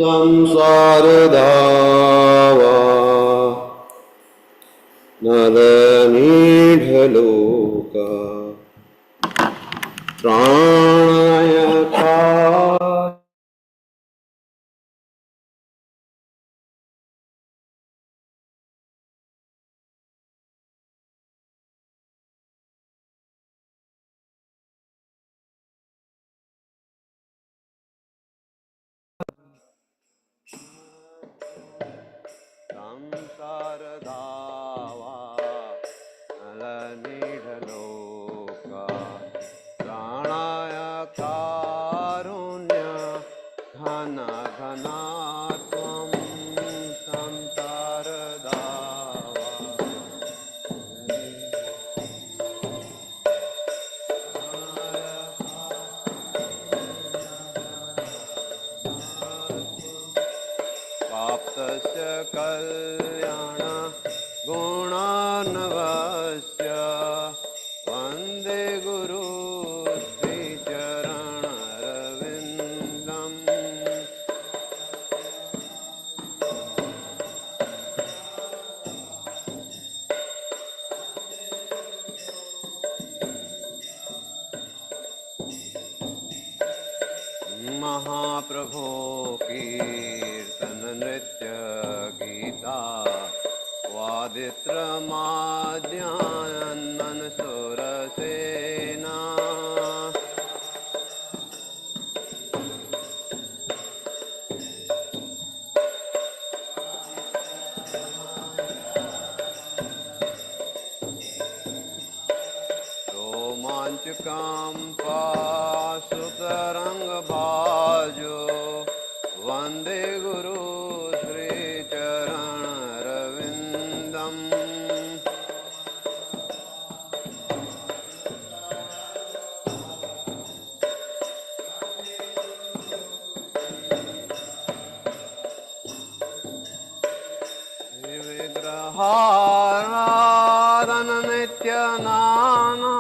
संसारधावा नरनीढलोका त्राणायका संसारधावा नरनीढलोका प्राणाय कारुण्य घन घना त्वं संसारधावा प्राप्तस्य कल्याण गुणार्णवस्य वन्दे गुरु श्रीचरणरविन्दम् महाप्रभो कीर्तन नृत्य गीता वादित्रमाद्यानन्दन सुरसेना रोमाञ्चकम्पा सुतरङ्गभाजो वन्दे गुरु श्रीचरणरविन्दम् श्रीविग्रहाराधन नित्यनाना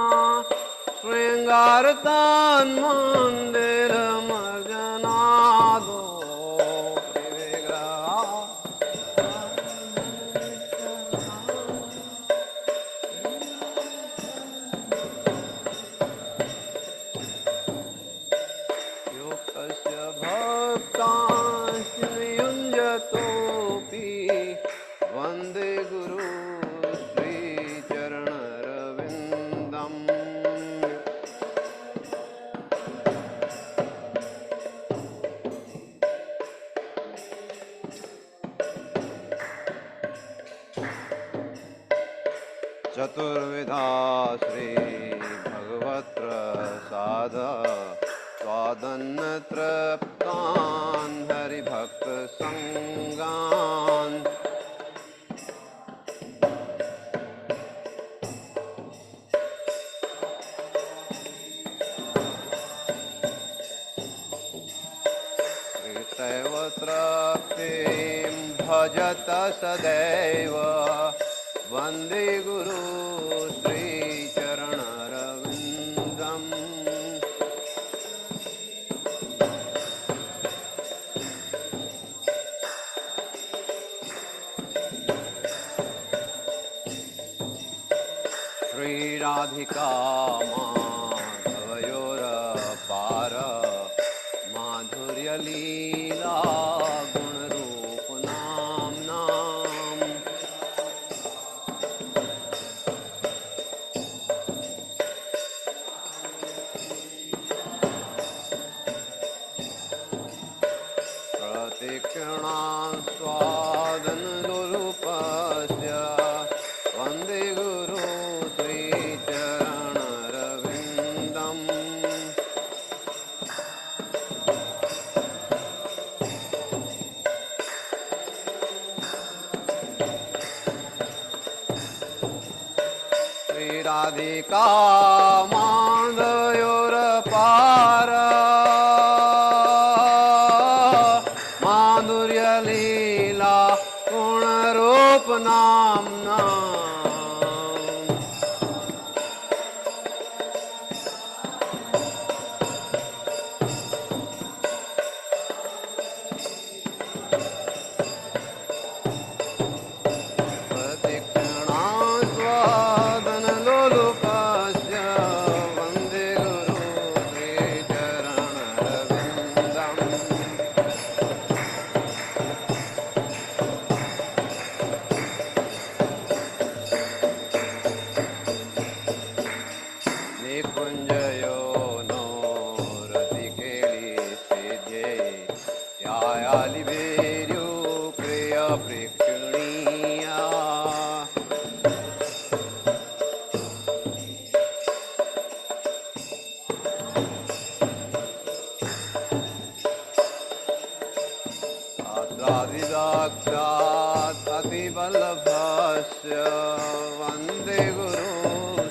शृङ्गारतान्मन्दिरमर्जनादो युक्तस्य भक्तांश्च नियुञ्जतोऽपि वन्दे गुरु श्रीचरणरविन्दम् चतुर्विधा श्री भगवत्प्रसाद स्वादन्नतृप्तान् हरिभक्तसङ्गान् श्रीसैव तृप्तिं भजत सदैव वन्दे गुरु श्रीचरणरविन्दम् श्रीराधिका माधवयोरपार माधुर्यलीला गुणरूपनाम्नाम् प्रतिक्षणां स्वादनलोलुपस्य वन्दे गुरु श्रीचरणरविन्दम् श्रीराधिका माधवयोरपार माधुर्यलीला गुणरूपनाम्ना वल्लभस्य वन्दे गुरु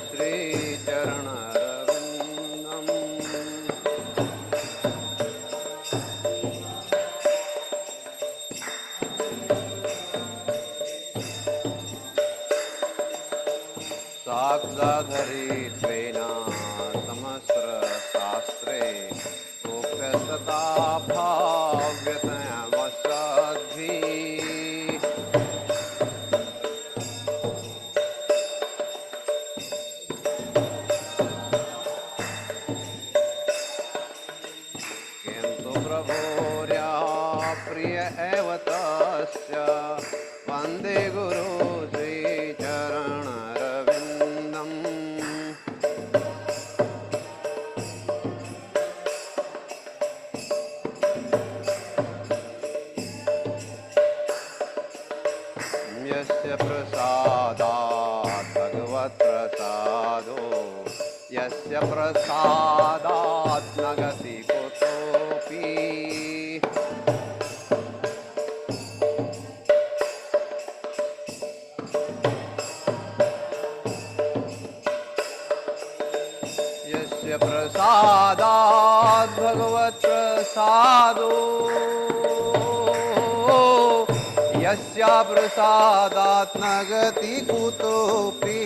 श्रीचरणरविन्दम्। साक्षाधरित्वेन सहस्रशास्त्रे उक्तसता भाव्यतमसद्भिः। किन्तु प्रभोर्या प्रिय एव तस्य वन्दे गुरु श्रीचरणरविन्दम्। यस्य प्रसादात् भगवत्प्रसादो यस्य प्रसादात् न गति कुतोऽपि। यस्य प्रसादात् भगवत्प्रसादो यस्य प्रसादात् न गति कुतोऽपि।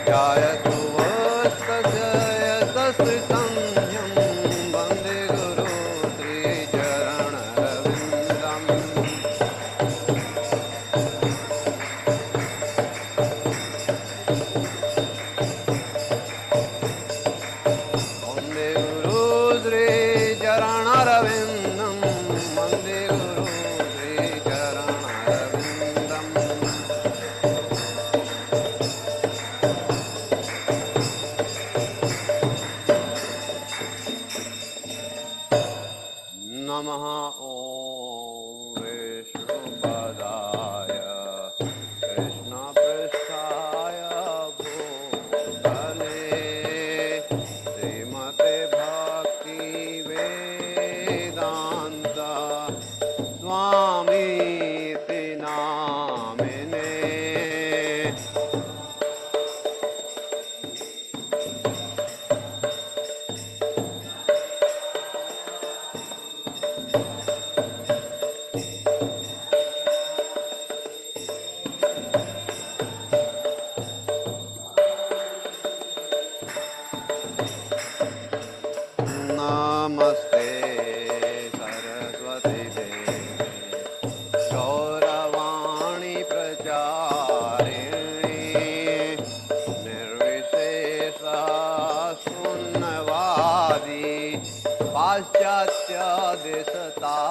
ध्यायतु वस्तस्य यशस्विसंध्यं वन्दे गुरु श्रीचरणरविन्दम्। वन्दे गुरु श्रीचरणरविन्दं वन्दे गुरु श्रीचरणरविन्दम्। नमः ॐ विष्णुपदाय कृष्णपृष्ठाय भूतले श्रीमते भक्तिवेदान्त स्वामीति नामिने। नमस्ते सरस्वती देवी गौरवाणी प्रचारिणी निर्विशेष शून्यवादी पाश्चात्य देशतारिणी।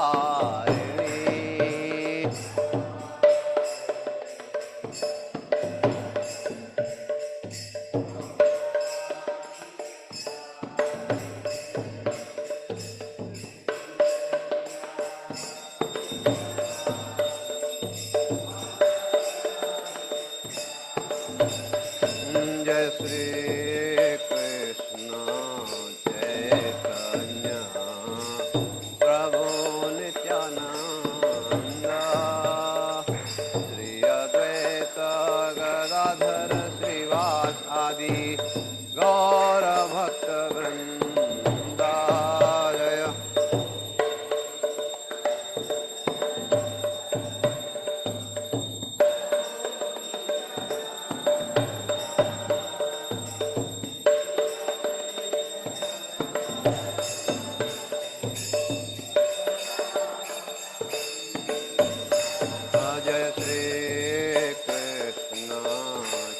जय श्री कृष्ण चैतन्य प्रभु नित्यानंद श्री अद्वैत गदाधर श्रीवास आदि गौर भक्त वृंद। जय जय श्री कृष्ण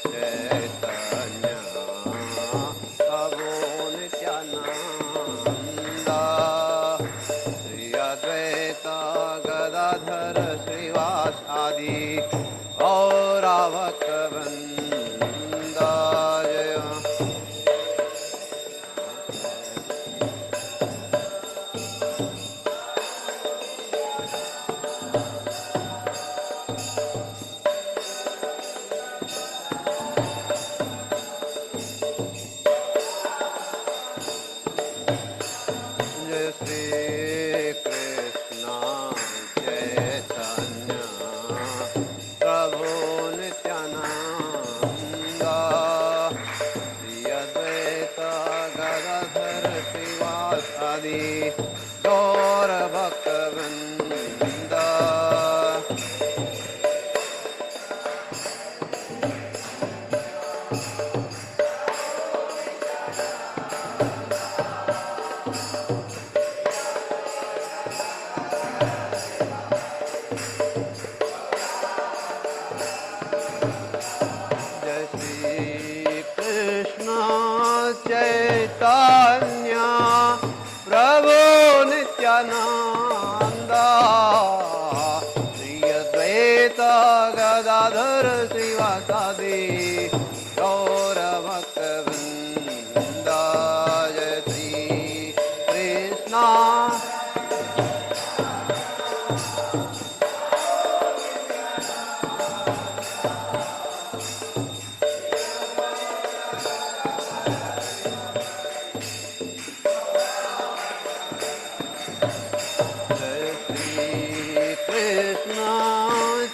चैतन्य आदि गौर भक्त वृंद। चैतन्य प्रभु नित्यानंद श्री अद्वैत गदाधर श्रीवासादि गौर भक्त वृंद। जय श्री कृष्ण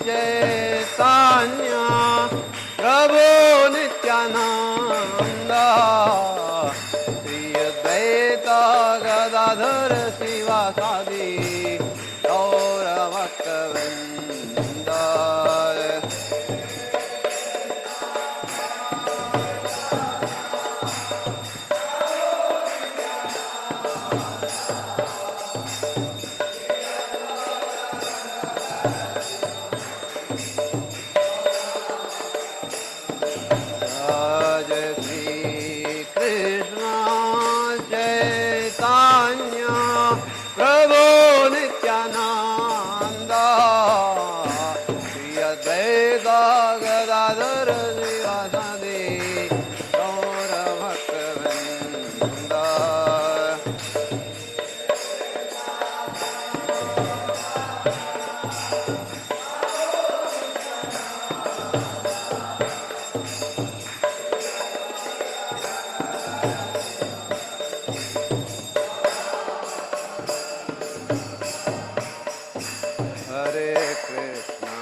चैतन्य प्रभु नित्यानंद श्री अद्वैत गदाधर श्रीवासादि गौर भक्त वृंद। प्रभु नित्यानंद श्री अद्वैत गदाधर श्रीवासादि गौर भक्त वृंद। Hare Krishna,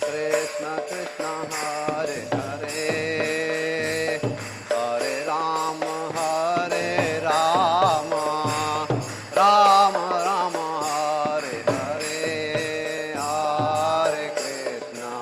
Krishna Krishna, Hare Hare, Hare Rama, Rama Rama, Hare Hare, Hare Krishna.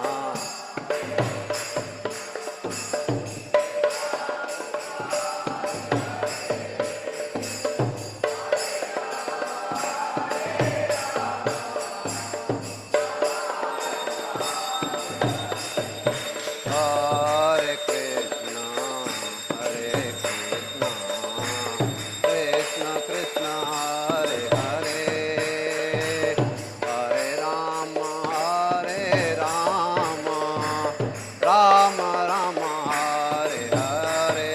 Hare Krishna, Krishna Krishna, Hare Hare, Hare Rama, Rama Rama, Hare Hare.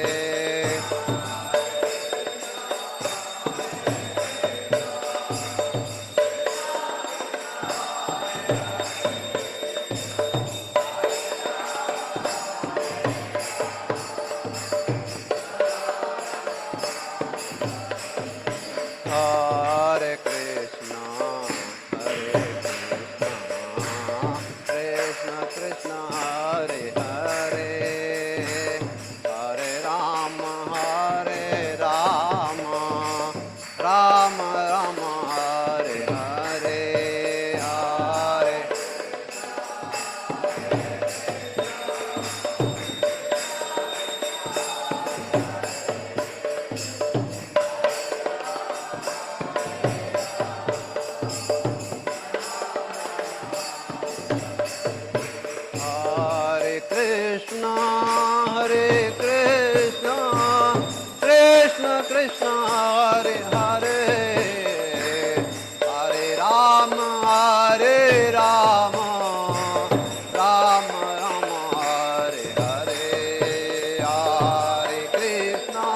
Hare Krishna, Krishna Krishna, Hare Hare, Hare Rama, Rama Rama, Hare Hare, Hare. Hare Krishna, Krishna Krishna, Hare Hare, Hare Rama, Rama Rama, Hare Hare, Hare Krishna.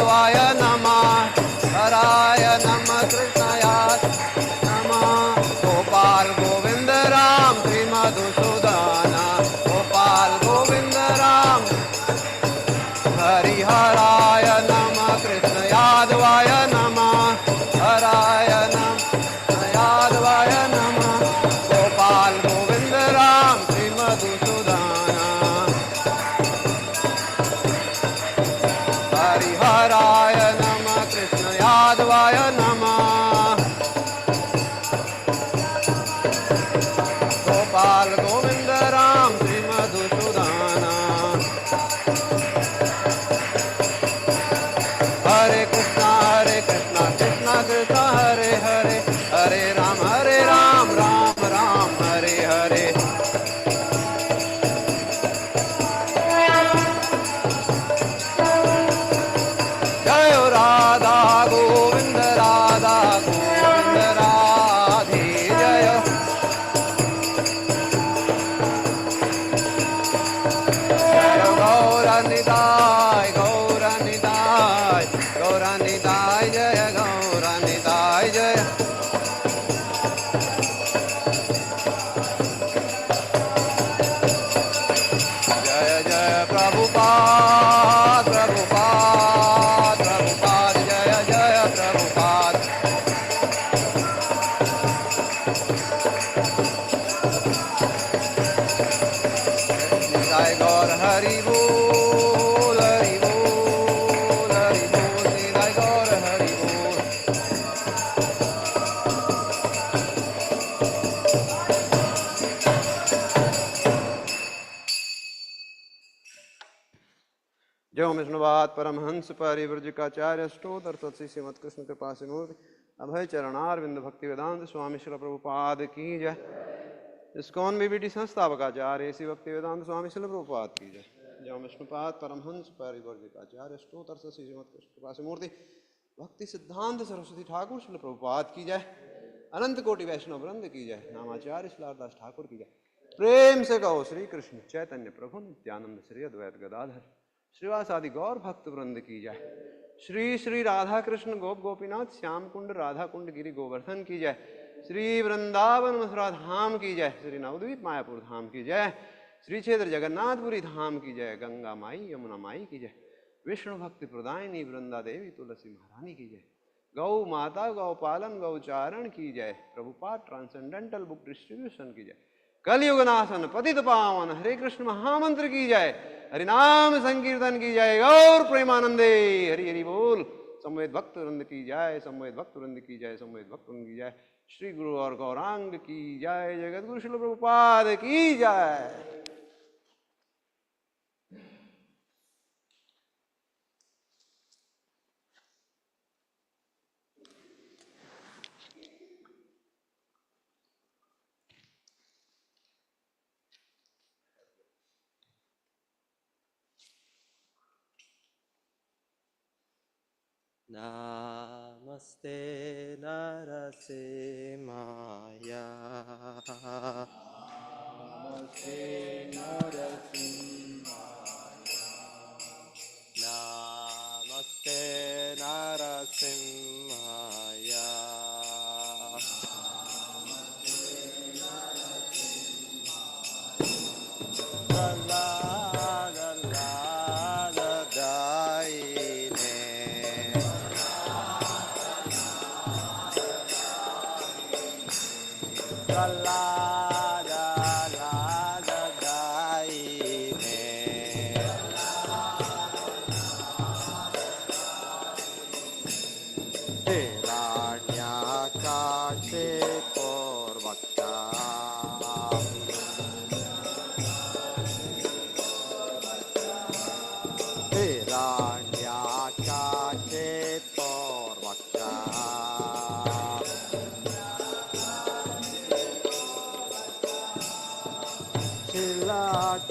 यादवाय नमः हराय नमः कृष्णाय नमः गोपाल गोविंद राम श्री मधुसूदन गोपाल गोविंद राम हरिहराय नमः कृष्ण यादवाय नमः हराय नमः यादवाय नमः गोपाल गोविंद राम श्री मधुसूदन हरिहराय नमः कृष्ण यादवाय नमः गोपाल गोविंद राम श्री मधुसूदन हरे कृष्णा कृष्णा कृष्णा हरे हरे हरे राम राम राम हरे हरे जय राधा गोविंद राधे जय जय गौरनिताय गौरनिताय गौरनिताय जय गौरनिताय जय जय जय प्रभुपाद प्रभुपाद प्रभुपाद जय जय प्रभुपाद जय गौर हरि बोल हरि बोल हरि बोल जय गौर हरि बोल जो विष्णुवाद परमहंस परिव्रजकाचार्य स्टोतर तत्सी श्रीमद कृष्ण कृपा सिंधु अभय चरणारविंद भक्ति वेदांत स्वामी श्री प्रभुपाद की जय इस्कॉन बीबीटी संस्थापकाचार्य श्री भक्ति वेदांत स्वामी श्री प्रभुपाद की जय जो विष्णुपाद परमहंस परिव्रजकाचार्य स्टोतर तत्सी श्रीमद कृष्ण कृपा मूर्ति भक्ति सिद्धांत सरस्वती ठाकुर श्री प्रभुपाद की जय अनंत कोटि वैष्णव वृंद की जय नामाचार्य श्रीलारदास ठाकुर की जय प्रेम से कहो श्री कृष्ण चैतन्य प्रभु नित्यानंद श्री अद्वैत गदाधर श्रीवासादि गौर भक्त वृंद की जय श्री श्री राधा कृष्ण गोप गोपीनाथ श्याम कुंड राधा कुंड गिरी गोवर्धन की जय श्री वृंदावन मथुरा धाम की जय श्री नवद्वीप मायापुर धाम की जय श्री क्षेत्र जगन्नाथपुरी धाम की जय गंगा माई यमुना माई की जय विष्णु भक्ति प्रदायिनी वृंदा देवी तुलसी महारानी की जय गौ माता गौ पालन गौचारण की जय प्रभुपाद ट्रांसेंडेंटल बुक डिस्ट्रीब्यूशन की जय कलयुग नाशन पतित पावन हरे कृष्ण महामंत्र की जय हरिनाम संकीर्तन की जय गौर प्रेमानंदे हरि हरि बोल संवेद भक्त वृंद की जय संवेद भक्त वृंद की जय संवेद भक्त वृंद की जय श्री गुरु और गौरांग की जय जगत गुरु श्रील प्रभुपाद की जय नमस्ते नरसिंहाय नमस्ते नरसिंहाय नमस्ते नरसिंहाय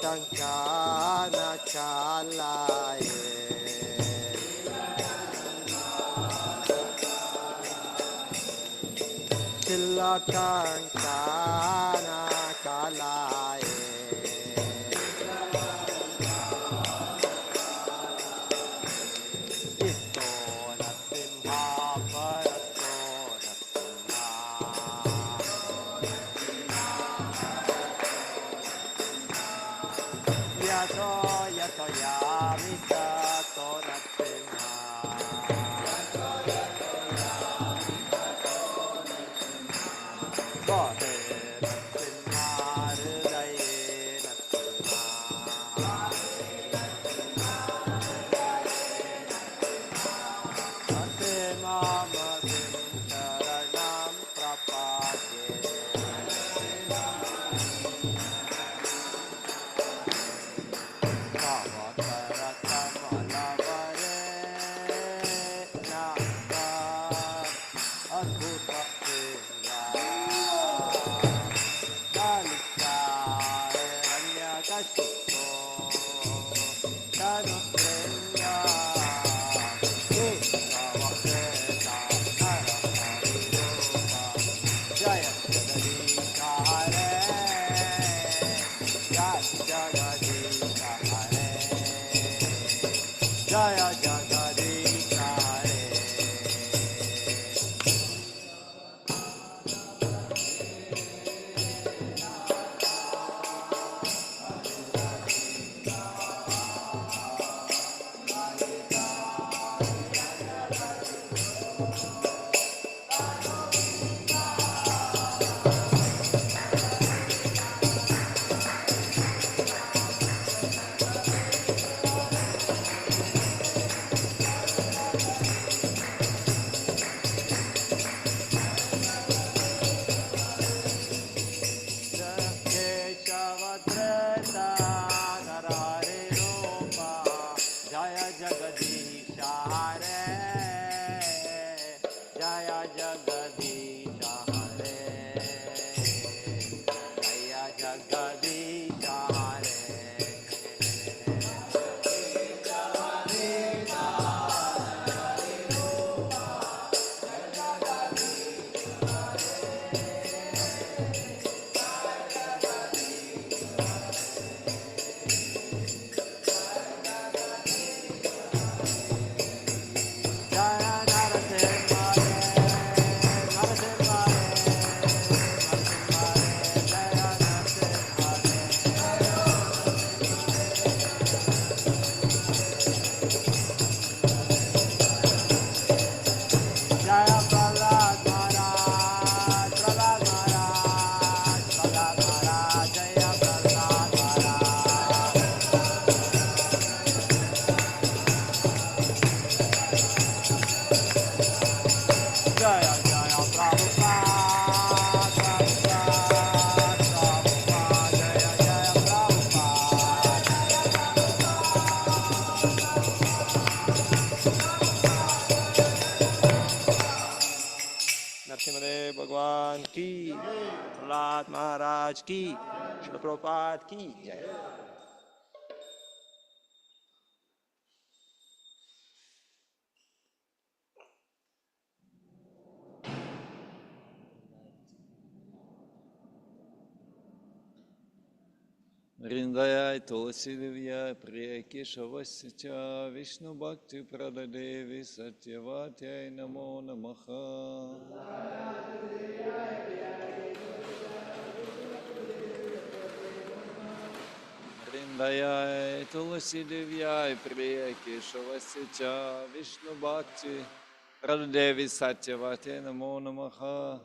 Kancana Chalaye Sila Kancana Chalaye Ito yato yato yamita tonatina. Bohe natina hridaye natina. Ate mama sharanam prapadye. Jaya Jagadisha Hare, Jaya Jagadisha Hare, Jaya Jagadisha Hare. Keshavadreta Narare Rupa Jaya Jagadisha Hare Jaya Jagadisha Hare Jaya Jagadisha Hare Jaya Narasimha Narasimha Narasimha Jaya Narasimha Jaya Prahlad Maharaj Prahlad Maharaj Prahlad Maharaj Jaya Prahlad Maharaj Jaya Jaya Prabhupada Prabhupada Prabhupada Jaya Jaya Prabhupada Narasimhadeva भगवान की प्रहलाद महाराज की श्रील प्रभुपाद की जय Вриндаяй Тулси Девья Прия Кешавасича Вишну Бхакти Прададеви Сатьяватяй Намо Намаха Вриндаяй Тулси Девья Прия Кешавасича Вишну Бхакти Pradadеvi Satyavate Namo Namaha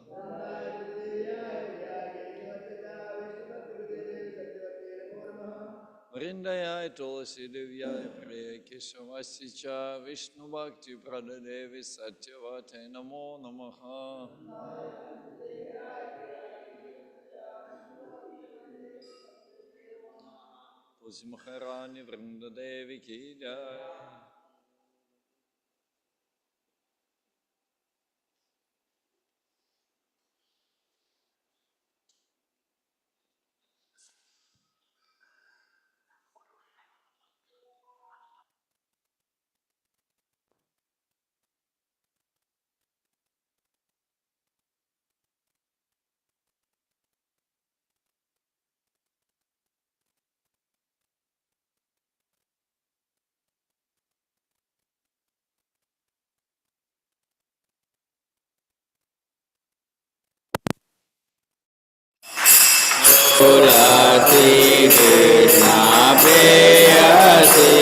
Vrindayai Tulasi Devyai Priya Keshavasicha Vishnu Bhakti Pradadevi Satyavate Namo Namaha Tulsi Maharani Vrindadevi Ki Jai Tulasi Krishna Preyasi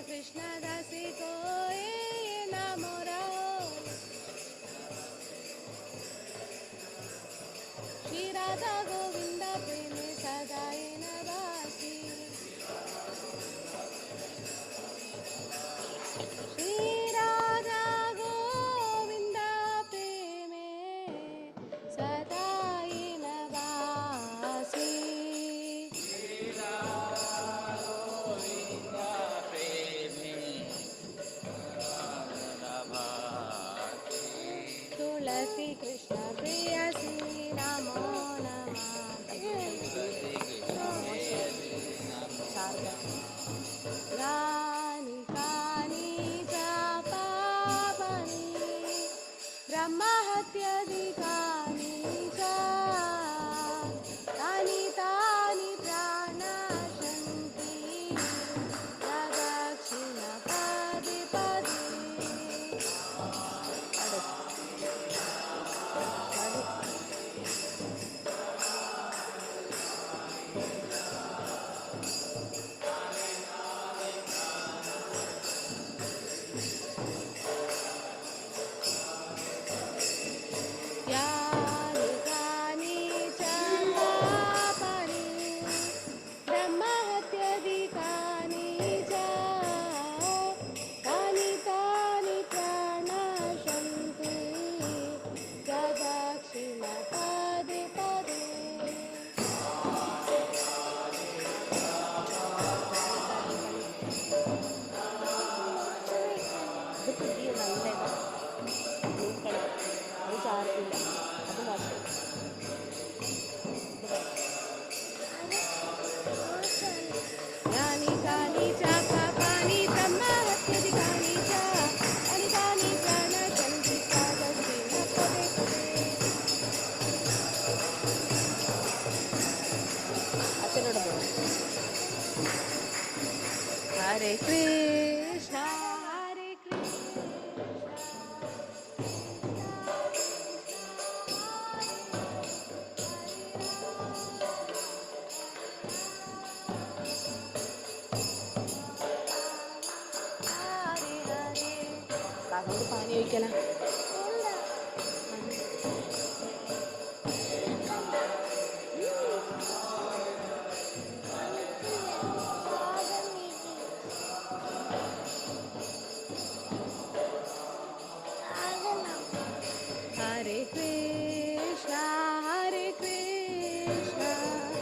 Krishna दासी को ये नाम रहो श्री राधा गोविंद प्रेम सदाए नवासी श्री राधा गोविंद प्रेम सदाए नवासी तुलसी कृष्ण प्रेयसी नमो नमः रानी कानी च पापनि ब्रह्महत्याधिकानि च तानि तानि प्राणशन्ति प्रदक्षिणपदे पदे यानि कानि च पापानि ब्रह्महत्याधिकानि च तानि तानि प्राणशन्ति प्रदक्षिणपदे पदे यानि कानि च पापानि ब्रह्महत्याधिकानि च तानि तानि प्राणशन्ति प्रदक्षिणपदे पदे हरे कृष्ण हरे कृष्ण കാക്കോട് പാനി ഒഴിക്കല हरे Krishna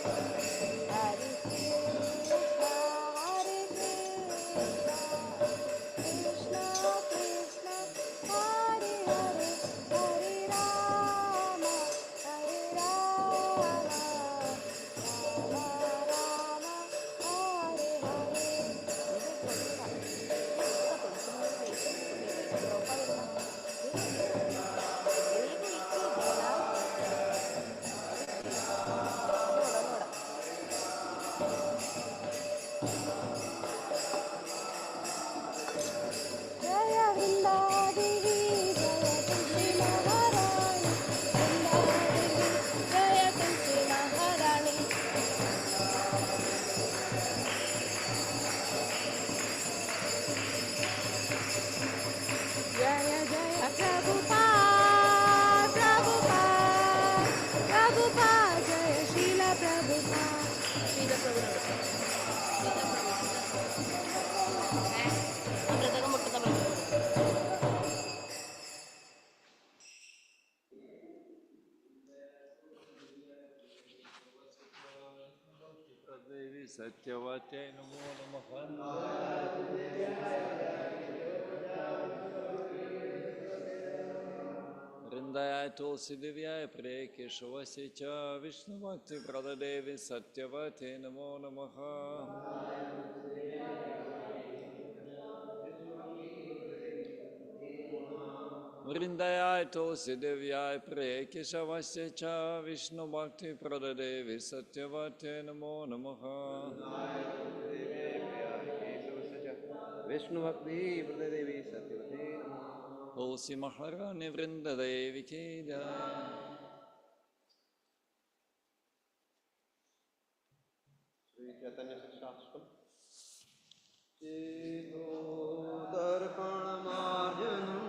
Hare Krishna, Hare Krishna, Krishna Krishna, Hare Hare, Hare Rama, Hare Rama, Rama Rama, Hare Hare. जय वृंदा देवी जय तुलसी महारानी, वृंदा देवी जय तुलसी महारानी. जय जय प्रभुपाद प्रभुपाद प्रभुपाद, जय शील प्रभुपाद. शील प्रभुपाद आपल्या मोठं तबला. देवी सत्यवते नमो नमः वृंदाय तुलसी दिव्याय प्रिय केशवस्य च विष्णुभक्ति प्रददेवी सत्यवते नमो नमः वृंदाय तुलसी दिव्याय प्रिय केशवस्य च विष्णुभक्ति प्रददेवी सत्यवते नमो नमः विष्णु भक्ति हृदय देवी सत्यवती नमः. तुलसी महारानी वृंद देवी की जय. श्री चैतन्य शास्त्रम चेतो दर्पण मार्जनम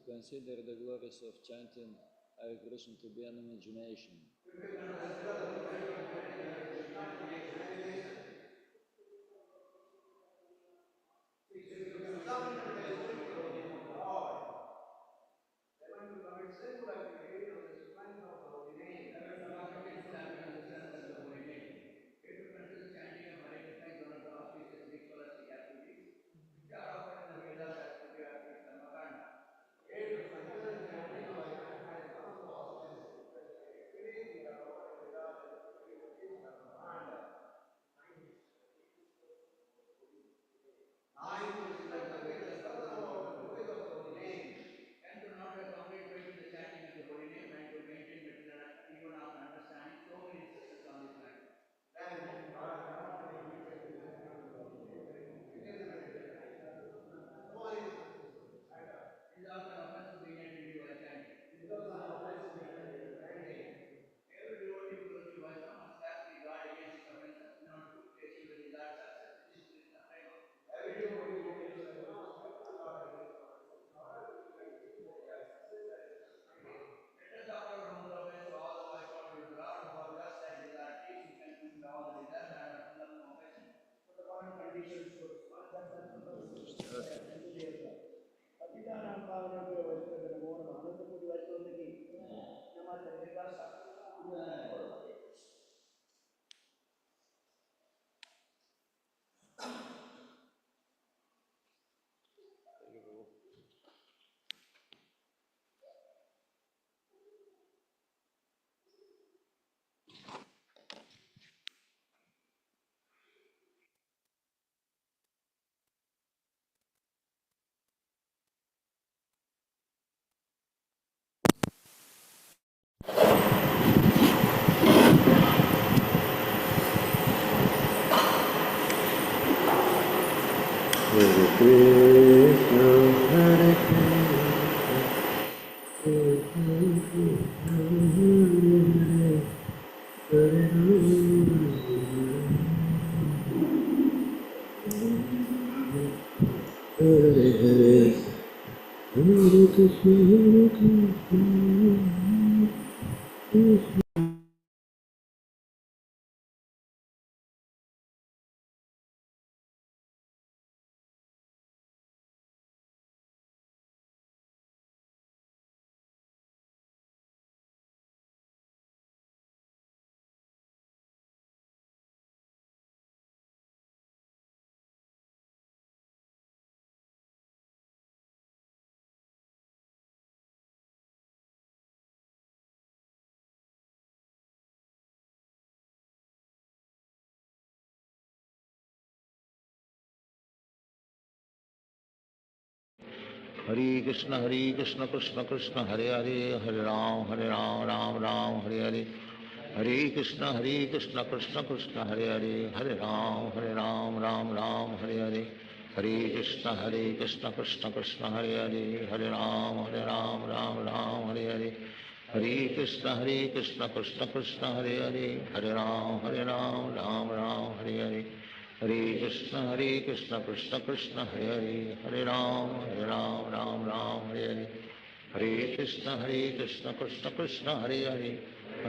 consider the glories of chanting Hare Krishna to be an imagination. Hare Krishna, Hare Krishna, Krishna Krishna, Hare Hare, Hare Hare, Hare Krishna, Hare Krishna. Hare Krishna, Krishna Krishna, Hare Hare, Hare Ram, Ram Ram, Hare Hare. Hare Krishna, Krishna Krishna, Hare Hare, Hare Ram, Ram Ram, Hare Hare. Hare Krishna, Krishna Krishna, Hare Hare, Hare Ram, Ram Ram, Hare Hare. Hare Krishna, Krishna Krishna, Hare Hare, Hare Ram, Ram Ram, Hare Hare. Hare Krishna, Krishna Krishna, Hare Hare,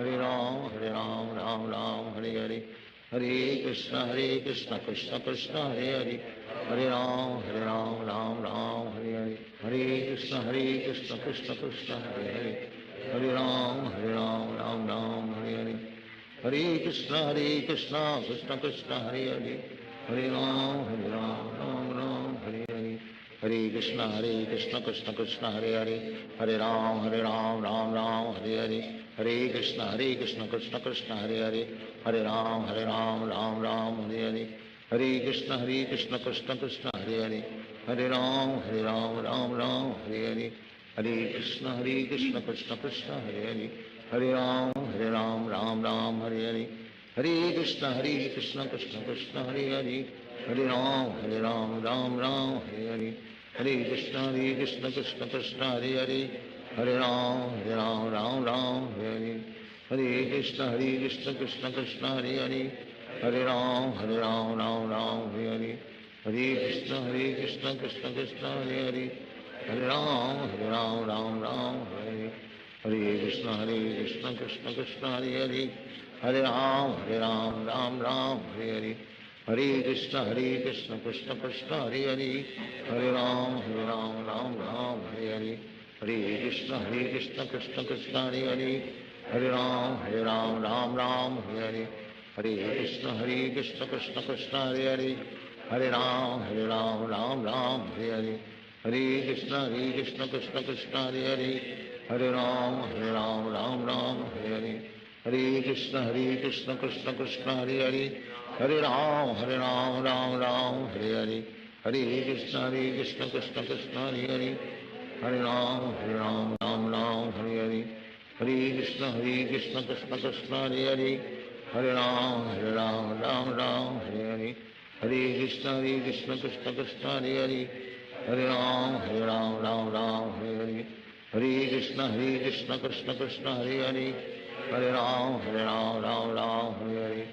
Hare Ram, Ram Ram, Hare Hare. Hare Krishna, Krishna Krishna, Hare Hare, Hare Ram, Ram Ram, Hare Hare. Hare Krishna, Krishna Krishna, Hare Hare, Hare Ram, Ram Ram, Hare Hare. Hare Krishna, Krishna Krishna, Hare Hare, Hare Ram, Ram Ram, Hare Hare. Hare Krishna, Krishna Krishna, Hare Hare, Hare Ram, Ram, Hare Hare. Hare Krishna, Krishna Krishna, Hare Hare, Hare Ram, Ram, Hare Hare. Hare Krishna, Krishna Krishna, Hare Hare, Hare Ram, Ram, Hare Hare. Hare Krishna, Krishna Krishna, Hare Hare, Hare Ram, Ram, Hare Hare. Hare Krishna, Krishna Krishna, Hare Hare, Hare Ram, Ram, Hare Hare. Hare Krishna, Krishna Krishna, Hare Hare, Hare Ram, Ram, Hare Hare. Hare Krishna, Krishna Krishna, Hare Hare, Hare Ram, Ram, Hare Hare. Hare Krishna, Krishna Krishna, Hare Hare, Hare Ram, Ram, Hare Hare. Hare Krishna, Krishna Krishna, Hare Hare, Hare Ram, Ram Ram, Hare Hare Krishna Krishna Hare Hare Ram, Ram Ram, Hare Hare Krishna Krishna Krishna Hare Hare Ram, Ram Ram, Hare Hare Krishna Krishna Krishna Hare Hare Ram, Ram Ram, Hare Hare Krishna Krishna Krishna Hare Hare Ram, Ram Ram, Hare Hare Krishna Krishna Krishna Hare Hare Ram, Ram Ram, Hare Hare Krishna Krishna Krishna Hare Hare Ram, Ram Ram, Hare Hare Krishna Krishna Krishna Hare Hare Ram, Ram Ram, Hare Hare Krishna Krishna Krishna Hare Hare Ram, Ram Ram, Hare Hare Krishna Krishna Krishna Hare Hare Ram, Ram Ram, Hare Hare Krishna Krishna Krishna Hare Hare Ram, Ram Ram, Hare Hare Krishna Krishna Krishna Hare Hare Ram, Ram Ram, Hare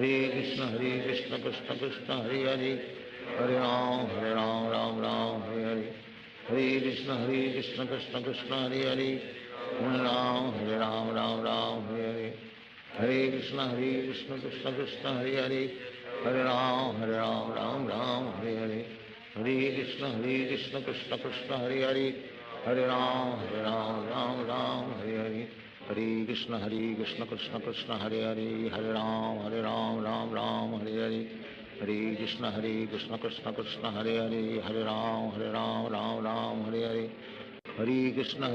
Hare Krishna Krishna Krishna Hare Hare Ram, Ram, Hare Hare Krishna Krishna Krishna Hare Hare Ram, Ram, Hare Hare Krishna Krishna Krishna Hare Hare Ram, Ram, Hare Hare Krishna Krishna Krishna Hare Hare Ram, Ram, Hare Hare Krishna Krishna Krishna Hare Hare Ram, Ram, Hare Hare Krishna Krishna Krishna Hare Hare Ram, Ram, Hare Hare Krishna Krishna Krishna Hare Hare Ram, Ram, Hare Hare Krishna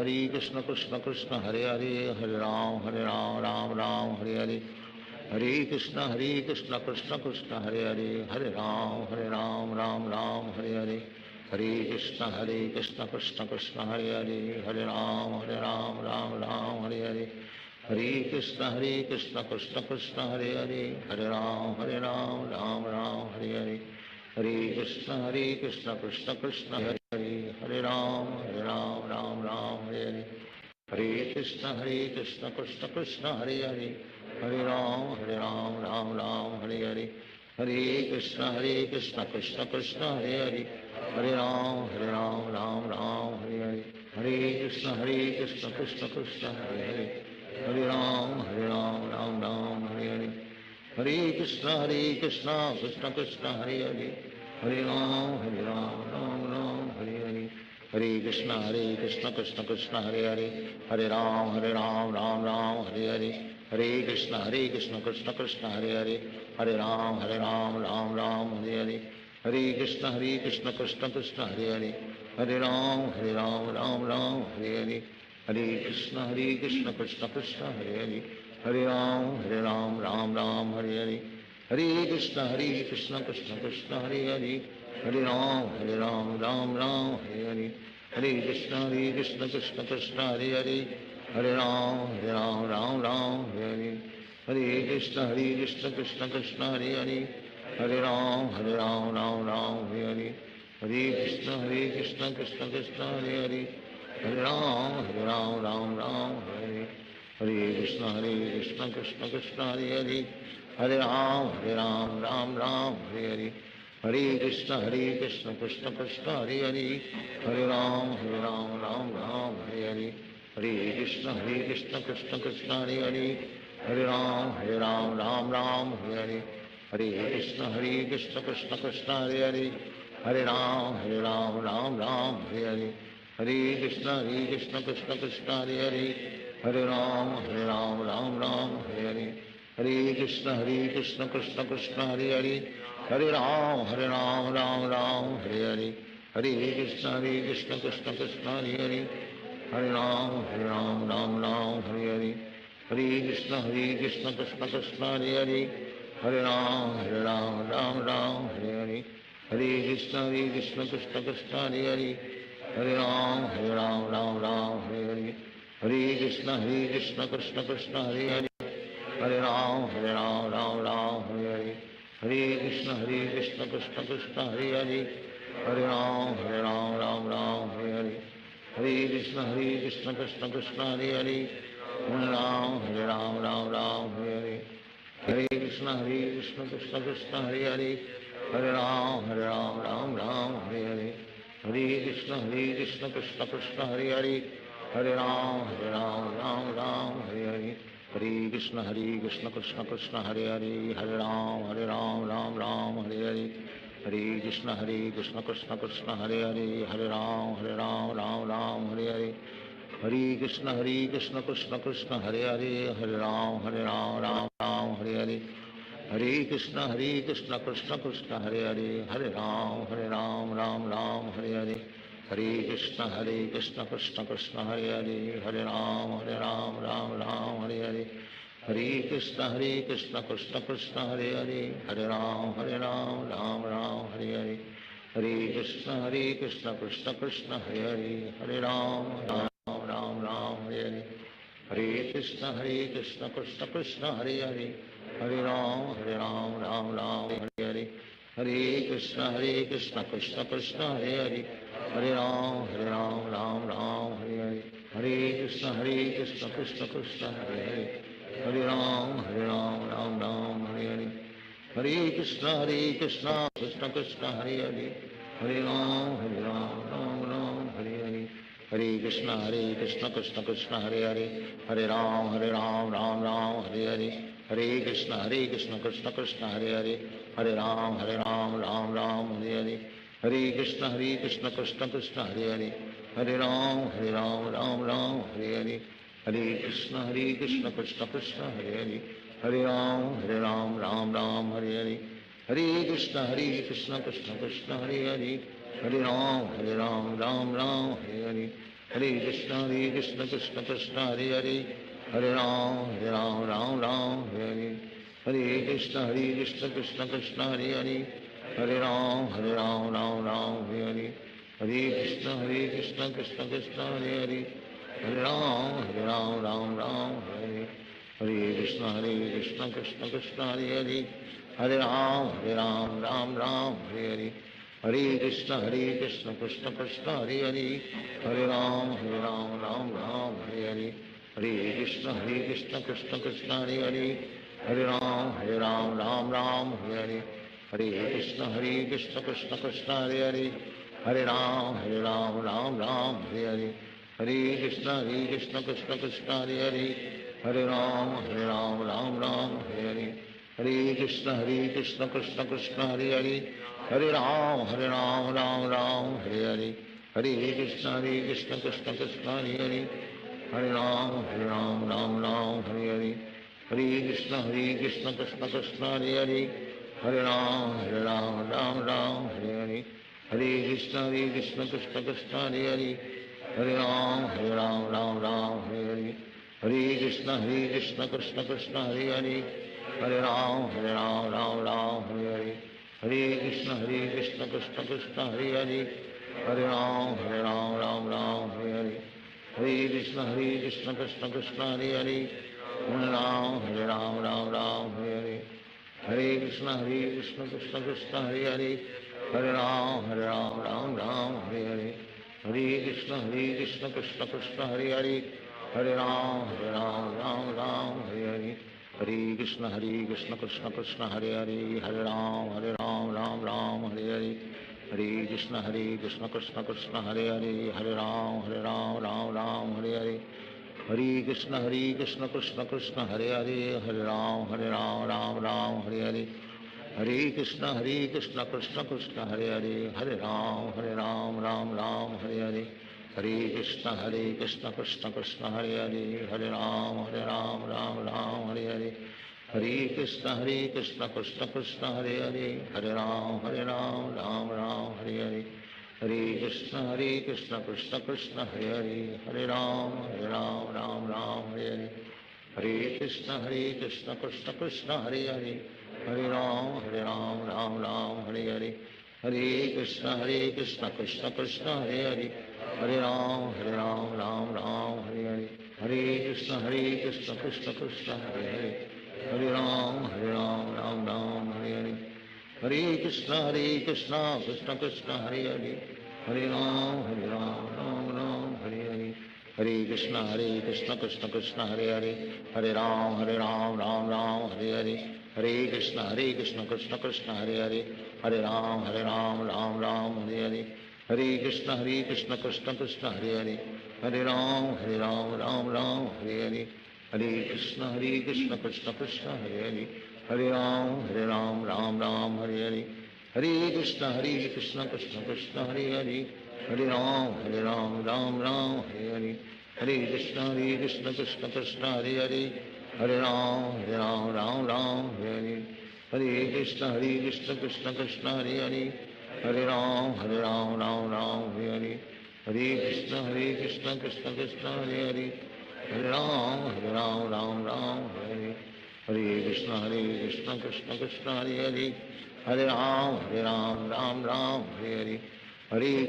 Krishna Krishna Hare Hare Ram, Ram, Hare Hare Krishna Krishna Krishna Hare Hare Ram, Ram, Hare Hare Krishna Krishna Krishna Hare Hare Ram, Ram, Hare Hare Krishna Krishna Krishna Hare Hare Ram, Ram, Hare Hare Krishna Krishna Krishna Hare Hare Ram, Ram, Hare Hare Krishna Krishna Krishna Hare Hare Ram, Ram, Hare Hare Krishna Krishna Krishna Hare Hare Ram, Ram, Hare Hare Krishna Krishna Krishna Hare Hare Ram, Ram, Hare Hare Krishna Krishna Krishna Hare Hare Ram, Ram, Hare Hare Krishna Krishna Krishna Hare Hare Ram, Ram, Hare Hare Krishna Krishna Krishna Hare Hare Ram, Ram, Hare Hare Krishna Krishna Krishna Hare Hare Ram, Ram, Hare Hare Krishna Krishna Krishna Hare Hare Ram, Ram, Hare Hare Krishna Krishna Krishna Hare Hare Ram, Ram, Hare Hare Krishna Krishna Krishna Hare Hare Ram, Ram, Hare Hare Krishna Krishna Krishna Hare Hare Ram, Ram, Hare Hare Krishna Krishna Krishna Hare Hare Ram, Ram, Hare Hare Krishna Krishna Krishna Hare Hare Ram, Ram, Hare Hare Krishna Krishna Krishna Hare Hare Ram, Ram, Hare Hare Krishna Krishna Hare Hare Ram, Hare Hare Krishna Krishna Krishna Hare Hare Ram, Hare Hare Krishna Krishna Krishna Hare Hare Ram, Hare Hare Krishna Krishna Krishna Hare Hare Ram, Hare Hare Krishna Krishna Krishna Hare Hare Ram, Hare Hare Krishna Krishna Krishna Hare Hare Ram, Hare Hare Krishna Krishna Krishna Hare Hare Ram, Hare Hare Krishna Krishna Krishna Hare Hare Ram, Hare Hare Krishna Krishna Krishna Hare Hare Ram, Ram, Hare Hare Krishna Krishna Krishna Hare Hare Hare Ram Ram Ram Hare Hare Hare Krishna Krishna Krishna Hare Hare Hare Ram Ram Ram Hare Hare Hare Krishna Krishna Krishna Hare Hare Hare Ram Ram Hare Hare Hare Krishna Krishna Krishna Hare Hare Hare Ram Ram Ram Hare Hare Hare Krishna Krishna Krishna Hare Hare Hare Ram Ram Ram Hare Hare Hare Krishna Krishna Krishna Hare Hare Hare Ram Ram Ram Hare Hare Hare Krishna Krishna Krishna Hare Hare Hare Ram Ram Hare Hare Hare Krishna Krishna Krishna Hare Hare Hare Ram Ram Hare Hare Hare Krishna Krishna Krishna Hare Hare Hare Ram Ram Hare Hare Hare Krishna Krishna Krishna Hare Hare Hare Ram Ram Hare Hare Hare Krishna Krishna Krishna Hare Hare Hare Ram Ram Hare Hare Hare Krishna Krishna Krishna Hare Hare Hare Ram Hare Hare Hare Krishna Krishna Krishna Hare Hare Hare Ram Ram Hare Hare Hare Krishna Krishna Krishna Hare Hare Hare Ram Ram Hare Hare Hare Krishna Krishna Krishna Hare Hare Hare Ram Ram Hare Hare Hare Krishna Krishna Krishna Hare Hare Hare Ram Ram Hare Hare Hare Krishna Krishna Krishna Hare Hare Hare Ram Ram Hare Hare Hare Krishna Krishna Krishna Hare Hare Hare Ram Ram Hare Hare Hare Krishna Krishna Krishna Hare Hare Hare Ram Ram Hare Hare Hare Krishna Krishna Krishna Hare Hare Hare Ram Ram Hare Hare Hare Krishna Krishna Krishna Hare Hare Hare Ram Ram Hare Hare Hare Krishna Krishna Krishna Hare Hare Hare Ram Ram Hare Hare Hare Krishna Krishna Krishna Hare Hare Hare Ram Ram Hare Hare Hare Krishna Krishna Krishna Hare Hare Hare Ram Ram Hare Hare Hare Krishna Krishna Krishna Hare Hare Hare Ram Ram Hare Hare Hare Krishna Krishna Krishna Hare Hare Hare Ram Ram Hare Hare Hare Krishna Krishna Krishna Hare Hare Hare Ram Ram Hare Hare Hare Krishna Krishna Krishna Hare Hare Hare Ram Ram Hare Hare Hare Krishna Krishna Krishna Hare Hare Hare Ram Ram Hare Hare Hare Krishna Krishna Krishna Hare Hare Hare Ram Hare Hare Hare Krishna Krishna Krishna Hare Hare Hare Ram Hare Hare Hare Krishna Krishna Krishna Hare Hare Hare Ram Hare Hare Hare Krishna Krishna Krishna Hare Hare Hare Ram Hare Hare Hare Krishna Krishna Krishna Hare Hare Hare Ram Hare Hare Hare Krishna Krishna Krishna Hare Hare Hare Ram Ram Hare Hare Hare Krishna Krishna Krishna Hare Hare Hare Ram Hare Hare Hare Krishna Krishna Krishna Hare Hare Hare Ram Hare Hare Hare Krishna Krishna Krishna Hare Hare Hare Ram Ram Hare Hare Hare Krishna Krishna Krishna Hare Hare Hare Ram Ram Hare Hare Hare Krishna Krishna Krishna Hare Hare Hare Ram Ram Hare Hare Hare Krishna Krishna Krishna Hare Hare Hare Ram Ram Hare Hare Hare Krishna Krishna Krishna Hare Hare Hare Ram Ram Hare Hare Hare Krishna Krishna Krishna Hare Hare Hare Ram Ram Hare Hare Hare Krishna Krishna Krishna Hare Hare Hare Ram Ram Hare Hare Hare Krishna Krishna Krishna Hare Hare Hare Ram Hare Hare Hare Krishna Krishna Krishna Hare Hare Hare Ram Ram Hare Hare Hare Krishna Krishna Krishna Hare Hare Hare Ram Ram Ram Hare Hare Hare Krishna Krishna Krishna Hare Hare Hare Ram Ram Ram Hare Hare Hare Krishna Krishna Krishna Hare Hare Hare Ram Ram Ram Hare Hare Hare Krishna Krishna Krishna Hare Hare Hare Ram Ram Ram Hare Hare Hare Krishna Krishna Krishna Hare Hare Hare Ram Ram Ram Hare Hare Hare Krishna Krishna Krishna Hare Hare Hare Ram Ram Ram Hare Hare Hare Krishna Krishna Krishna Hare Hare Hare Ram Ram Ram Hare Hare Hare Krishna Krishna Krishna Hare Hare Hare Ram Ram Ram Hare Hare Hare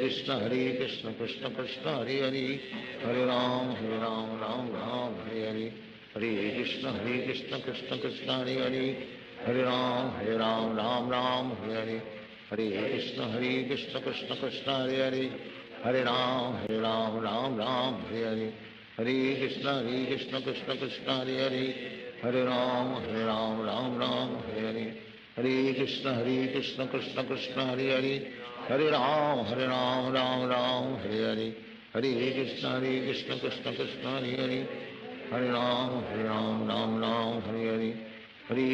Krishna Krishna Krishna Hare Hare Hare Ram Ram Ram Hare Hare Hare Krishna Krishna Krishna Hare Hare Hare Ram Ram Ram Hare Hare Hare Krishna Krishna Krishna Hare Hare Hare Ram Ram Ram Hare Hare Hare Krishna Krishna Krishna Hare Hare Hare Ram Ram Ram Hare Hare Hare Krishna Krishna Krishna Hare Hare Hare Ram Ram Ram Hare Hare Hare Krishna Krishna Krishna Hare Hare Hare Ram Ram Ram Hare Hare Hare Krishna Krishna Krishna Hare Hare Hare Ram Ram Ram Hare Hare Hare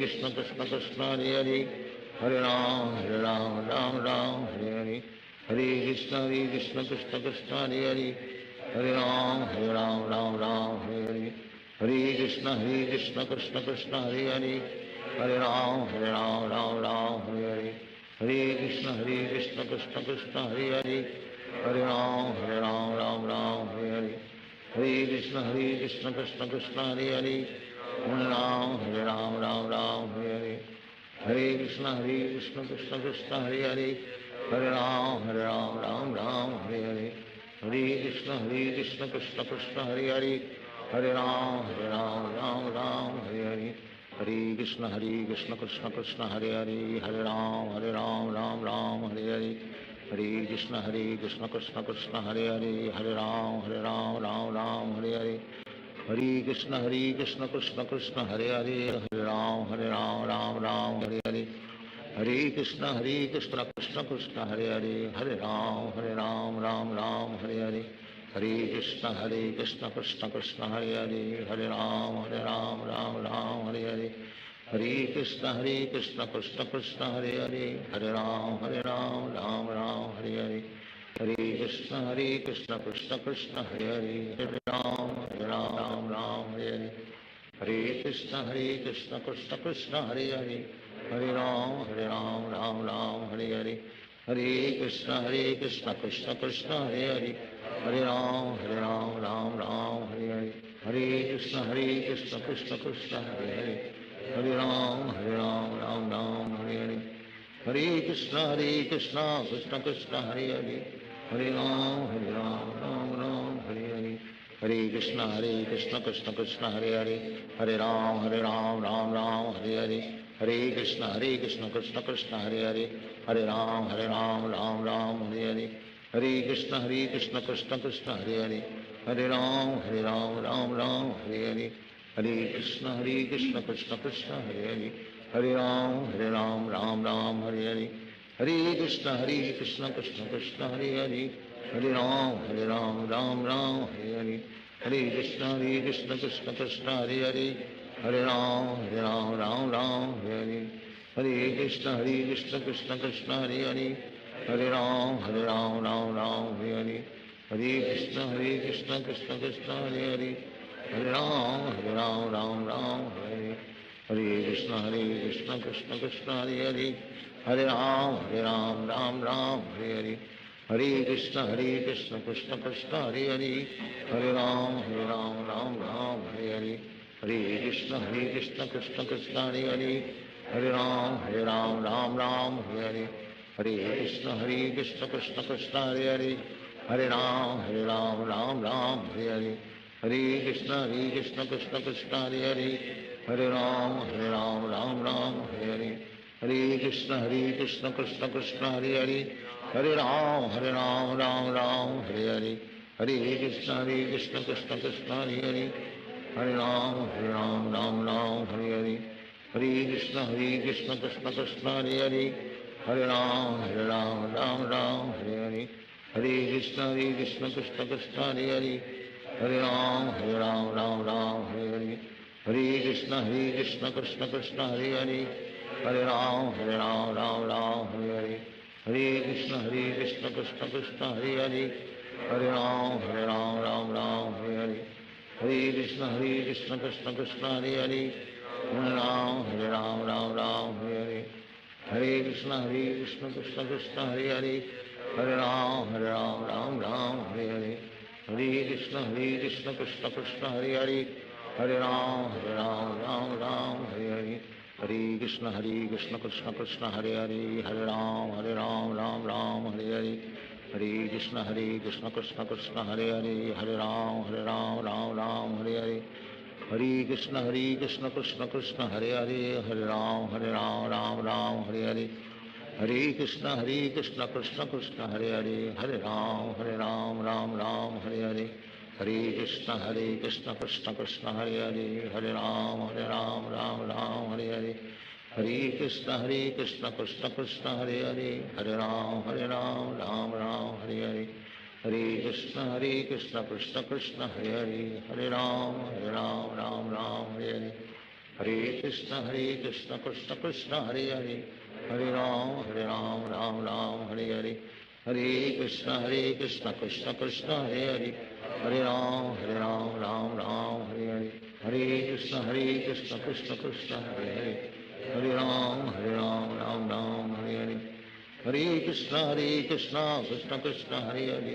Krishna Krishna Krishna Hare Hare Hare Ram Ram Ram Hare Hare Hare Krishna Krishna Krishna Hare Hare Hare Ram Ram Ram Hare Hare Hare Krishna Krishna Krishna Hare Hare Hare Ram Ram Ram Hare Hare Hare Krishna Krishna Krishna Hare Hare Hare Ram Ram Ram Hare Hare Hare Krishna Krishna Krishna Hare Hare Hare Ram Ram Ram Hare Hare Hare Krishna Krishna Krishna Hare Hare Hare Ram Ram Ram Hare Hare Hare Krishna Krishna Krishna Hare Hare Hare Ram Ram Ram Hare Hare Hare Krishna Krishna Krishna Hare Hare Hare Ram Ram Ram Hare Hare Hare Krishna Krishna Krishna Hare Hare Hare Ram Ram Ram Hare Hare Hare Krishna Krishna Krishna Hare Hare Hare Ram Ram Ram Hare Hare Hare Krishna Krishna Krishna Hare Hare Hare Ram Ram Ram Hare Hare Hare Krishna Krishna Krishna Hare Hare Hare Ram Ram Ram Hare Hare Hare Krishna Krishna Krishna Hare Hare Hare Ram Ram Hare Hare Hare Krishna Krishna Krishna Hare Hare Hare Ram Ram Ram Hare Hare Hare Krishna Krishna Krishna Hare Hare Hare Ram Ram Ram Hare Hare Hare Krishna Krishna Krishna Hare Hare Hare Ram Ram Ram Hare Hare Hare Krishna Krishna Krishna Hare Hare Hare Ram Ram Ram Hare Hare Hare Krishna Krishna Krishna Hare Hare Hare Ram Ram Ram Hare Hare Hare Krishna Krishna Krishna Hare Hare Hare Ram Ram Ram Hare Hare Hare Krishna Krishna Krishna Hare Hare Hare Ram Ram Ram Hare Hare Hare Krishna Krishna Krishna Hare Hare Hare Ram Ram Ram Hare Hare Hare Krishna Krishna Krishna Hare Hare Hare Ram Ram Ram Hare Hare Hare Krishna Krishna Krishna Hare Hare Hare Ram Ram Ram Hare Hare Hare Krishna Krishna Krishna Hare Hare Hare Ram Ram Ram Hare Hare Hare Krishna Krishna Krishna Hare Hare Hare Ram Ram Ram Hare Hare Hare Krishna Krishna Krishna Hare Hare Hare Ram Ram Ram Hare Hare Hare Krishna Krishna Krishna Hare Hare Hare Ram Ram Ram Hare Hare Hare Krishna Krishna Krishna Hare Hare Hare Ram Ram Ram Hare Hare Hare Krishna Krishna Krishna Hare Hare Hare Ram Ram Ram Hare Hare Hare Krishna Krishna Krishna Hare Hare Hare Ram Ram Ram Hare Hare Hare Krishna Krishna Krishna Hare Hare Hare Ram Ram Ram Hare Hare Hare Krishna Krishna Krishna Hare Hare Hare Ram Ram Ram Hare Hare Hare Krishna Krishna Krishna Hare Hare Hare Ram, Ram Ram, Hare Hare, Hare Krishna Krishna Krishna, Hare Hare, Hare Ram, Ram Ram, Hare Hare, Hare Krishna Krishna Krishna, Hare Hare, Hare Ram, Ram Ram, Hare Hare, Hare Krishna Krishna Krishna, Hare Hare, Hare Ram, Ram Ram, Hare Hare, Hare Krishna Krishna Krishna, Hare Hare, Hare Ram, Ram Ram, Hare Hare, Hare Krishna Krishna Krishna, Hare Hare, Hare Ram, Ram Ram, Hare Hare, Hare Krishna Krishna Krishna, Hare Hare, Hare Ram, Ram Ram, Hare Hare, Hare Krishna Krishna Krishna, Hare Hare, Hare Ram, Ram Ram, Hare Hare, Hare Krishna Krishna Krishna, Hare Hare, Hare Ram, Ram Hare Hare, Hare Krishna Krishna Krishna, Hare Hare, Hare Ram, Ram Hare Hare, Hare Krishna Krishna Krishna, Hare Hare, Hare Ram, Ram Hare Hare, Hare Krishna Krishna Krishna, Hare Hare, Hare Ram, Ram Hare Hare, Hare Krishna Krishna Krishna, Hare Hare, Hare Ram, Ram Hare Hare, Hare Krishna Krishna Krishna, Hare Hare, Hare Ram, Ram Hare Hare, Hare Krishna Krishna Krishna, Hare Hare, Hare Ram, Ram Hare Hare, Hare Krishna Krishna Krishna, Hare Hare, Hare Ram, Ram Hare Hare, Hare Krishna Krishna Krishna, Hare Hare, Hare Ram, Ram Hare Hare, Hare Krishna Krishna Krishna, Hare Hare, Hare Ram, Ram Hare Hare, Hare Krishna Krishna Krishna, Hare Hare,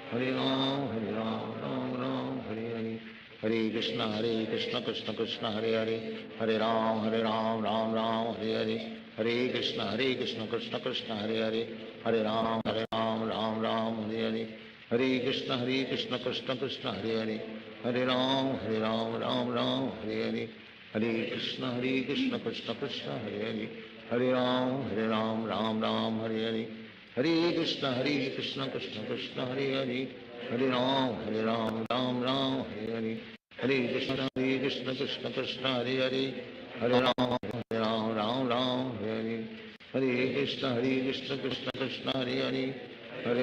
Hare Ram, Ram Hare Hare, Hare Krishna Krishna Krishna, Hare Hare, Hare Ram, Ram Hare Hare, Hare Krishna Krishna Krishna, Hare Hare, Hare Ram, Ram Hare Hare, Hare Krishna Krishna Krishna, Hare Hare, Hare Ram, Ram Hare Hare, Hare Krishna Krishna Krishna, Hare Hare, Hare Ram, Ram Hare Hare, Hare Krishna Krishna Krishna, Hare Hare, Hare Ram, Ram Hare Hare, Hare Krishna Krishna Krishna, Hare Hare, Hare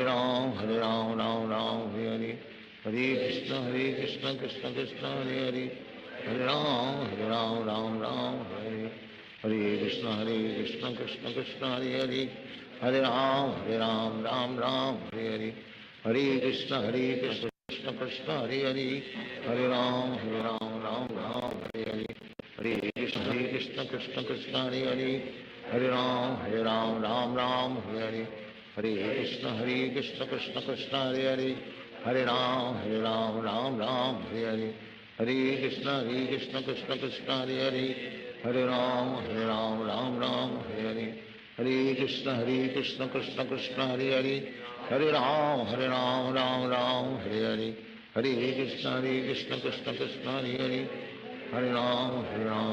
Ram, Ram Hare Hare, Hare Krishna Krishna Krishna, Hare Hare, Hare Ram, Ram Hare Hare, Hare Krishna Krishna Krishna, Hare Hare, Hare Ram, Ram Hare Hare, Hare Krishna Krishna Krishna, Hare Hare, Hare Ram, Ram Hare Hare, Hare Krishna Krishna Krishna, Hare Hare, Hare Ram, Ram Hare Hare, Hare Krishna Krishna Krishna, Hare Hare, Hare Ram, Ram Hare Hare, Hare Krishna Krishna Krishna, Hare Hare, Hare Ram, Ram Hare Hare, Hare Krishna Krishna Krishna, Hare Hare, Hare Ram, Ram Hare Hare, Hare Krishna Krishna Krishna, Hare Hare, Hare Ram, Ram Hare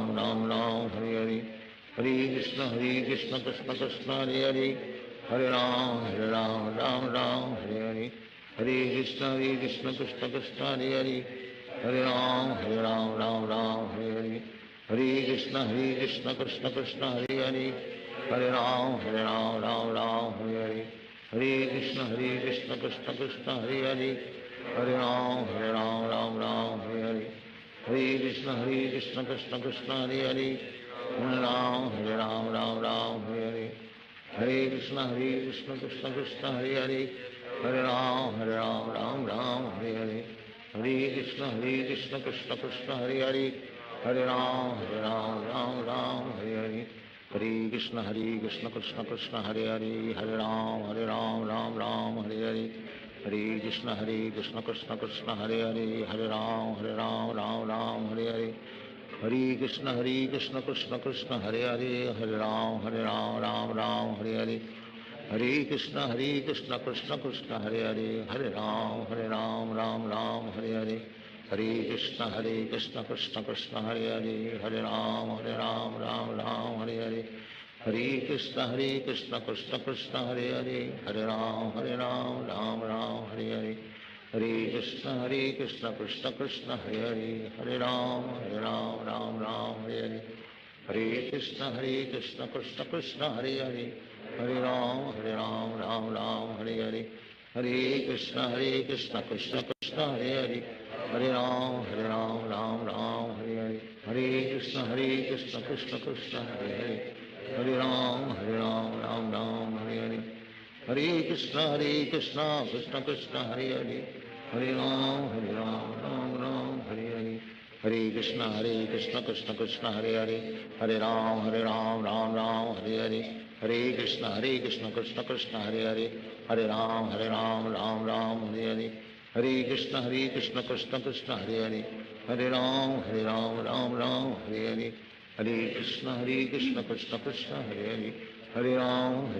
Hare, Hare Krishna Krishna Krishna, Hare Hare, Hare Ram, Ram Hare Hare, Hare Krishna Krishna Krishna, Hare Hare, Hare Ram, Ram Hare Hare, Hare Krishna Krishna Krishna, Hare Hare, Hare Ram, Ram Hare Hare, Hare Krishna Krishna Krishna, Hare Hare, Hare Ram, Ram Hare Hare, Hare Krishna Krishna Krishna, Hare Hare, Hare Ram, Ram Hare Hare, Hare Krishna Krishna Krishna, Hare Hare, Hare Ram, Ram Hare Hare, Hare Krishna Krishna Krishna, Hare Hare, Hare Ram, Ram Hare Hare, Hare Krishna Krishna Krishna, Hare Hare, Hare Ram, Ram Hare Hare, Hare Krishna Krishna Krishna, Hare Hare, Hare Ram, Ram Hare Hare, Hare Krishna Krishna Krishna, Hare Hare, Hare Ram, Ram Hare Hare, Hare Krishna Krishna Krishna, Hare Hare, Hare Ram, Ram Hare Hare, Hare Krishna Krishna Krishna, Hare Hare, Hare Ram, Ram Hare Hare, Hare Krishna Krishna Krishna, Hare Hare, Hare Ram, Ram Hare Hare, Hare Krishna Krishna Krishna, Hare Hare, Hare Ram, Ram Hare Hare, Hare Krishna Krishna Krishna, Hare Hare, Hare Ram, Ram Ram, Hare Hare, Hare Krishna, Krishna Krishna, Hare Hare, Hare Ram, Ram Ram, Hare Hare, Hare Krishna, Krishna Krishna, Hare Hare, Hare Ram, Ram Ram, Hare Hare, Hare Krishna, Krishna Krishna, Hare Hare, Hare Ram, Ram Ram, Hare Hare, Hare Krishna, Krishna Krishna, Hare Hare, Hare Ram, Ram Ram, Hare Hare, Hare Krishna, Krishna Krishna, Hare Hare, Hare Ram, Ram Ram, Hare Hare, Hare Krishna, Krishna Krishna, Hare Hare, Hare Ram, Ram Ram, Hare Hare, Hare Krishna, Krishna Krishna, Hare Hare, Hare Ram,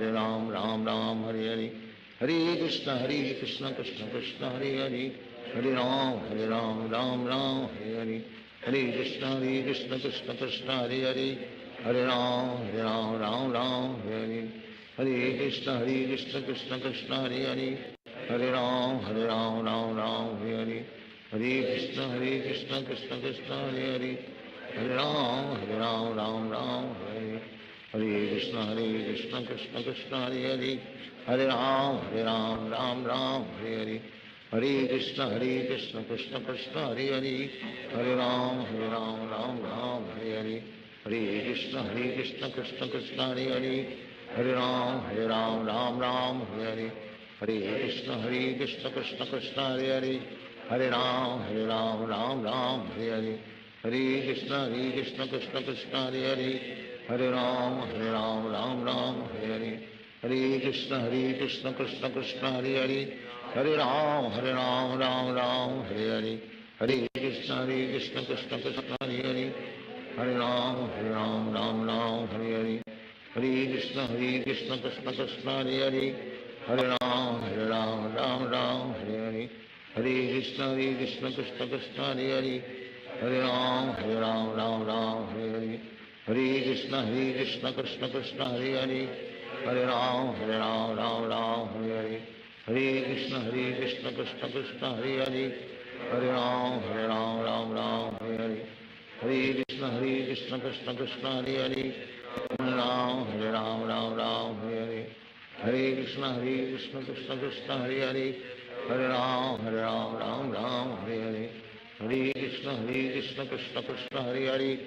Ram Ram, Hare Hare, Hare Krishna, Krishna Krishna, Hare Hare, Hare Ram, Ram Ram, Hare Hare, Hare Krishna, Krishna Krishna, Hare Hare, Hare Ram, Ram Ram, Hare Hare, Hare Krishna, Krishna Krishna, Hare Hare, Hare Ram, Ram Ram, Hare Hare, Hare Krishna, Krishna Krishna, Hare Hare, Hare Ram, Ram Ram, Hare Hare, Hare Krishna, Krishna Krishna, Hare Hare, Hare Ram, Ram Ram, Hare Hare, Hare Krishna, Krishna Krishna, Hare Hare, Hare Ram, Ram Ram, Hare Hare, Hare Krishna, Krishna Krishna, Hare Hare, Hare Ram, Ram Ram, Hare Hare, Hare Krishna, Krishna Krishna, Hare Hare, Hare Ram, Ram Ram, Hare Hare, Hare Krishna, Krishna Krishna, Hare Hare, Hare Ram, Ram Ram, Hare Hare, Hare Krishna, Krishna Krishna, Hare Hare, Hare Ram, Ram Ram, Hare Hare, Hare Krishna, Krishna Krishna, Hare Hare, Hare Ram, Ram Ram, Hare Hare, Hare Krishna, Krishna Krishna, Hare Hare, Hare Ram, Ram Ram, Hare Hare, Hare Krishna, Krishna Krishna, Hare Hare, Hare Ram, Ram Ram, Hare Hare, Hare Krishna, Krishna Krishna, Hare Hare, Hare Ram, Ram Ram, Hare Hare, Hare Krishna, Krishna Krishna, Hare Hare, Hare Ram, Ram Ram, Hare Hare, Hare Krishna, Krishna Krishna, Hare Hare, Hare Ram, Ram Ram, Hare Hare, Hare Krishna, Krishna Krishna, Hare Hare, Hare Ram, Ram Ram, Hare Hare, Hare Krishna, Krishna Krishna, Hare Hare, Hare Ram, Ram Ram, Hare Hare, Hare Krishna, Krishna Krishna, Hare Hare, Hare Ram, Ram Ram, Hare Hare, Hare Krishna, Krishna Krishna, Hare Hare,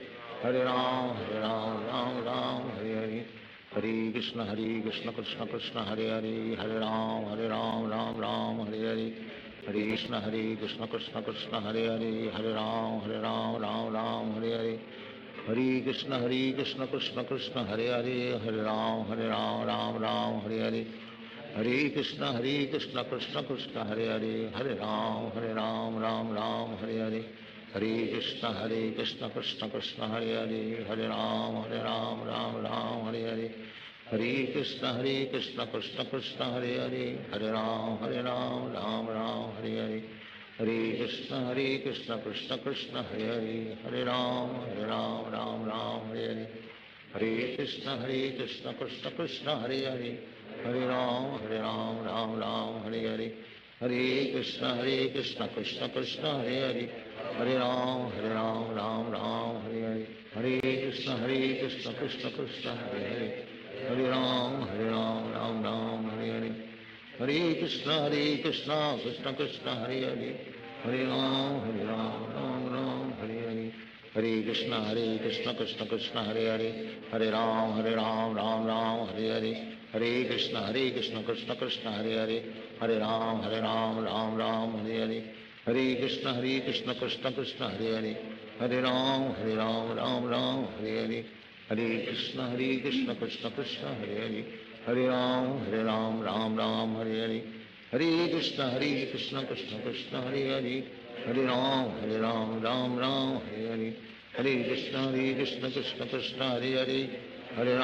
Hare Ram, Ram Hare Hare, Hare Krishna, Krishna Krishna, Hare Hare, Hare Ram, Ram Hare Hare, Hare Krishna, Krishna Krishna, Hare Hare, Hare Ram, Ram Hare Hare, Hare Krishna, Krishna Krishna, Hare Hare, Hare Ram, Ram Hare Hare, Hare Krishna, Krishna Krishna, Hare Hare, Hare Ram, Ram Hare Hare, Hare Krishna, Krishna Krishna, Hare Hare, Hare Ram, Ram Hare Hare, Hare Krishna, Krishna Krishna, Hare Hare, Hare Ram, Ram Hare Hare, Hare Krishna, Krishna Krishna, Hare Hare, Hare Ram, Ram Hare Hare, Hare Krishna, Krishna Krishna, Hare Hare, Hare Ram, Ram Hare Hare, Hare Krishna, Krishna Krishna, Hare Hare, Hare Ram, Ram Hare Hare, Hare Krishna, Krishna Krishna, Hare Hare, Hare Ram, Ram Hare Hare, Hare Krishna, Krishna Krishna, Hare Hare, Hare Ram, Ram Hare Hare, Hare Krishna, Krishna Krishna, Hare Hare, Hare Ram, Ram Hare Hare, Hare Krishna, Krishna Krishna, Hare Hare, Hare Ram, Ram Hare Hare, Hare Krishna, Krishna Krishna, Hare Hare, Hare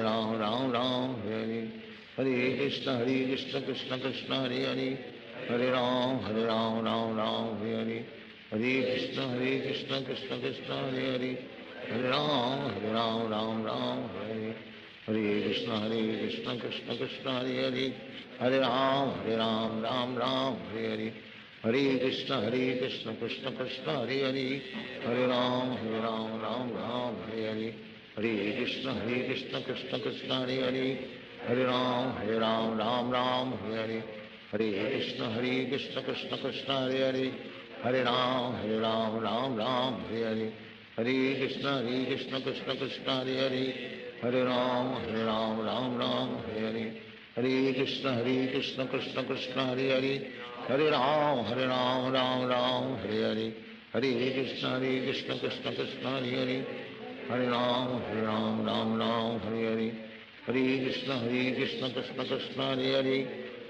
Ram, Ram Hare Hare, Hare Krishna, Krishna Krishna, Hare Hare, Hare Ram, Ram Hare Hare, Hare Krishna, Krishna Krishna, Hare Hare, Hare Ram, Ram Hare Hare, Hare Krishna, Krishna Krishna, Hare Hare, Hare Ram, Ram Hare Hare, Hare Krishna, Krishna Krishna, Hare Hare, Hare Ram, Ram Hare Hare, Hare Krishna, Krishna Krishna, Hare Hare, Hare Ram, Ram Hare Hare, Hare Krishna, Krishna Krishna, Hare Hare, Hare Ram, Ram Ram, Hare Hare, Hare Krishna Krishna Krishna, Hare Hare, Hare Ram, Ram Ram, Hare Hare, Hare Krishna Krishna Krishna, Hare Hare, Hare Ram, Ram Ram, Hare Hare, Hare Krishna Krishna Krishna, Hare Hare, Hare Ram, Ram Ram, Hare Hare, Hare Krishna Krishna Krishna, Hare Hare, Hare Ram, Ram Ram, Hare Hare, Hare Krishna Krishna Krishna, Hare Hare,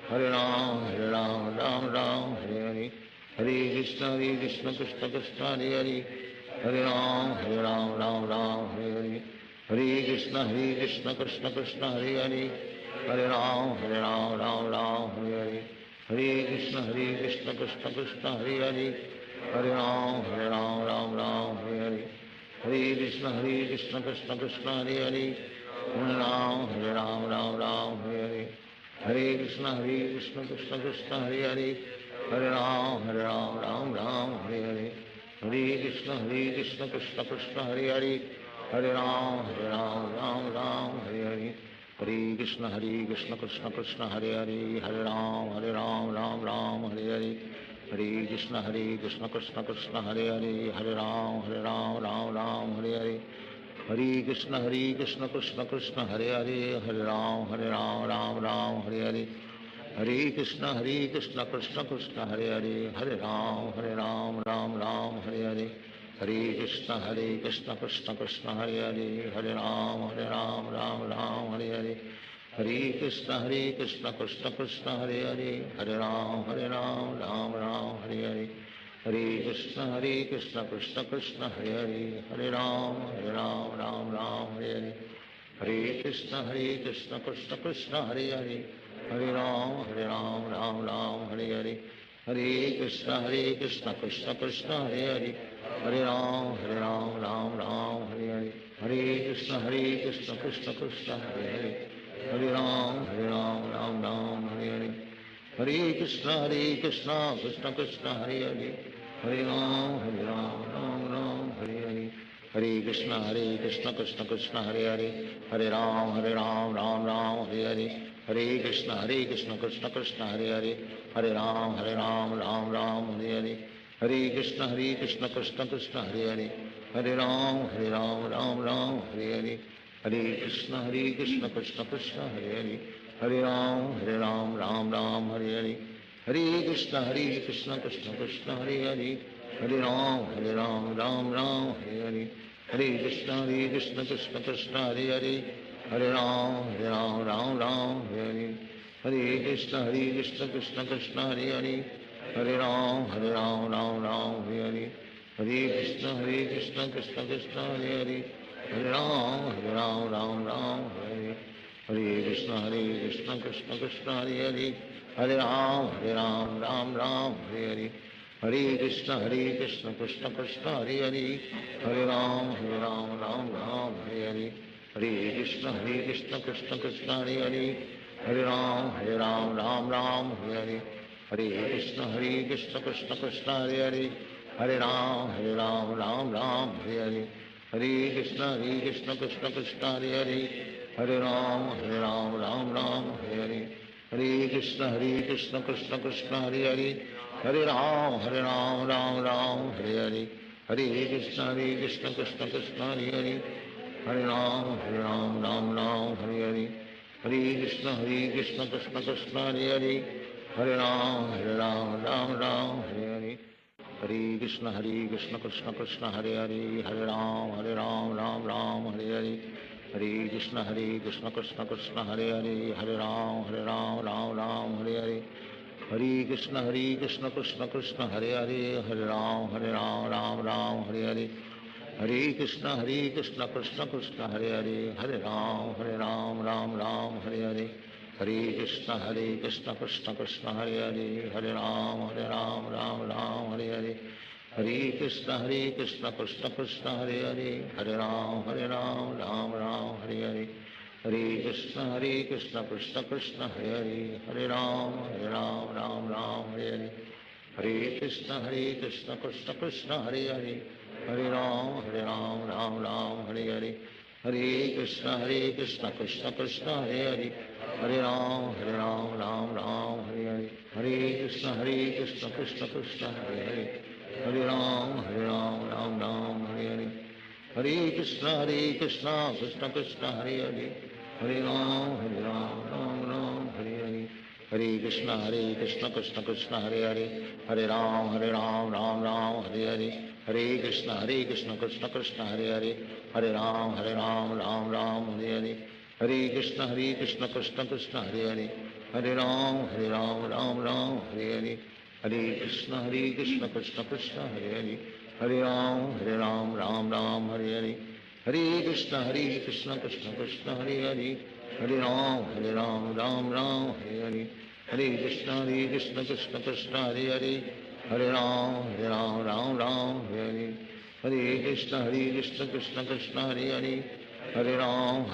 Hare Ram, Ram Ram, Hare Hare, Hare Krishna Krishna Krishna, Hare Hare, Hare Ram, Ram Ram, Hare Hare, Hare Krishna Krishna Krishna, Hare Hare, Hare Ram, Ram Ram, Hare Hare, Hare Krishna Krishna Krishna, Hare Hare, Hare Ram, Ram Ram, Hare Hare, Hare Krishna Krishna Krishna, Hare Hare, Hare Ram, Ram Ram, Hare Hare, Hare Krishna Krishna Krishna, Hare Hare, Hare Ram, Ram Ram, Hare Hare, Hare Krishna Krishna Krishna, Hare Hare, Hare Ram, Ram Ram, Hare Hare, Hare Krishna Krishna Krishna, Hare Hare, Hare Ram, Ram Ram, Hare Hare, Hare Krishna Krishna Krishna, Hare Hare, Hare Ram, Ram Hare Hare, Hare Krishna Krishna Krishna, Hare Hare, Hare Ram, Ram Hare Hare, Hare Krishna Krishna Krishna, Hare Hare, Hare Ram, Ram Hare Hare, Hare Krishna Krishna Krishna, Hare Hare, Hare Ram, Ram Hare Hare, Hare Krishna Krishna Krishna, Hare Hare, Hare Ram, Ram Hare Hare, Hare Krishna Krishna Krishna, Hare Hare, Hare Ram, Ram Hare Hare, Hare Krishna Krishna Krishna, Hare Hare, Hare Ram, Ram Hare Hare, Hare Krishna Krishna Krishna, Hare Hare, Hare Ram, Ram Hare Hare, Hare Krishna Krishna Krishna, Hare Hare, Hare Ram, Ram Hare Hare, Hare Krishna Krishna Krishna, Hare Hare, Hare Ram, Ram Hare Hare, Hare Krishna Krishna Krishna, Hare Hare, Hare Ram, Ram Hare Hare, Hare Krishna Krishna Krishna, Hare Hare, Hare Ram, Ram Hare Hare, Hare Krishna Krishna Krishna, Hare Hare, Hare Ram, Ram Hare Hare, Hare Krishna Krishna Krishna, Hare Hare, Hare Ram, Ram Hare Hare, Hare Krishna Krishna Krishna, Hare Hare, Hare Ram, Ram Hare Hare, Hare Krishna Krishna Krishna, Hare Hare, Hare Ram, Ram Hare Hare, Hare Krishna Krishna Krishna, Hare Hare, Hare Ram, Ram Hare Hare, Hare Krishna Krishna Krishna, Hare Hare, Hare Ram, Ram Hare Hare, Hare Krishna Krishna Krishna, Hare Hare, Hare Ram, Ram Hare Hare, Hare Krishna Krishna Krishna, Hare Hare, Hare Ram, Ram Hare Hare, Hare Krishna Krishna Krishna, Hare Hare, Hare Ram, Ram Hare Hare, Hare Krishna Krishna Krishna, Hare Hare, Hare Ram, Ram Hare Hare, Hare Krishna Krishna Krishna, Hare Hare, Hare Ram, Ram Hare Hare, Hare Krishna Krishna Krishna, Hare Hare, Hare Ram, Ram Hare Hare, Hare Krishna Krishna Krishna, Hare Hare, Hare Ram, Ram Hare Hare, Hare Krishna Krishna Krishna, Hare Hare, Hare Ram, Ram Hare Hare, Hare Krishna Krishna Krishna, Hare Hare, Hare Ram, Ram Hare Hare, Hare Krishna Krishna Krishna, Hare Hare, Hare Ram, Ram Hare Hare, Hare Krishna Krishna Krishna, Hare Hare, Hare Ram, Ram Hare Hare, Hare Krishna Krishna Krishna, Hare Hare, Hare Ram, Ram Hare Hare, Hare Krishna Krishna Krishna, Hare Hare, Hare Ram, Ram Hare Hare, Hare Krishna Krishna Krishna, Hare Hare, Hare Ram, Ram Hare Hare, Hare Krishna Krishna Krishna, Hare Hare, Hare Ram, Ram Hare Hare, Hare Krishna Krishna Krishna, Hare Hare, Hare Ram, Ram Hare Hare, Hare Krishna Krishna Krishna, Hare Hare, Hare Ram Ram Ram Hare Hare Hare Krishna Krishna Krishna Hare Hare Hare Ram Ram Ram Hare Hare Hare Krishna Krishna Krishna Hare Hare Hare Ram Ram Ram Hare Hare Hare Krishna Krishna Krishna Hare Hare Hare Ram Ram Hare Hare Hare Krishna Krishna Krishna Hare Hare Hare Ram Ram Hare Hare Hare Krishna Krishna Krishna Hare Hare Hare Ram Ram Hare Hare Hare Krishna Krishna Krishna Hare Hare Hare Ram Ram Hare Hare Hare Krishna Krishna Krishna Hare Hare Hare Ram Ram Hare Hare Hare Krishna Krishna Krishna Hare Hare Hare Ram Ram Hare Hare Hare Krishna Krishna Krishna Hare Hare Hare Ram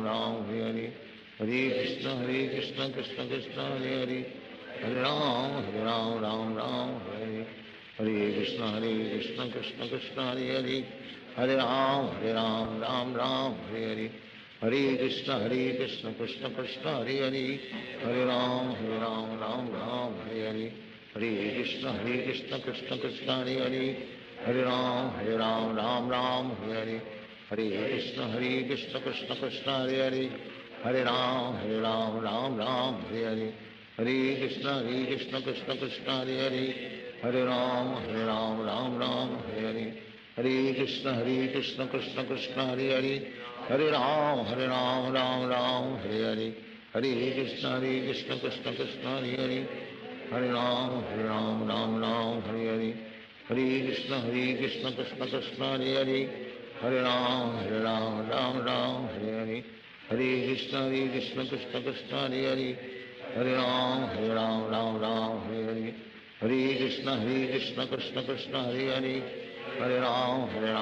Ram Hare Hare Hare Krishna Krishna Krishna Hare Hare Hare Ram Ram Hare Hare Hare Krishna Krishna Krishna Hare Hare Hare Ram Ram Hare Hare Hare Krishna Krishna Krishna Hare Hare Hare Ram Ram Hare Hare Hare Krishna Krishna Krishna Hare Hare Hare Ram Ram Hare Hare Hare Krishna Krishna Krishna Hare Hare Hare Ram Ram Hare Hare Hare Krishna Krishna Krishna Hare Hare Hare Ram Ram Hare Hare Hare Krishna Krishna Krishna Hare Hare Hare Ram Hare Hare Hare Krishna Krishna Krishna Hare Hare Hare Ram Hare Hare Hare Krishna Krishna Krishna Hare Hare Hare Ram Hare Hare Hare Krishna Krishna Krishna Hare Hare Hare Ram Hare Hare Hare Krishna Krishna Krishna Hare Hare Hare Ram Hare Hare Hare Krishna Krishna Krishna Hare Hare Hare Ram Hare Hare Hare Krishna Krishna Krishna Hare Hare Hare Ram Hare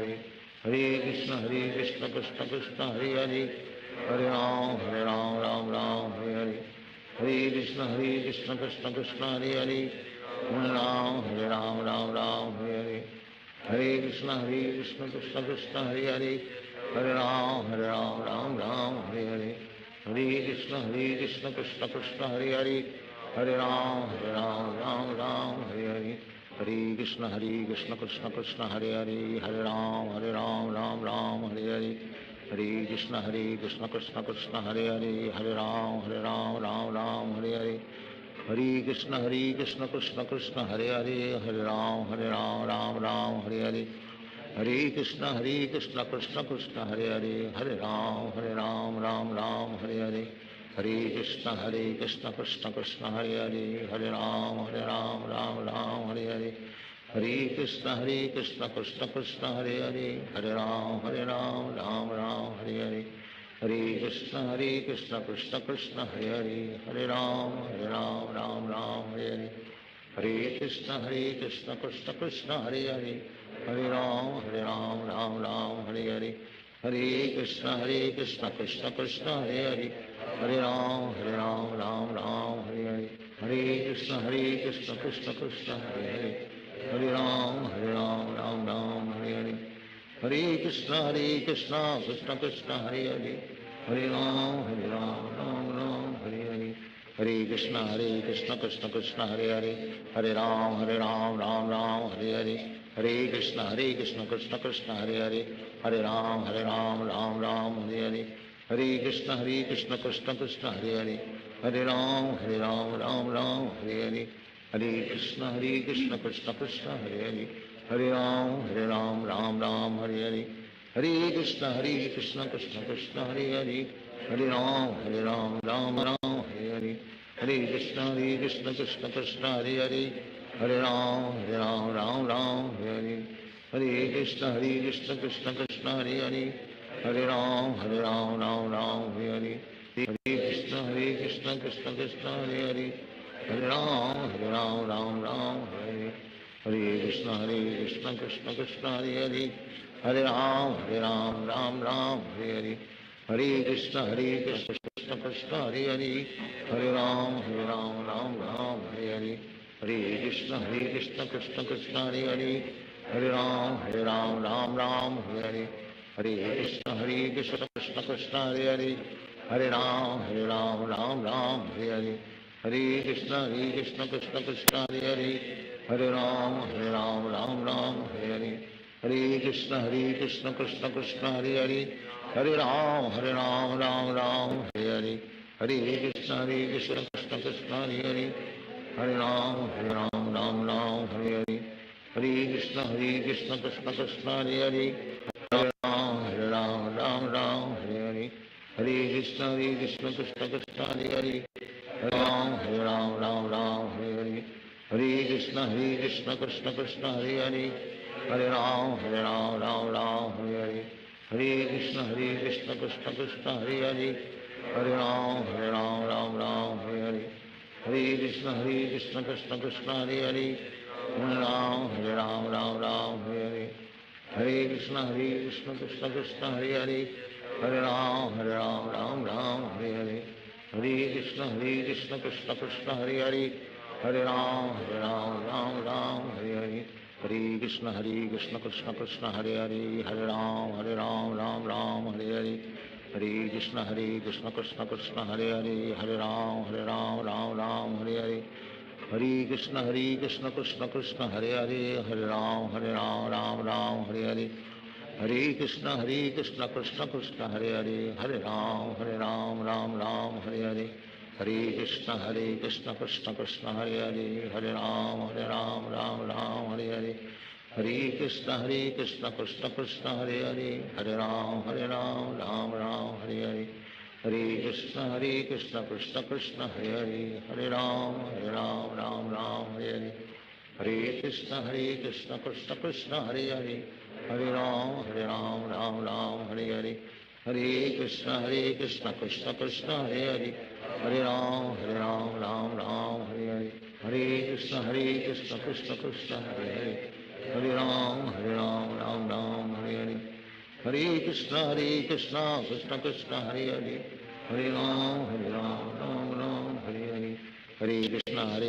Hare Hare Krishna Krishna Krishna Hare Hare Hare Ram Hare Hare Hare Krishna Krishna Krishna Hare Hare Hare Ram Hare Hare Hare Krishna Krishna Krishna Hare Hare Hare Ram Hare Hare Hare Krishna Krishna Krishna Hare Hare Hare Ram Hare Hare Hare Krishna Krishna Krishna Hare Hare Hare Ram Hare Hare Hare Krishna Krishna Krishna Hare Hare Hare Ram Hare Hare Hare Krishna Krishna Krishna Hare Hare Hare Ram Hare Hare Hare Krishna Krishna Krishna Hare Hare Hare Ram Hare Hare Hare Krishna Krishna Krishna Hare Hare Hare Ram Hare Hare Hare Krishna Krishna Krishna Hare Hare Hare Ram Hare Hare Hare Krishna Krishna Krishna Hare Hare Hare Ram Hare Hare Hare Krishna Krishna Krishna Hare Hare Hare Ram Hare Hare Hare Krishna Krishna Krishna Hare Hare Hare Ram Hare Hare Hare Krishna Krishna Krishna Hare Hare Hare Ram Hare Hare Hare Krishna Krishna Krishna Hare Hare Hare Ram Hare Hare Hare Krishna Krishna Krishna Hare Hare Hare Ram Hare Hare Hare Krishna Krishna Krishna Hare Hare Hare Ram Hare Hare Hare Krishna Krishna Krishna Hare Hare Hare Ram Hare Hare Hare Krishna Krishna Krishna Hare Hare Hare Ram Hare Hare Hare Krishna Krishna Krishna Hare Hare Hare Ram Hare Hare Hare Krishna Krishna Krishna Hare Hare Hare Ram Hare Hare Hare Krishna Krishna Krishna Hare Hare Hare Ram Hare Hare Hare Krishna Krishna Krishna Hare Hare Hare Ram Hare Hare Hare Krishna Krishna Krishna Hare Hare Hare Ram Hare Hare Hare Krishna Krishna Krishna Hare Hare Hare Ram Ram Ram Hare Hare, Hare Krishna Krishna Krishna Hare Hare, Hare Ram Ram Hare Hare, Hare Krishna Krishna Krishna Hare Hare, Hare Ram Ram Hare Hare, Hare Krishna Krishna Krishna Hare Hare, Hare Ram Ram Hare Hare, Hare Krishna Krishna Krishna Hare Hare, Hare Ram Hare Hare, Hare Krishna Krishna Krishna Hare Hare, Hare Ram Hare Hare, Hare Krishna Krishna Krishna Hare Hare, Hare Ram Hare Hare, Hare Krishna Krishna Krishna Hare Hare, Hare Ram Hare Hare, Hare Krishna Krishna Krishna Hare Hare, Hare Ram Hare Hare, Hare Krishna Krishna Krishna Hare Hare, Hare Ram Hare Hare, Hare Krishna Krishna Krishna Hare Hare, Hare Ram Hare Hare, Hare Krishna Krishna Krishna Hare Hare, Hare Ram Ram Hare Hare, Hare Krishna Krishna Krishna Hare Hare, Hare Ram Ram Hare Hare, Hare Krishna Krishna Krishna Hare Hare, Hare Ram Ram Hare Hare, Hare Krishna Krishna Krishna Hare Hare, Hare Ram Ram Hare Hare, Hare Krishna Krishna Krishna Hare Hare, Hare Ram Ram Hare Hare, Hare Krishna Krishna Krishna Hare Hare, Hare Ram Ram Hare Hare, Hare Krishna Krishna Krishna Hare Hare, Hare Ram Ram Hare Hare, Hare Krishna Krishna Krishna Hare Hare, Hare Ram Ram Hare Hare, Hare Krishna Krishna Krishna Hare Hare, Hare Ram Ram Hare Hare, Hare Krishna Krishna Krishna Hare Hare, Hare Ram Ram Hare Hare, Hare Krishna Krishna Krishna Hare Hare, Hare Ram Hare Hare, Hare Krishna Krishna Krishna Hare Hare, Hare Ram Ram Hare Hare, Hare Krishna Krishna Krishna Hare Hare, Hare Ram Ram Hare Hare, Hare Krishna Krishna Krishna Hare Hare, Hare Ram Ram Hare Hare, Hare Krishna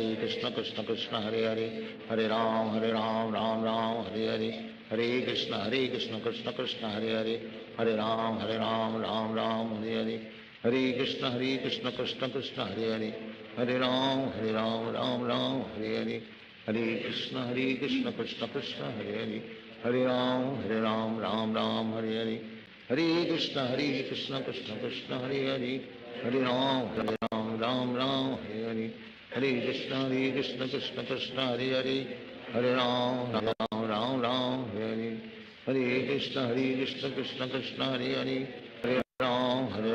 Krishna Krishna Hare Hare, Hare Ram Ram Hare Hare, Hare Krishna Krishna Krishna Hare Hare, Hare Ram Hare Hare, Hare Krishna Krishna Krishna Hare Hare, Hare Ram Hare Hare, Hare Krishna Krishna Krishna Hare Hare, Hare Ram Hare Hare, Hare Krishna Krishna Krishna Hare Hare, Hare Ram Hare Hare, Hare Krishna Krishna Krishna Hare Hare, Hare Ram Hare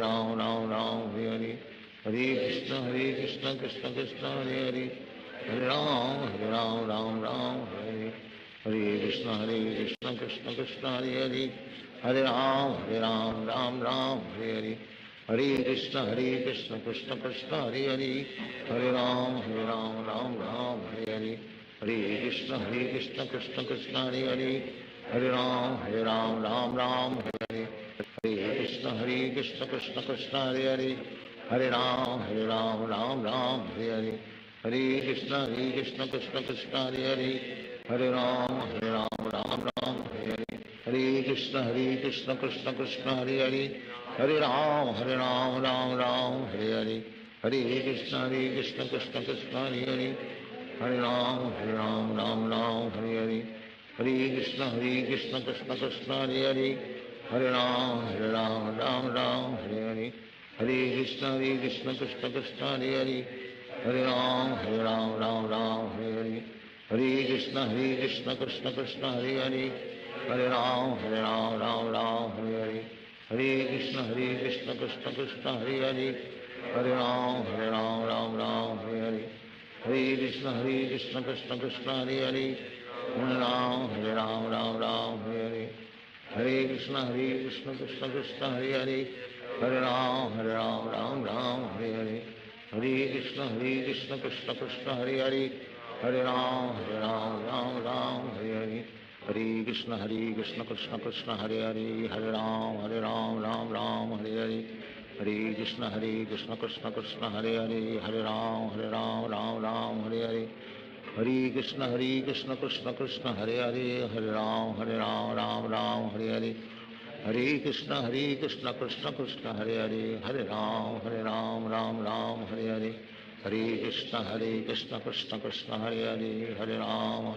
Hare, Hare Krishna Krishna Krishna Hare Hare, Hare Ram Ram Hare Hare, Hare Krishna Krishna Krishna Hare Hare, Hare Ram Ram Hare Hare, Hare Krishna Krishna Krishna Hare Hare, Hare Ram Ram Hare Hare, Hare Krishna Krishna Krishna Hare Hare, Hare Ram Ram Hare Hare, Hare Krishna Krishna Krishna Hare Hare, Hare Ram Ram Hare Hare, Hare Krishna Krishna Krishna Hare Hare, Hare Ram Ram Hare Hare, Hare Krishna Krishna Krishna Hare Hare, Hare Ram Hare Hare, Hare Krishna Krishna Krishna Hare Hare, Hare Ram Hare Hare, Hare Krishna Krishna Krishna Hare Hare, Hare Ram Ram Hare Hare, Hare Krishna Krishna Krishna Hare Hare, Hare Ram Ram Hare Hare, Hare Krishna Krishna Krishna Hare Hare, Hare Ram Hare Hare, Hare Krishna Krishna Krishna Hare Hare, Hare Ram Hare Hare, Hare Krishna Krishna Krishna Hare Hare, Hare Ram Hare Hare, Hare Krishna Krishna Krishna Hare Hare, Hare Ram Ram Hare Hare, Hare Krishna Krishna Krishna Hare Hare, Hare Ram Hare Hare, Hare Krishna Krishna Krishna Hare Hare, Hare Ram Ram Hare Hare, Hare Krishna Krishna Krishna Hare Hare, Hare Ram Ram Ram Hare Hare, Hare Krishna Krishna Krishna Hare Hare, Hare Ram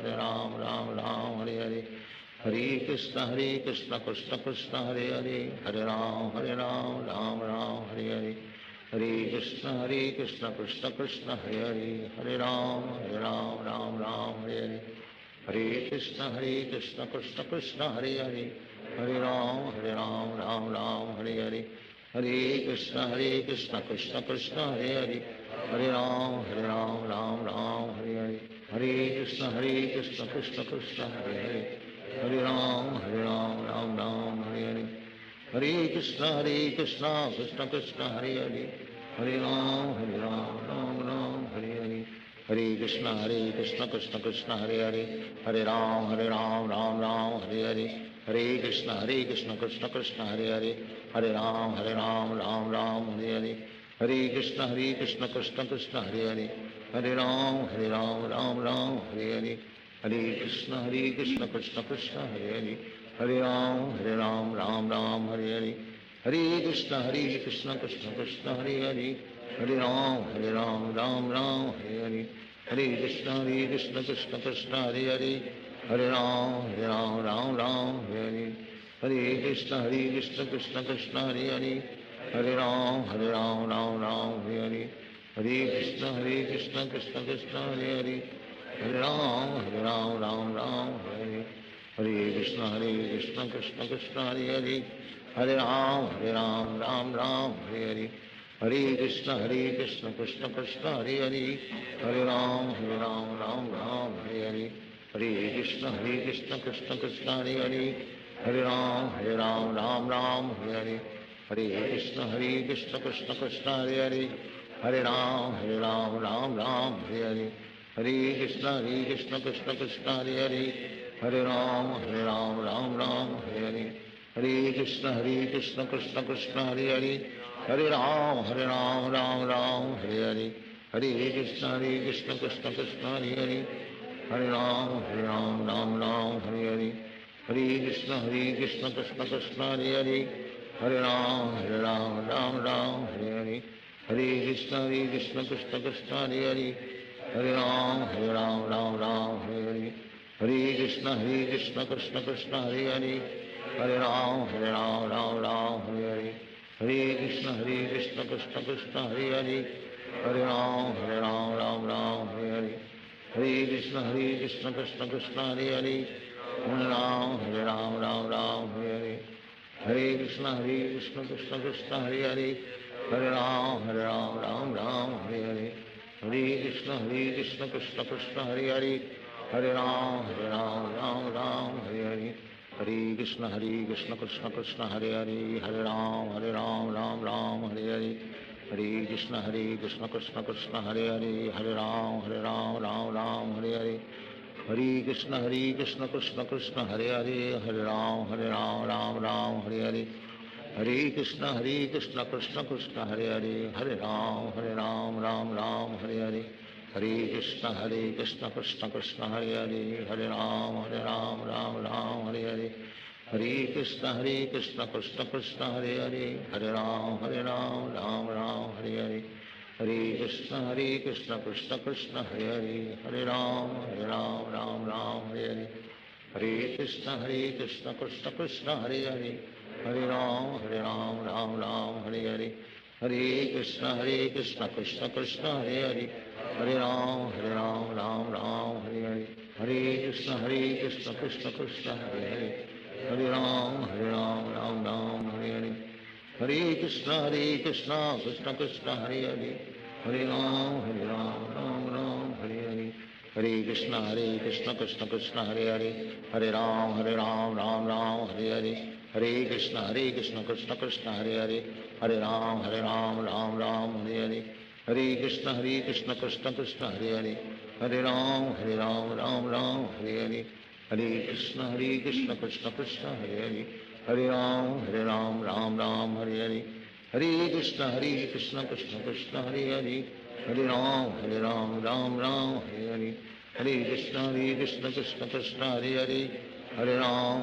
Ram Ram Hare Hare, Hare Krishna Krishna Krishna Hare Hare, Hare Ram Ram Ram Hare Hare, Hare Krishna Krishna Krishna Hare Hare, Hare Ram Ram Ram Hare Hare, Hare Krishna Krishna Krishna Hare Hare, Hare Ram Ram Ram Hare Hare, Hare Krishna Krishna Krishna Hare Hare, Hare Ram Ram Ram Hare Hare, Hare Krishna Krishna Krishna Hare Hare, Hare Ram Ram Ram Hare Hare, Hare Krishna Krishna Krishna Hare Hare, Hare Ram Ram Ram Hare Hare, Hare Krishna Krishna Krishna Hare Hare, Hare Ram Ram Ram Hare Hare, Hare Krishna Krishna Krishna Hare Hare, Hare Ram Ram Ram Hare Hare, Hare Krishna Krishna Krishna Hare Hare, Hare Ram Ram Hare Hare, Hare Krishna Krishna Krishna Hare Hare, Hare Ram Ram Hare Hare, Hare Krishna Krishna Krishna Hare Hare, Hare Ram Ram Hare Hare, Hare Krishna Krishna Krishna Hare Hare, Hare Ram Ram Hare Hare, Hare Krishna Krishna Krishna Hare Hare, Hare Ram Ram Hare Hare, Hare Krishna Krishna Krishna Hare Hare, Hare Ram Ram Hare Hare, Hare Krishna Krishna Krishna Hare Hare, Hare Ram Ram Hare Hare, Hare Krishna Krishna Krishna Hare Hare, Hare Ram Ram Ram Hare Hare, Hare Krishna Krishna Krishna Hare Hare, Hare Ram Ram Hare Hare, Hare Krishna Krishna Krishna Hare Hare, Hare Ram Ram Hare Hare, Hare Krishna Krishna Krishna Hare Hare, Hare Ram Ram Ram Hare Hare, Hare Krishna Krishna Krishna Hare Hare, Hare Ram Ram Ram Hare Hare, Hare Krishna Krishna Krishna Hare Hare, Hare Ram Ram Ram Hare Hare, Hare Krishna Krishna Krishna Hare Hare, Hare Ram Ram Hare Hare, Hare Krishna Krishna Krishna Hare Hare, Hare Ram Ram Hare Hare, Hare Krishna Krishna Krishna Hare Hare, Hare Ram Ram Hare Hare, Hare Krishna Krishna Krishna Hare Hare, Hare Ram Ram Hare Hare, Hare Krishna Krishna Krishna Hare Hare, Hare Ram Hare Hare, Hare Krishna Krishna Krishna Hare Hare, Hare Ram Ram Hare Hare, Hare Krishna Krishna Krishna Hare Hare, Hare Ram Ram Hare Hare, Hare Krishna Krishna Krishna Hare Hare, Hare Ram Ram Hare Hare, Hare Krishna Krishna Krishna Hare Hare, Hare Ram Ram Hare Hare, Hare Krishna Krishna Krishna Hare Hare, Hare Ram Ram Hare Hare, Hare Krishna Krishna Krishna Hare Hare, Hare Ram Ram Hare Hare, Hare Krishna Krishna Krishna Hare Hare, Hare Ram Ram Hare Hare, Hare Krishna Krishna Krishna Hare Hare, Hare Ram Ram Hare Hare, Hare Krishna Krishna Krishna Hare Hare, Hare Ram Ram Hare Hare, Hare Krishna Krishna Krishna Hare Hare, Hare Ram Ram Hare Hare, Hare Krishna Krishna Krishna Hare Hare, Hare Ram Ram Hare Hare, Hare Krishna Krishna Krishna Hare Hare, Hare Ram Ram Hare Hare, Hare Krishna Krishna Krishna Hare Hare, Hare Ram Ram Hare Hare, Hare Krishna Krishna Krishna Hare Hare, Hare Ram Ram Ram Hare Hare, Hare Krishna Krishna Krishna Hare Hare, Hare Ram Ram Ram Hare Hare, Hare Krishna Krishna Krishna Hare Hare, Hare Ram Ram Hare Hare, Hare Krishna Krishna Krishna Hare Hare, Hare Ram Ram Hare Hare, Hare Krishna Krishna Krishna Hare Hare, Hare Ram Ram Hare Hare, Hare Krishna Krishna Krishna Hare Hare, Hare Ram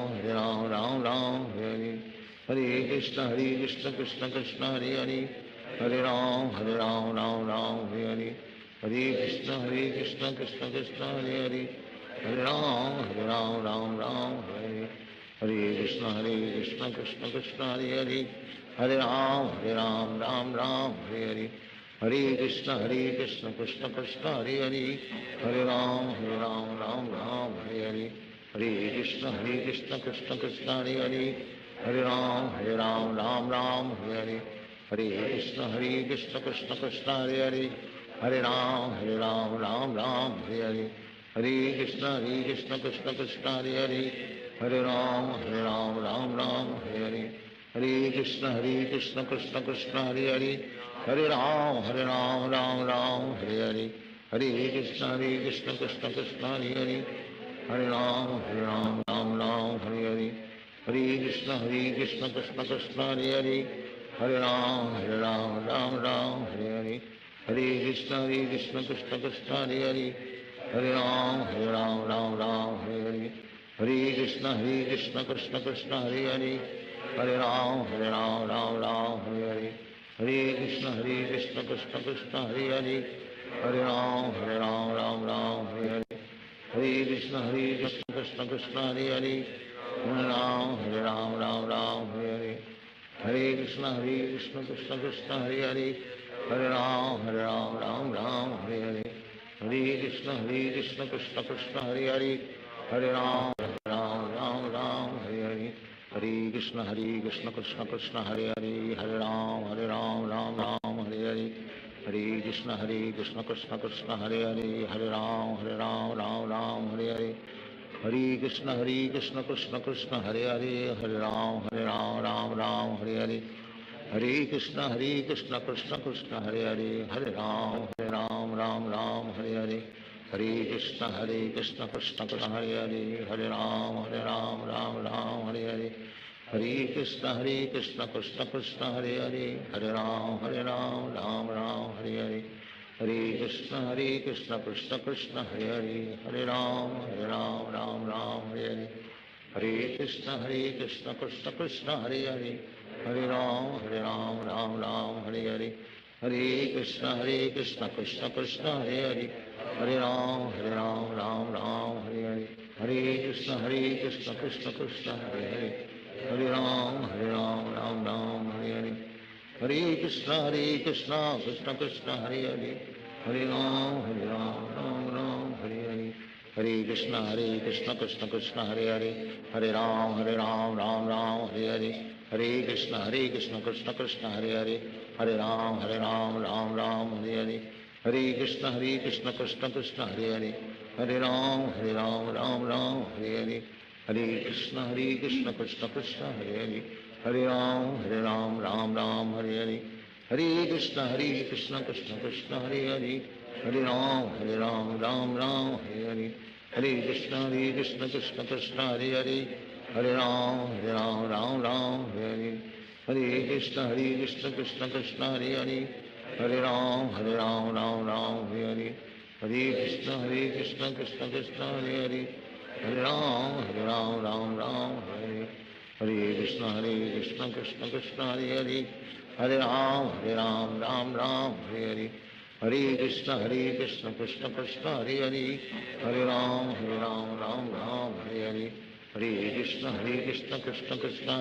Ram Ram Hare Hare, Hare Krishna Krishna Krishna Hare Hare Hare Ram Ram Ram Hare Hare Hare Krishna Krishna Krishna Hare Hare Hare Ram Ram Hare Hare Krishna Krishna Krishna Hare Hare Hare Ram Ram Hare Hare Hare Krishna Krishna Krishna Hare Hare Hare Ram Ram Hare Hare Hare Krishna Krishna Krishna Hare Hare Hare Ram Ram Hare Hare Hare Krishna Krishna Krishna Hare Hare Hare Ram Ram Hare Hare Hare Krishna Krishna Krishna Hare Hare Hare Ram Ram Hare Hare Hare Krishna Krishna Krishna Hare Hare Hare Ram Ram Hare Hare Hare Krishna Krishna Krishna Hare Hare Hare Ram Ram Hare Hare Hare Krishna Krishna Krishna Hare Hare Hare Ram Ram Hare Hare Hare Krishna Krishna Krishna Hare Hare Hare Ram Ram Hare Hare Hare Krishna Krishna Krishna Hare Hare Hare Ram Ram Hare Hare Hare Krishna Krishna Krishna Hare Hare Hare Ram Ram Hare Hare Hare Krishna Krishna Krishna Hare Hare Hare Ram Hare Hare Hare Krishna Krishna Krishna Hare Hare Hare Ram Hare Hare Hare Krishna Krishna Krishna Hare Hare Hare Ram Hare Hare Hare Krishna Krishna Krishna Hare Hare Hare Ram Hare Hare Hare Krishna Krishna Krishna Hare Hare Hare Ram Hare Hare Hare Krishna Krishna Krishna Hare Hare Hare Ram Hare Hare Hare Krishna Krishna Krishna Hare Hare Hare Ram Ram Hare Hare Hare Krishna Krishna Krishna Hare Hare Hare Ram Ram Hare Hare Hare Krishna Krishna Krishna Hare Hare Hare Ram Ram Hare Hare Hare Krishna Krishna Krishna Hare Hare Hare Ram Ram Hare Hare Hare Krishna Krishna Krishna Hare Hare Hare Ram Ram Hare Hare Hare Krishna Krishna Krishna Hare Hare Hare Ram Ram Hare Hare Hare Krishna Krishna Krishna Hare Hare Hare Ram Ram Hare Hare Hare Krishna Krishna Krishna Hare Hare Hare Ram Hare Hare Hare Krishna Krishna Krishna Hare Hare Hare Ram Ram Hare Hare Hare Krishna Krishna Krishna Hare Hare Hare Ram Ram Hare Hare Hare Krishna Krishna Krishna Hare Hare Hare Ram Hare Hare Hare Krishna Krishna Krishna Hare Hare Hare Ram Ram Hare Hare Hare Krishna Krishna Krishna Hare Hare Hare Ram Ram Hare Hare Hare Krishna Krishna Krishna Hare Hare Hare Ram Ram Hare Hare Hare Krishna Krishna Krishna Hare Hare Hare Ram Ram Hare Hare Hare Krishna Krishna Krishna Hare Hare Hare Ram Ram Hare Hare Hare Krishna Krishna Krishna Hare Hare Hare Ram Ram Hare Hare Hare Krishna Krishna Krishna Hare Hare Hare Ram Ram Hare Hare Hare Krishna Krishna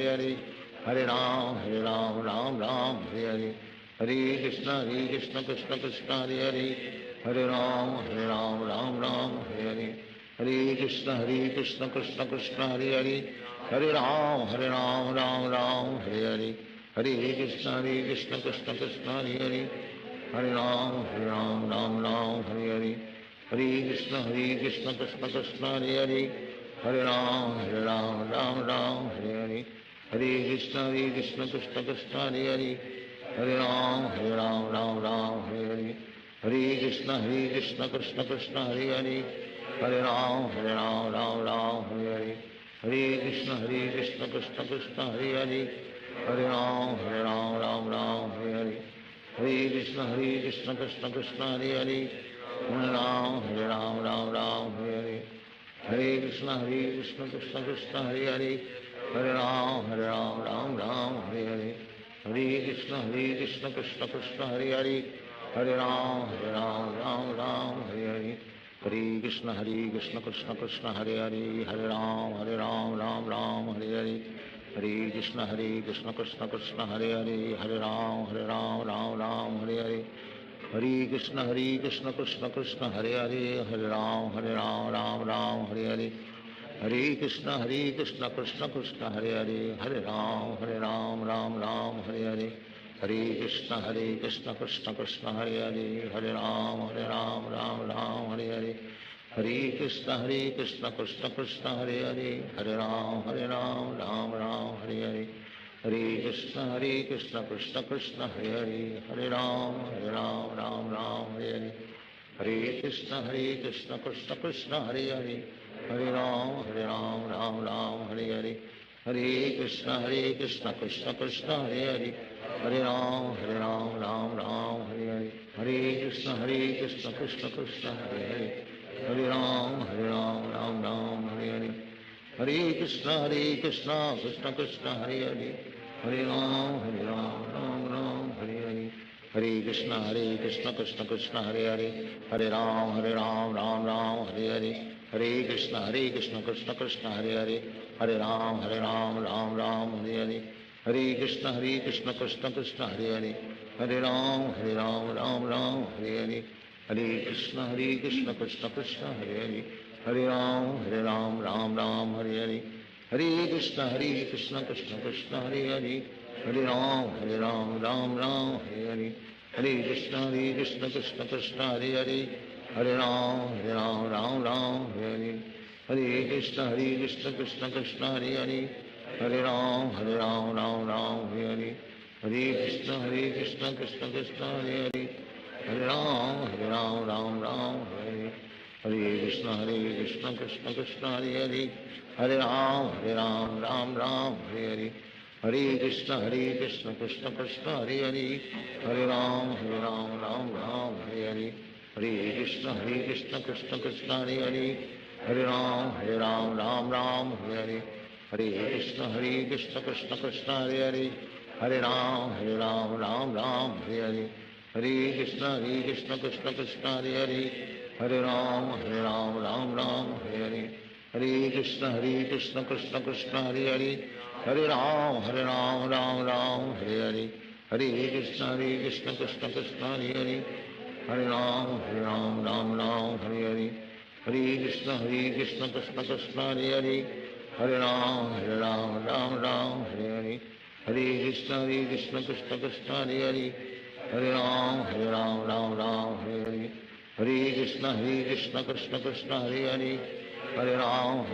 Krishna Hare Hare Hare Ram Ram Hare Hare Hare Krishna Krishna Krishna Hare Hare Hare Ram Ram Hare Hare Hare Krishna Krishna Krishna Hare Hare Hare Ram Ram Hare Hare Hare Krishna Krishna Krishna Hare Hare Hare Ram Ram Hare Hare Hare Krishna Krishna Krishna Hare Hare Hare Ram Ram Hare Hare Hare Krishna Krishna Krishna Hare Hare Hare Ram Ram Hare Hare Hare Krishna Krishna Krishna Hare Hare Hare Ram Ram Hare Hare Hare Krishna Krishna Krishna Hare Hare Hare Ram Ram Hare Hare Hare Krishna Krishna Krishna Hare Hare Hare Ram Ram Hare Hare Hare Krishna Krishna Krishna Hare Hare Hare Ram, Ram Ram, Hare Hare. Hare Krishna, Krishna Krishna, Hare Hare. Hare Ram, Ram Ram, Hare Hare. Hare Krishna, Krishna Krishna, Hare Hare. Hare Ram, Ram Hare Hare. Hare Krishna, Krishna Krishna, Hare Hare. Hare Ram, Ram Hare Hare. Hare Krishna, Krishna Krishna, Hare Hare. Hare Ram, Ram Hare Hare. Hare Krishna, Krishna Krishna, Hare Hare. Hare Ram, Ram Hare Hare. Hare Krishna, Krishna Krishna, Hare Hare. Hare Ram, Ram Hare Hare. Hare Krishna, Krishna Krishna, Hare Hare. Hare Ram, Ram Hare Hare. Hare Krishna, Krishna Krishna, Hare Hare. Hare Ram, Ram Hare Hare. Hare Krishna, Krishna Krishna, Hare Hare. Hare Ram, Ram Hare Hare. Hare Krishna, Krishna Krishna, Hare Hare. Hare Ram, Ram Hare Hare. Hare Krishna, Krishna Krishna, Hare Hare. Hare Ram, Ram Hare Hare. Hare Krishna, Krishna Krishna, Hare Hare. Hare Ram, Ram Hare Hare. Hare Krishna, Krishna Krishna, Hare Hare. Hare Ram, Ram Hare Hare. Hare Krishna, Krishna Krishna, Hare Hare. Hare Ram, Ram Hare Hare. Hare Krishna, Krishna Krishna, Hare Hare. Hare Ram, Ram Hare Hare. Hare Krishna, Krishna Krishna, Hare Hare. Hare Ram, Ram Hare Hare. Hare Krishna, Krishna Krishna, Hare Hare. Hare Ram, Ram Hare Hare. Hare Krishna, Krishna Krishna, Hare Hare. Hare Ram, Ram Hare Hare. Hare Krishna, Krishna Krishna, Hare Hare. Hare Ram, Ram Hare Hare. Hare Krishna, Krishna Krishna, Hare Hare. Hare Ram, Ram Hare Hare. Hare Krishna, Krishna Krishna, Hare Hare. Hare Ram, Ram Hare Hare. Hare Krishna, Krishna Krishna, Hare Hare. Hare Ram, Ram Hare Hare. Hare Krishna, Krishna Krishna, Hare Hare. Hare Ram, Ram Hare Hare. Hare Krishna, Krishna Krishna, Hare Hare. Hare Ram, Ram Hare Hare. Hare Krishna, Krishna Krishna, Hare Hare. Hare Ram, Ram Hare Hare. Hare Krishna, Krishna Krishna, Hare Hare. Hare Ram, Ram Hare Hare. Hare Krishna, Krishna Krishna, Hare Hare. Hare Ram, Ram Hare Hare. Hare Krishna, Krishna Krishna, Hare Hare. Hare Ram, Ram Hare Hare. Hare Krishna, Krishna Krishna, Hare Hare. Hare Ram, Ram Hare Hare. Hare Krishna, Krishna Krishna, Hare Hare. Hare Ram, Ram Hare Hare. Hare Krishna, Krishna Krishna, Hare Hare. Hare Ram, Ram Hare Hare. Hare Krishna, Krishna Krishna, Hare Hare. Hare Ram,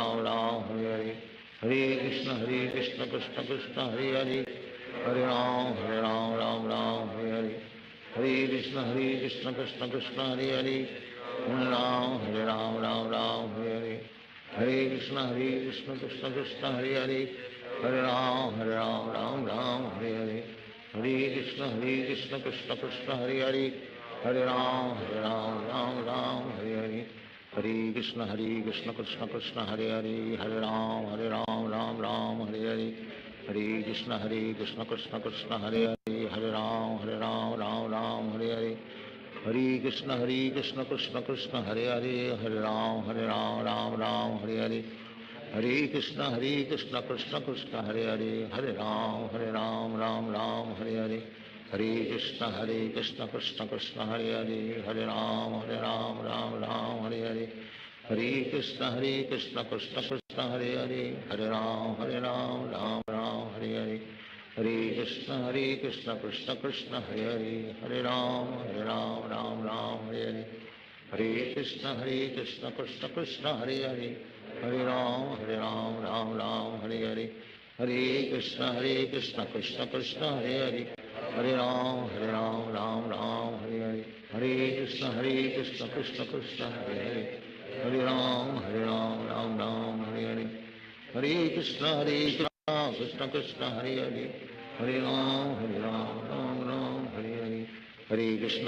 Ram Hare Hare. Hare Krishna, Krishna Krishna, Hare Hare. Hare Ram, Ram Hare Hare. Hare Krishna, Krishna Krishna, Hare Hare. Hare Ram, Ram Hare Hare. Hare Krishna, Krishna Krishna, Hare Hare. Hare Ram, Ram Hare Hare. Hare Krishna, Krishna Krishna, Hare Hare. Hare Ram, Ram Hare Hare. Hare Krishna, Krishna Krishna, Hare Hare. Hare Ram, Ram Hare Hare. Hare Krishna, Krishna Krishna, Hare Hare. Hare Ram, Ram Hare Hare. Hare Krishna, Krishna Krishna, Hare Hare. Hare Ram, Ram Hare Hare. Hare Krishna, Krishna Krishna, Hare Hare. Hare Ram, Ram Hare Hare. Hare Krishna, Krishna Krishna, Hare Hare. Hare Ram, Ram Hare Hare. Hare Krishna, Krishna Krishna, Hare Hare. Hare Ram, Ram Hare Hare. Hare Krishna, Krishna Krishna, Hare Hare. Hare Ram, Ram Hare Hare. Hare Krishna, Krishna Krishna, Hare Hare. Hare Ram, Ram Hare Hare. Hare Krishna, Krishna Krishna, Hare Hare. Hare Ram, Ram Hare Hare. Hare Krishna, Krishna Krishna, Hare Hare. Hare Ram, Ram Hare Hare. Hare Krishna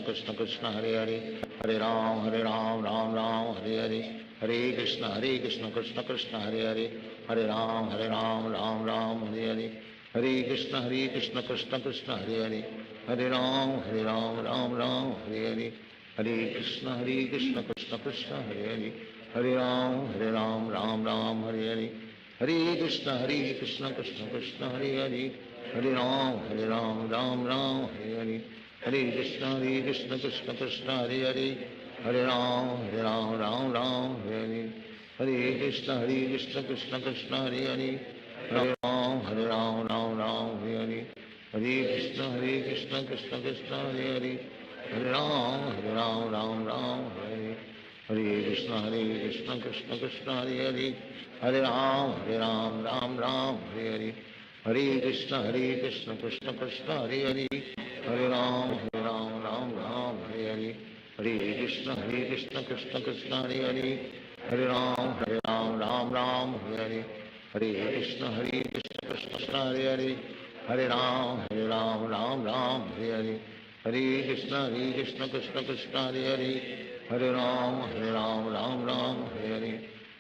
Krishna Krishna Hare Hare, Hare Ram Ram Ram Hare Hare, Hare Krishna Krishna Krishna Hare Hare, Hare Ram Ram Ram Hare Hare, Hare Krishna Krishna Krishna Hare Hare, Hare Ram Ram Ram Hare Hare, Hare Krishna Krishna Krishna Hare Hare, Hare Ram Ram Hare Hare, Hare Krishna Krishna Krishna Hare Hare, Hare Ram Ram Hare Hare, Hare Krishna Krishna Krishna Hare Hare, Hare Ram Ram Hare Hare, Hare Krishna Krishna Krishna Hare Hare, Hare Ram Ram Hare Hare, Hare Krishna Krishna Krishna Hare Hare, Hare Ram Ram Hare Hare, Hare Krishna Krishna Krishna Hare Hare, Hare Ram Ram Hare Hare, Hare Krishna Krishna Krishna Hare Hare, Hare Ram Ram Ram Hare Hare, Hare Krishna Krishna Krishna Hare Hare, Hare Ram Ram Hare Hare, Hare Krishna Krishna Krishna Hare Hare, Hare Ram Ram Hare Hare, Hare Krishna Krishna Krishna Hare Hare, Hare Ram Ram Hare Hare, Hare Krishna Krishna Krishna Hare Hare, Hare Ram Ram Hare Hare,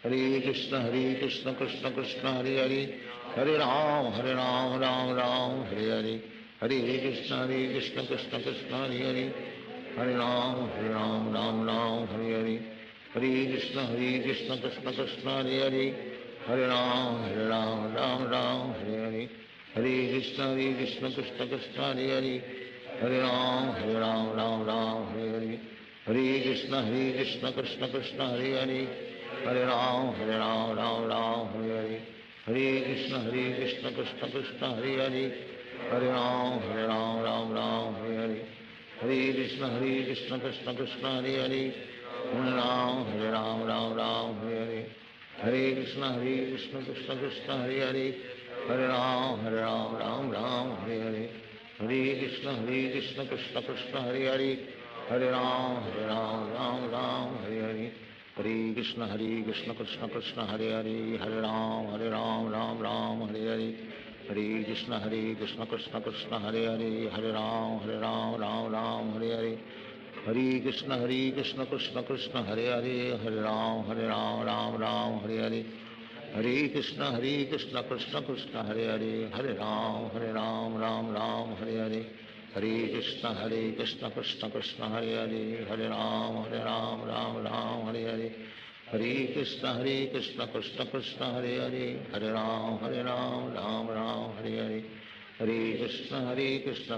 Hare Krishna Krishna Krishna Hare Hare, Hare Ram Ram Hare Hare, Hare Krishna Krishna Krishna Hare Hare, Hare Ram Ram Hare Hare, Hare Krishna Krishna Krishna Hare Hare, Hare Ram Ram Hare Hare, Hare Krishna Krishna Krishna Hare Hare, Hare Ram Ram Hare Hare, Hare Krishna Krishna Krishna Hare Hare, Hare Ram Ram Hare Hare, Hare Krishna Krishna Krishna Hare Hare, Hare Ram Ram Hare Hare, Hare Krishna Krishna Krishna Hare Hare, Hare Ram Ram Hare Hare, Hare Krishna Krishna Krishna Hare Hare, Hare Ram Ram Hare Hare, Hare Krishna Krishna Krishna Hare Hare, Hare Ram Ram Hare Hare, Hare Krishna Krishna Krishna Hare Hare, Hare Ram Ram Hare Hare, Hare Krishna Krishna Krishna Hare Hare, Hare Ram Ram Hare Hare, Hare Krishna Krishna Krishna Hare Hare, Hare Ram Ram Hare Hare, Hare Krishna Krishna Krishna Hare Hare, Hare Ram Ram Hare Hare, Hare Krishna Krishna Krishna Hare Hare, Hare Ram Ram Hare Hare, Hare Krishna Krishna Krishna Hare Hare, Hare Ram Ram Hare Hare, Hare Krishna Krishna Krishna Hare Hare, Hare Ram Ram Hare Hare, Hare Krishna Krishna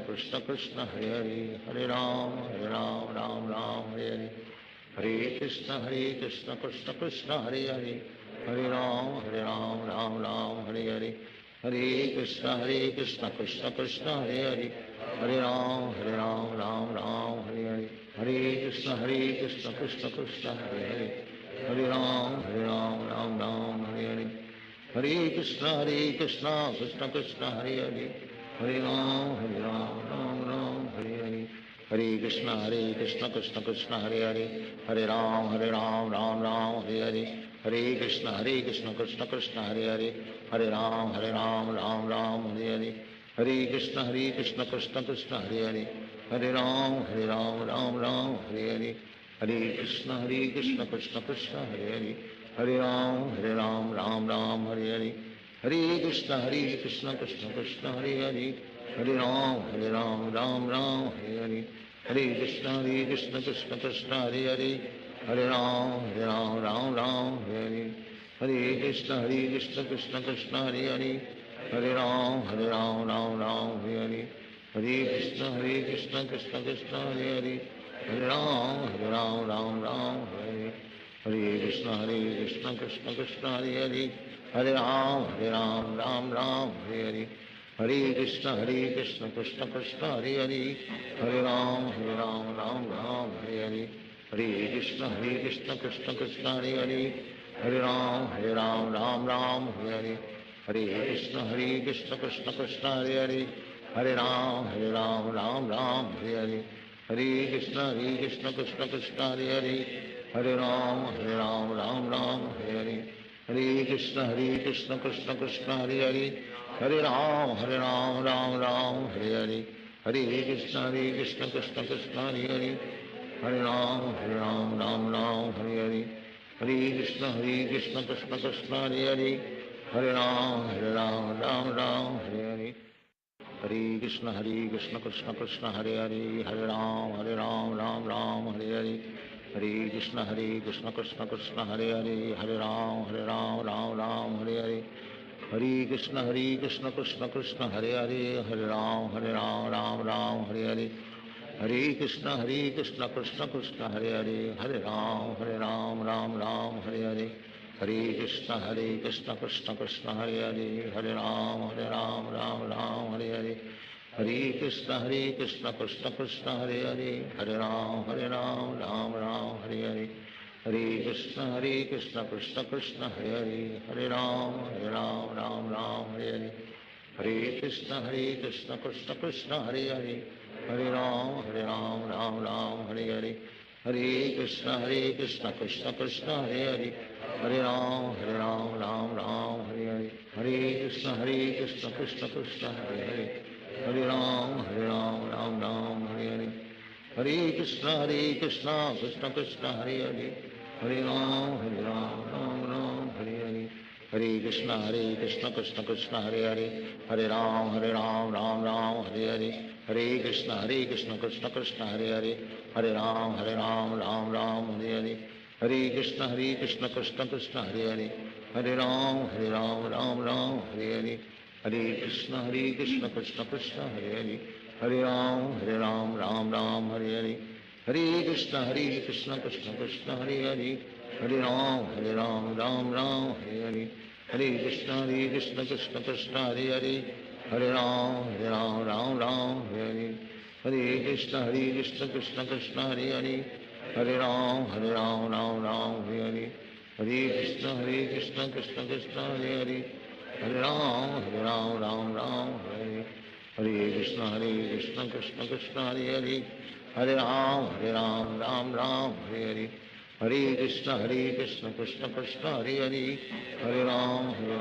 Krishna Hare Hare, Hare Ram Ram Hare Hare, Hare Krishna Krishna Krishna Hare Hare, Hare Ram Ram Hare Hare, Hare Krishna Krishna Krishna Hare Hare, Hare Ram Ram Hare Hare, Hare Krishna Krishna Krishna Hare Hare, Hare Ram Ram Hare Hare, Hare Krishna Krishna Krishna Hare Hare, Hare Ram Ram Hare Hare, Hare Krishna Krishna Krishna Hare Hare, Hare Ram Ram Hare Hare, Hare Krishna Krishna Krishna Hare Hare, Hare Ram Ram Hare Hare, Hare Krishna Krishna Krishna Hare Hare, Hare Ram Ram Hare Hare, Hare Krishna Krishna Krishna Hare Hare, Hare Ram Ram Hare Hare, Hare Krishna Krishna Krishna Hare Hare, Hare Ram Ram Hare Hare, Hare Krishna Krishna Krishna Hare Hare, Hare Ram Ram Hare Hare, Hare Krishna Krishna Krishna Hare Hare, Hare Ram Hare Hare, Hare Krishna Krishna Krishna Hare Hare, Hare Ram Ram Hare Hare, Hare Krishna Krishna Krishna Hare Hare, Hare Ram Ram Hare Hare, Hare Krishna Krishna Krishna Hare Hare, Hare Ram Ram Hare Hare, Hare Krishna Krishna Krishna Hare Hare, Hare Ram Ram Hare Hare, Hare Krishna Krishna Krishna Hare Hare, Hare Ram Ram Hare Hare, Hare Krishna Krishna Krishna Hare Hare, Hare Ram Ram Ram Hare Hare, Hare Krishna Krishna Krishna Hare Hare, Hare Ram Ram Hare Hare, Hare Krishna Krishna Krishna Hare Hare, Hare Ram Ram Hare Hare, Hare Krishna Krishna Krishna Hare Hare, Hare Ram Ram Hare Hare, Hare Krishna Krishna Krishna Hare Hare, Hare Ram Ram Hare Hare, Hare Krishna Krishna Krishna Hare Hare, Hare Ram Ram Hare Hare, Hare Krishna Krishna Krishna Hare Hare, Hare Ram Ram Hare Hare, Hare Krishna Krishna Krishna Hare Hare, Hare Ram Ram Hare Hare, Hare Krishna Krishna Krishna Hare Hare, Hare Ram Ram Hare Hare, Hare Krishna Krishna Krishna Hare Hare, Hare Ram Ram Hare Hare, Hare Krishna Krishna Krishna Hare Hare, Hare Ram Ram Hare Hare, Hare Krishna Krishna Krishna Hare Hare, Hare Ram Ram Hare Hare, Hare Krishna Krishna Krishna Hare Hare, Hare Ram Hare Hare, Hare Krishna Krishna Krishna Hare Hare, Hare Ram Ram Hare Hare, Hare Krishna Krishna Krishna Hare Hare, Hare Ram Ram Hare Hare, Hare Krishna Krishna Krishna Hare Hare, Hare Ram Hare Hare, Hare Krishna Krishna Krishna Hare Hare, Hare Ram Hare Hare, Hare Krishna Krishna Krishna Hare Hare, Hare Ram Hare Hare, Hare Krishna Krishna Krishna Hare Hare, Hare Ram Hare Hare, Hare Krishna Krishna Krishna Hare Hare, Hare Ram Hare Hare, Hare Krishna Krishna Krishna Hare Hare, Hare Ram Hare Hare, Hare Krishna Krishna Krishna Hare Hare, Hare Ram Hare Hare, Hare Krishna Krishna Krishna Hare Hare, Hare Ram Hare Hare, Hare Krishna Krishna Krishna Hare Hare, Hare Ram Hare Hare, Hare Krishna Krishna Krishna Hare Hare, Hare Ram Hare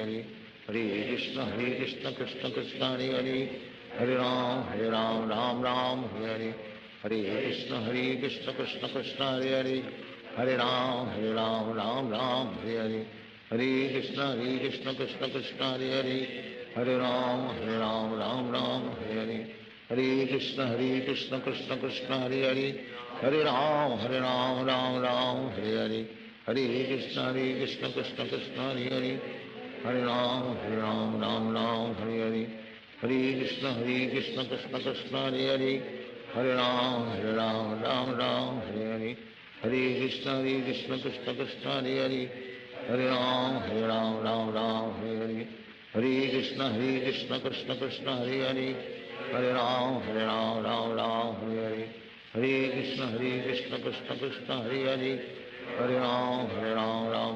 Hare, Hare Krishna Krishna Krishna Hare Hare, Hare Ram Hare Hare, Hare Krishna Krishna Krishna Hare Hare, Hare Ram Hare Hare, Hare Krishna Krishna Krishna Hare Hare, Hare Ram Hare Hare, Hare Krishna Krishna Krishna Hare Hare, Hare Ram Hare Hare, Hare Krishna Krishna Krishna Hare Hare, Hare Ram Hare Hare, Hare Krishna Krishna Krishna Hare Hare, Hare Ram Hare Hare, Hare Krishna Krishna Krishna Hare Hare, Hare Ram Hare Hare, Hare Krishna Krishna Krishna Hare Hare, Hare Ram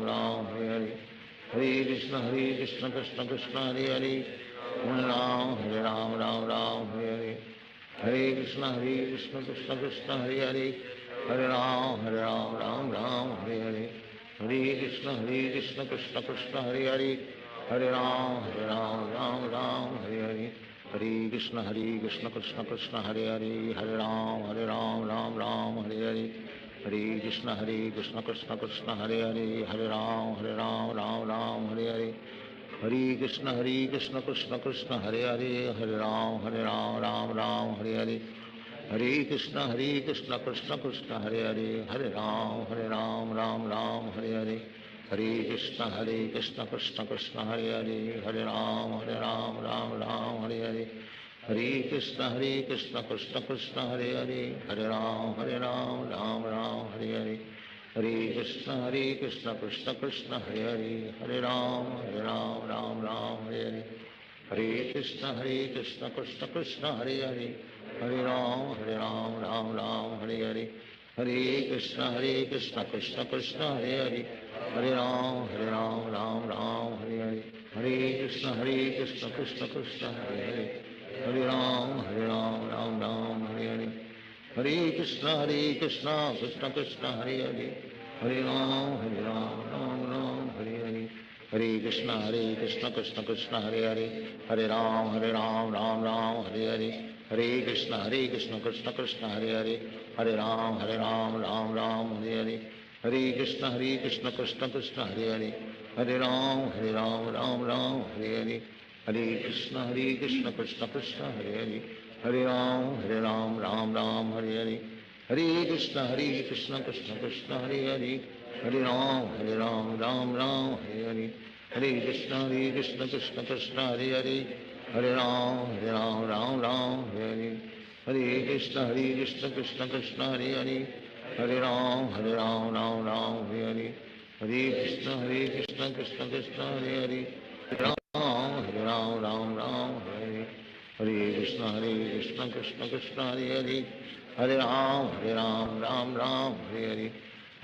Hare Hare, Hare Krishna Krishna Krishna Hare Hare, Hare Ram Hare Hare, Hare Krishna Krishna Krishna Hare Hare, Hare Ram Hare Hare, Hare Krishna Krishna Krishna Hare Hare, Hare Ram Hare Hare, Hare Krishna Krishna Krishna Hare Hare, Hare Ram Hare Hare, Hare Krishna Krishna Krishna Hare Hare, Hare Ram Hare Hare, Hare Krishna Krishna Krishna Hare Hare, Hare Ram Hare Hare Hare, Hare Krishna Krishna Krishna Hare Hare, Hare Ram Hare Hare Hare, Hare Krishna Krishna Krishna Hare Hare, Hare Ram Hare Hare Hare, Hare Krishna Krishna Krishna Hare Hare, Hare Ram Hare Hare, Hare Krishna Krishna Krishna Hare Hare, Hare Ram Hare Hare, Hare Krishna Krishna Krishna Hare Hare, Hare Ram Hare Hare, Hare Krishna Krishna Krishna Hare Hare, Hare Ram Hare Hare, Hare Krishna Krishna Krishna Hare Hare, Hare Ram Hare Hare, Hare Krishna Krishna Krishna Hare Hare, Hare Ram Ram Ram Hare Hare, Hare Krishna Krishna Krishna Hare Hare, Hare Ram Ram Ram Hare Hare, Hare Krishna Krishna Krishna Hare Hare, Hare Ram Ram Ram Hare Hare, Hare Krishna Krishna Krishna Hare Hare, Hare Ram Ram Hare Hare, Hare Krishna Krishna Krishna Hare Hare, Hare Ram Ram Hare Hare, Hare Krishna Krishna Krishna Hare Hare, Hare Ram Ram Hare Hare, Hare Krishna Krishna Krishna Hare Hare, Hare Ram Ram Hare Hare, Hare Krishna Krishna Krishna Hare Hare, Hare Ram Ram Hare Hare, Hare Krishna Krishna Krishna Hare Hare, Hare Ram Ram Hare Hare,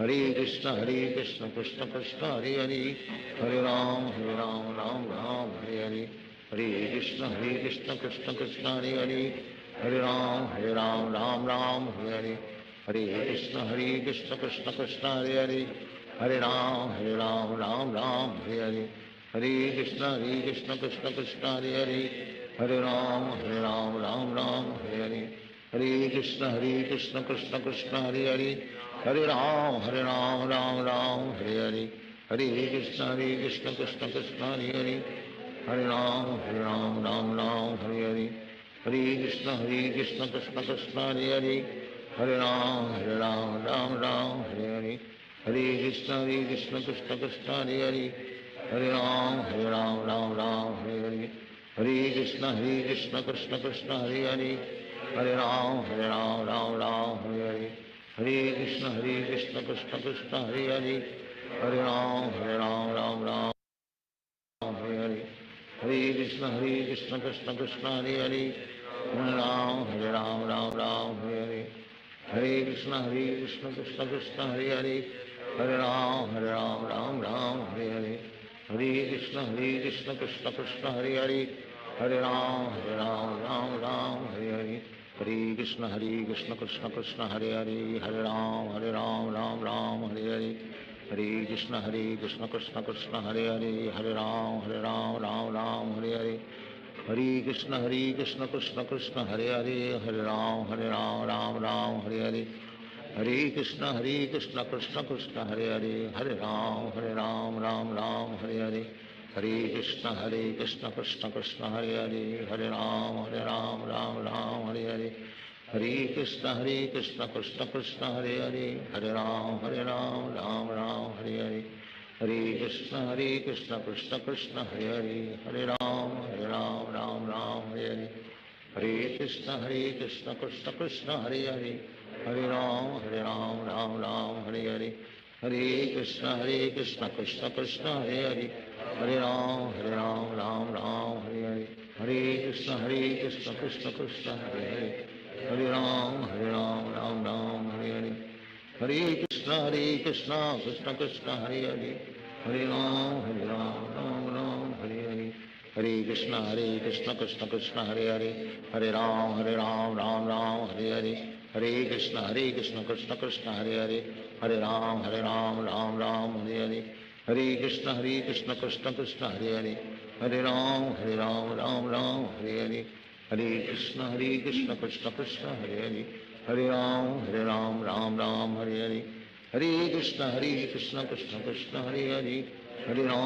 Hare Krishna Krishna Krishna Hare Hare, Hare Ram Ram Hare Hare, Hare Krishna Krishna Krishna Hare Hare, Hare Ram Ram Hare Hare, Hare Krishna Krishna Krishna Hare Hare, Hare Ram Ram Hare Hare, Hare Krishna Krishna Krishna Hare Hare, Hare Ram Ram Hare Hare, Hare Krishna Krishna Krishna Hare Hare, Hare Ram Ram Hare Hare, Hare Krishna Krishna Krishna Hare Hare, Hare Ram Ram Hare Hare, Hare Krishna Krishna Krishna Hare Hare, Hare Ram Ram Hare Hare, Hare Krishna Krishna Krishna Hare Hare, Hare Ram Ram Hare Hare, Hare Krishna Krishna Krishna Hare Hare, Hare Ram Ram Hare Hare, Hare Krishna Krishna Krishna Hare Hare, Hare Ram Ram Hare Hare, Hare Krishna Krishna Krishna Hare Hare, Hare Ram Ram Hare Hare, Hare Krishna Krishna Krishna Hare Hare, Hare Ram Ram Hare Hare, Hare Krishna Krishna Krishna Hare Hare, Hare Ram Ram Hare Hare, Hare Krishna Krishna Krishna Hare Hare, Hare Ram Ram Hare Hare, Hare Krishna Krishna Krishna Hare Hare, Hare Ram Ram Hare Hare, Hare Krishna Krishna Krishna Hare Hare, Hare Ram Ram Hare Hare, Hare Krishna Krishna Krishna Hare Hare, Hare Ram Ram Hare Hare, Hare Krishna Krishna Krishna Hare Hare, Hare Ram Ram Hare Hare, Hare Krishna Krishna Krishna Hare Hare, Hare Ram Ram Hare Hare, Hare Krishna Krishna Krishna Hare Hare, Hare Ram Ram Hare Hare, Hare Krishna Krishna Krishna Hare Hare, Hare Ram Ram Hare Hare, Hare Krishna Krishna Krishna Hare Hare, Hare Ram Ram Hare Hare, Hare Krishna Krishna Krishna Hare Hare, Hare Ram Ram Hare Hare, Hare Krishna Krishna Krishna Hare Hare, Hare Ram Hare Hare, Hare Krishna Krishna Krishna Hare Hare, Hare Ram Ram Hare Hare, Hare Krishna Krishna Krishna Hare Hare, Hare Ram Ram Hare Hare, Hare Krishna Krishna Krishna Hare Hare, Hare Ram Ram Hare Hare, Hare Krishna Krishna Krishna Hare Hare, Hare Ram Ram Hare Hare, Hare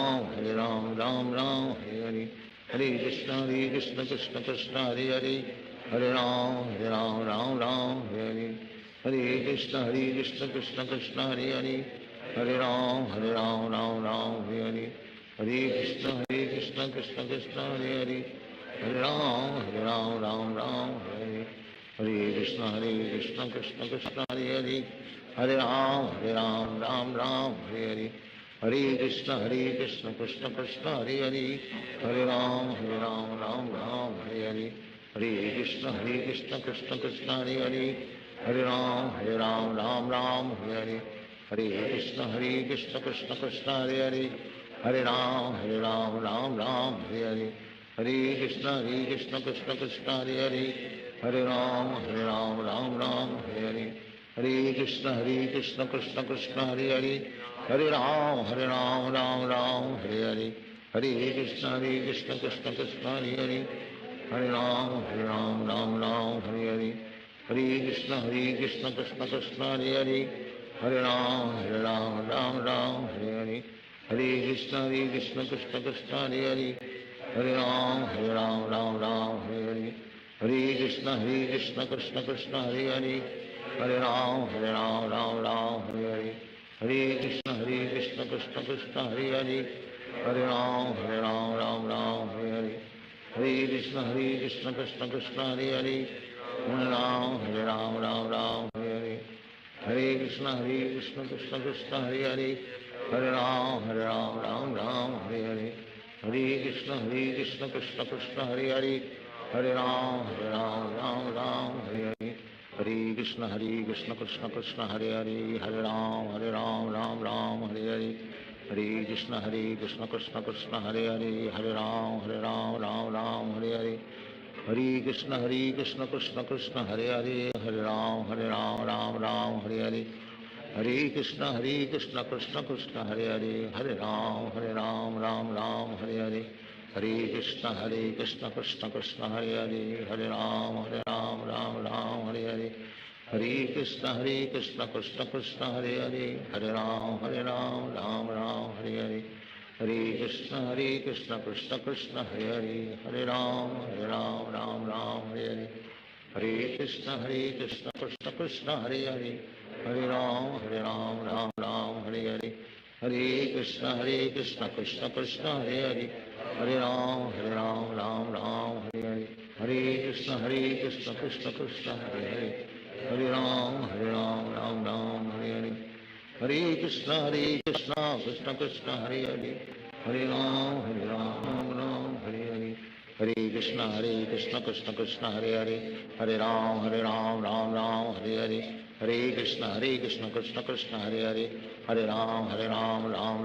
Krishna Krishna Krishna Hare Hare, Hare Ram Ram Hare Hare, Hare Krishna Krishna Krishna Hare Hare, Hare Ram Ram Hare Hare, Hare Krishna Krishna Krishna Hare Hare, Hare Ram Ram Hare Hare, Hare Krishna Krishna Krishna Hare Hare, Hare Ram Hare Hare, Hare Krishna Krishna Krishna Hare Hare, Hare Ram Hare Hare, Hare Krishna Krishna Krishna Hare Hare, Hare Ram Hare Hare, Hare Krishna Krishna Krishna Hare Hare, Hare Ram Hare Hare, Hare Krishna Krishna Krishna Hare Hare, Hare Ram Hare Hare, Hare Krishna Krishna Krishna Hare Hare, Hare Ram Ram Hare Hare, Hare Krishna Krishna Krishna Hare Hare, Hare Ram Ram Ram Hare Hare Hare Krishna Krishna Krishna Hare Hare Hare Ram Ram Ram Hare Hare Hare Krishna Krishna Krishna Hare Hare Hare Ram Ram Ram Hare Hare Hare Krishna Krishna Krishna Hare Hare Hare Ram Ram Hare Hare Hare Krishna Krishna Krishna Hare Hare Hare Ram Ram Hare Hare Hare Krishna Krishna Krishna Hare Hare Hare Ram Ram Hare Hare Hare Krishna Krishna Krishna Hare Hare Hare Ram Ram Hare Hare Hare Krishna Krishna Krishna Hare Hare Hare Ram Ram Hare Hare Hare Krishna Krishna Krishna Hare Hare Hare Ram Ram Hare Hare Hare Krishna Krishna Krishna Hare Hare Hare Ram Ram Hare Hare Hare Krishna Krishna Krishna Hare Hare Hare Ram Ram Hare Hare Hare Krishna Krishna Krishna Hare Hare Hare Ram Ram Hare Hare Hare Krishna Krishna Krishna Hare Hare Hare Ram Ram Hare Hare Hare Krishna Krishna Krishna Hare Hare Hare Ram Ram Hare Hare Hare Krishna Krishna Krishna Hare Hare Hare Ram Ram Hare Hare Hare Krishna Krishna Krishna Hare Hare Hare Ram Hare Hare Hare Krishna Krishna Krishna Hare Hare Hare Ram Hare Hare Hare Krishna Krishna Krishna Hare Hare Hare Ram Hare Hare Hare Krishna Krishna Krishna Hare Hare Hare Ram Hare Hare Hare Krishna Krishna Krishna Hare Hare Hare Ram Hare Hare Hare Krishna Krishna Krishna Hare Hare Hare Ram Hare Hare Hare Krishna Krishna Krishna Hare Hare Hare Ram Hare Hare Hare Krishna Krishna Krishna Hare Hare Hare Ram Hare Hare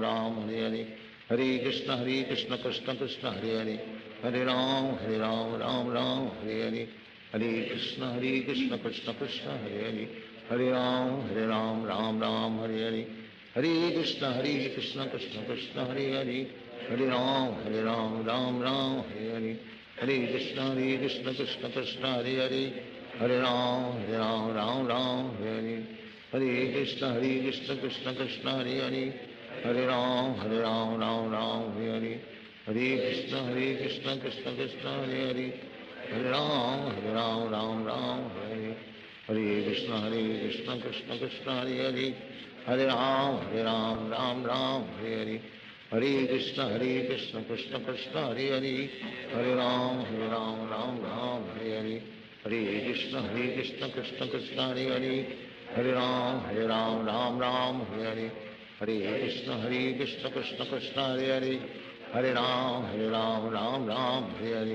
Hare Krishna Krishna Krishna Hare Hare Hare Ram Hare Hare Hare Krishna Krishna Krishna Hare Hare Hare Ram Hare Hare Hare Krishna Krishna Krishna Hare Hare Hare Ram Hare Hare Hare Krishna Krishna Krishna Hare Hare Hare Ram Hare Hare Hare Krishna Krishna Krishna Hare Hare Hare Ram Hare Hare Hare Krishna Krishna Krishna Hare Hare Hare Ram Hare Hare Hare Krishna Krishna Krishna Hare Hare Hare Ram Hare Hare Hare Krishna Krishna Krishna Hare Hare Hare Ram Hare Hare Hare Krishna Krishna Krishna Hare Hare Hare Ram Hare Hare Hare Krishna Krishna Krishna Hare Hare Hare Ram Hare Hare Hare Krishna Krishna Krishna Hare Hare Hare Ram Hare Hare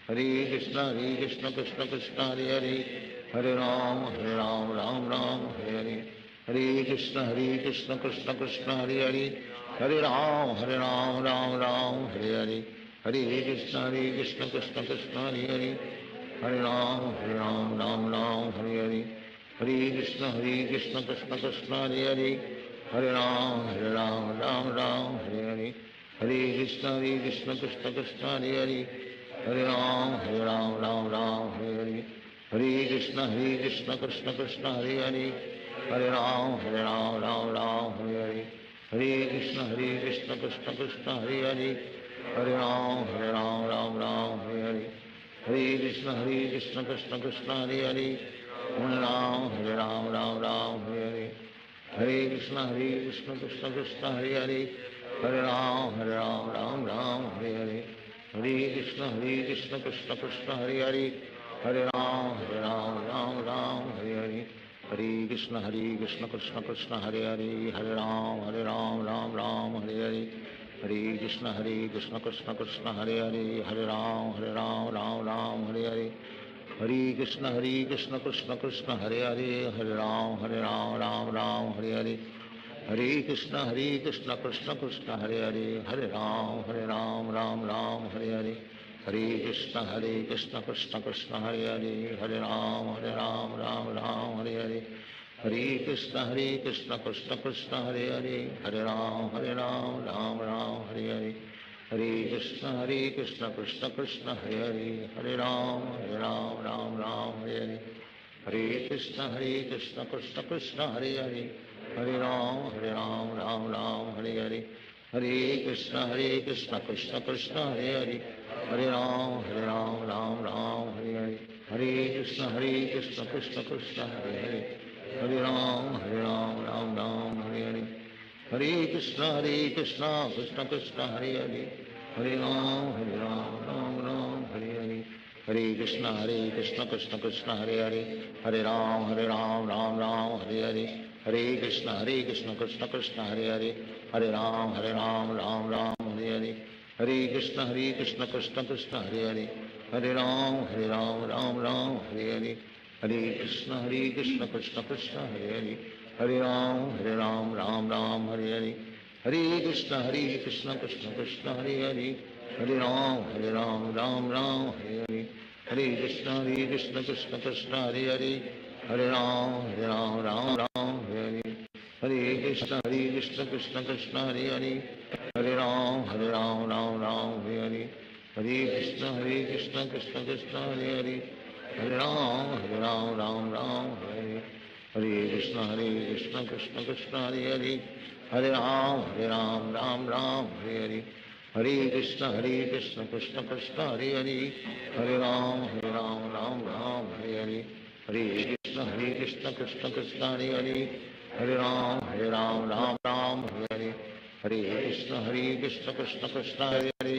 Hare Krishna Krishna Krishna Hare Hare Hare Ram Hare Hare Hare Krishna Krishna Krishna Hare Hare Hare Ram Hare Hare Hare Krishna Krishna Krishna Hare Hare Hare Ram Hare Hare Hare Krishna Krishna Krishna Hare Hare Hare Ram Hare Hare Hare Krishna Krishna Krishna Hare Hare Hare Ram Hare Hare Hare Krishna Krishna Krishna Hare Hare Hare Ram Hare Hare Hare Krishna Krishna Krishna Hare Hare Hare Ram Hare Hare Hare Krishna Krishna Krishna Hare Hare Hare Ram Hare Hare Hare Krishna Krishna Krishna Hare Hare Hare Ram Hare Hare Hare Krishna Krishna Krishna Hare Hare Hare Ram Hare Hare Hare Krishna Krishna Krishna Hare Hare Hare Ram Hare Hare Hare Krishna Krishna Krishna Hare Hare Hare Ram Hare Hare Hare Krishna Krishna Krishna Hare Hare Hare Ram Hare Hare Hare Hare Krishna Krishna Krishna Hare Hare Hare Ram Ram Ram Hare Hare Hare Krishna Krishna Krishna Hare Hare Hare Ram Ram Ram Hare Hare Hare Krishna Krishna Krishna Hare Hare Hare Ram Ram Ram Hare Hare Hare Krishna Krishna Krishna Hare Hare Hare Ram Ram Ram Hare Hare Hare Krishna Krishna Krishna Hare Hare Hare Ram Ram Ram Hare Hare Hare Krishna Krishna Krishna Hare Hare Hare Ram Ram Ram Hare Hare Hare Krishna Krishna Krishna Hare Hare Hare Ram Ram Ram Hare Hare Hare Krishna Krishna Krishna Hare Hare Hare Ram Ram Ram Hare Hare Hare Krishna Krishna Krishna Hare Hare Hare Ram Ram Ram Hare Hare Hare Krishna Krishna Krishna Hare Hare Hare Ram Ram Hare Hare Hare Krishna Krishna Krishna Hare Hare Hare Ram Ram Hare Hare Hare Krishna Krishna Krishna Hare Hare Hare Ram Ram Hare Hare Hare Krishna Krishna Krishna Hare Hare Hare Ram Ram Hare Hare Hare Krishna Krishna Krishna Hare Hare Hare Ram Ram Hare Hare Hare Krishna Krishna Krishna Hare Hare Hare Ram Ram Hare Hare Hare Krishna Krishna Krishna Hare Hare Hare Ram Ram Hare Hare Hare Krishna Krishna Krishna Hare Hare Hare Ram Ram Hare Hare Hare Krishna Krishna Krishna Hare Hare Hare Ram Ram Hare Hare Hare Krishna Krishna Krishna Hare Hare Hare Ram Ram Hare Hare Hare Krishna Krishna Krishna Hare Hare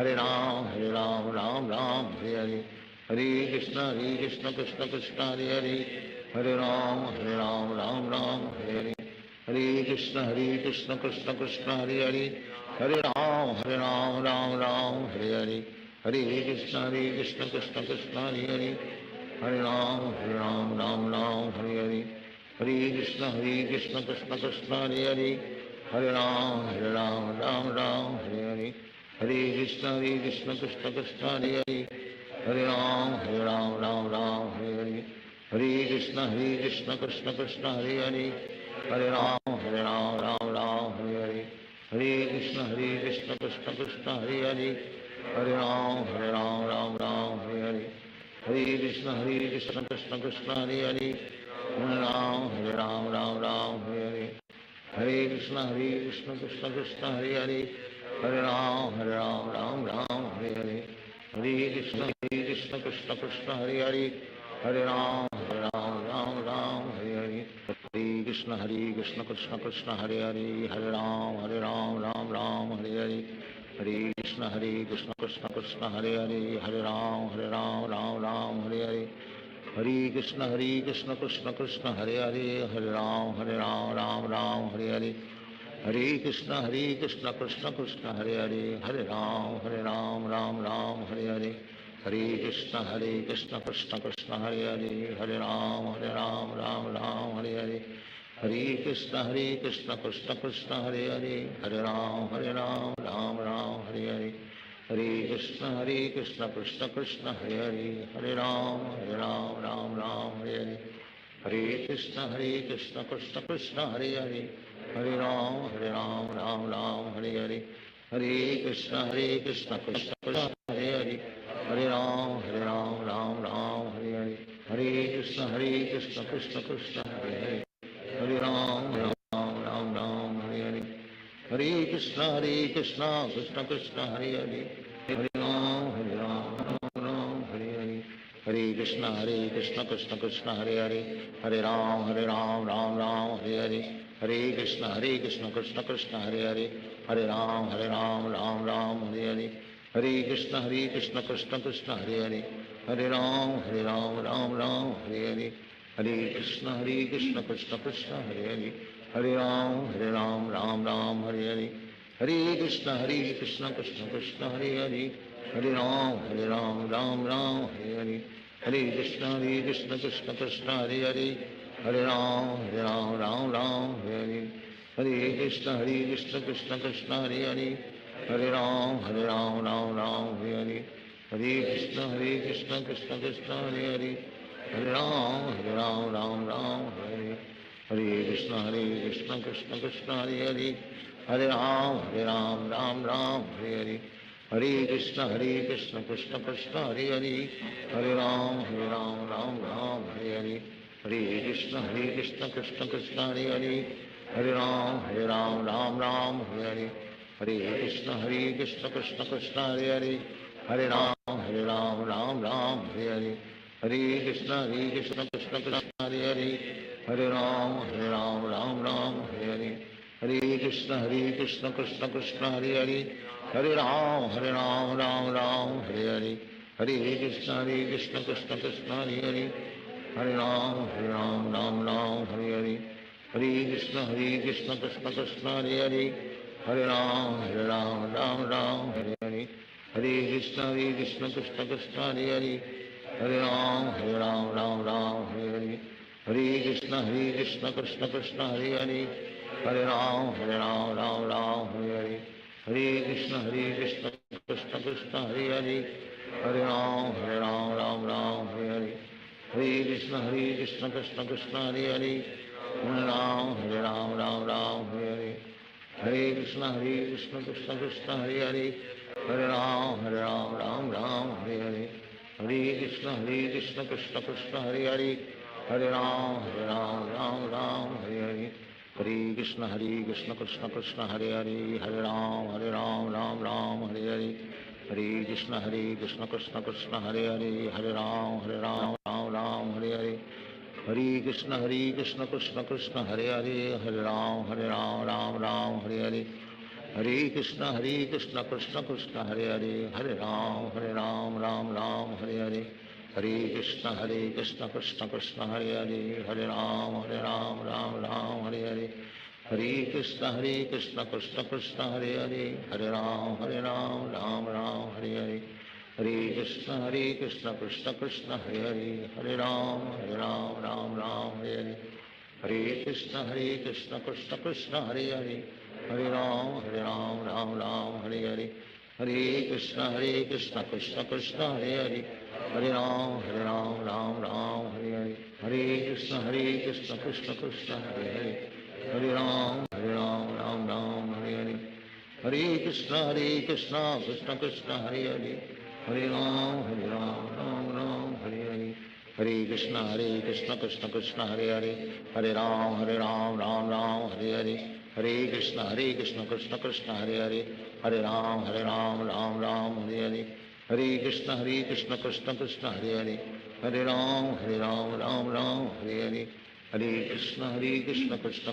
Hare Ram Ram Hare Hare Hare Krishna Krishna Krishna Hare Hare Hare Ram Ram Hare Hare Hare Krishna Krishna Krishna Hare Hare Hare Ram Ram Hare Hare Hare Krishna Krishna Krishna Hare Hare Hare Ram Ram Hare Hare Hare Krishna Krishna Krishna Hare Hare Hare Ram Ram Hare Hare Hare Krishna Krishna Krishna Hare Hare Hare Ram Ram Hare Hare Hare Krishna Krishna Krishna Hare Hare Hare Ram Hare Hare Hare Krishna Krishna Krishna Hare Hare Hare Ram Ram Hare Hare Hare Krishna Krishna Krishna Hare Hare Hare Ram Ram Hare Hare Hare Krishna Krishna Krishna Hare Hare Hare Ram Ram Hare Hare Hare Krishna Krishna Krishna Hare Hare Hare Ram Ram Hare Hare Hare Krishna Krishna Krishna Hare Hare Hare Ram Ram Hare Hare Hare Krishna Krishna Krishna Hare Hare Hare Ram Ram Hare Hare Hare Krishna Krishna Krishna Hare Hare Hare Ram Ram Hare Hare Hare Krishna Krishna Krishna Hare Hare Hare Ram Ram Hare Hare Hare Krishna Krishna Krishna Hare Hare Hare Ram Ram Hare Hare Hare Krishna Krishna Krishna Hare Hare Hare Ram Ram Hare Hare Hare Krishna Krishna Krishna Hare Hare Hare Ram Ram Hare Hare Hare Krishna Krishna Krishna Hare Hare Hare Ram Hare Hare Hare Krishna Krishna Krishna Hare Hare Hare Ram Hare Hare Hare Krishna Krishna Krishna Hare Hare Hare Ram Ram Hare Hare Hare Krishna Krishna Krishna Hare Hare Hare Ram Ram Hare Hare Hare Krishna Krishna Krishna Hare Hare Hare Ram Ram Hare Hare Hare Krishna Krishna Krishna Hare Hare Hare Ram Ram Hare Hare Hare Krishna Krishna Krishna Hare Hare Hare Ram Ram Hare Hare Hare Krishna Krishna Krishna Hare Hare Hare Ram Ram Hare Hare Hare Krishna Krishna Krishna Hare Hare Hare Ram Ram Hare Hare Hare Krishna Krishna Krishna Hare Hare Hare Ram Ram Ram Hare Hare Krishna Krishna Krishna Hare Hare Hare Ram Ram Hare Hare Krishna Krishna Krishna Hare Hare Hare Ram Ram Hare Hare Krishna Krishna Krishna Hare Hare Hare Ram Ram Hare Hare Krishna Krishna Krishna Hare Hare Hare Ram Hare Hare Krishna Krishna Krishna Hare Hare Hare Ram Hare Hare Krishna Krishna Krishna Hare Hare Hare Ram Hare Hare Hare Krishna Krishna Krishna Hare Hare Hare Ram Hare Hare Hare Krishna Krishna Krishna Hare Hare Hare Ram Hare Hare Hare Krishna Krishna Krishna Hare Hare Hare Ram Hare Hare Hare Krishna Krishna Krishna Hare Hare Hare Ram Hare Hare Hare Krishna Krishna Krishna Hare Hare Hare Ram Hare Hare Hare Krishna Krishna Krishna Hare Hare Hare Ram Hare Hare Hare Krishna Krishna Krishna Hare Hare Hare Ram Hare Hare Hare Krishna Krishna Krishna Hare Hare Hare Ram Hare Hare Hare Krishna Krishna Krishna Hare Hare Hare Ram Hare Hare Hare Krishna Krishna Krishna Hare Hare Hare Ram Hare Hare Hare Krishna Krishna Krishna Hare Hare Hare Ram Hare Hare Hare Krishna Krishna Krishna Hare Hare Hare Ram Hare Hare Hare Krishna Krishna Krishna Hare Hare Hare Ram Hare Hare Hare Krishna Krishna Krishna Hare Hare Hare Ram Hare Hare Hare Krishna Krishna Krishna Hare Hare Hare Ram Hare Hare Hare Krishna Krishna Krishna Hare Hare Hare Ram Hare Hare Hare Krishna Krishna Krishna Hare Hare Hare Ram Hare Hare Hare Krishna Krishna Krishna Hare Hare Hare Ram Hare Hare Hare Krishna Krishna Krishna Hare Hare Hare Ram Hare Hare Hare Krishna Krishna Krishna Hare Hare Hare Ram Hare Hare Hare Krishna Krishna Krishna Hare Hare Hare Ram Hare Hare Hare Krishna Krishna Krishna Hare Hare Hare Ram Hare Hare Hare Krishna Krishna Krishna Hare Hare Hare Ram Hare Hare Hare Krishna Krishna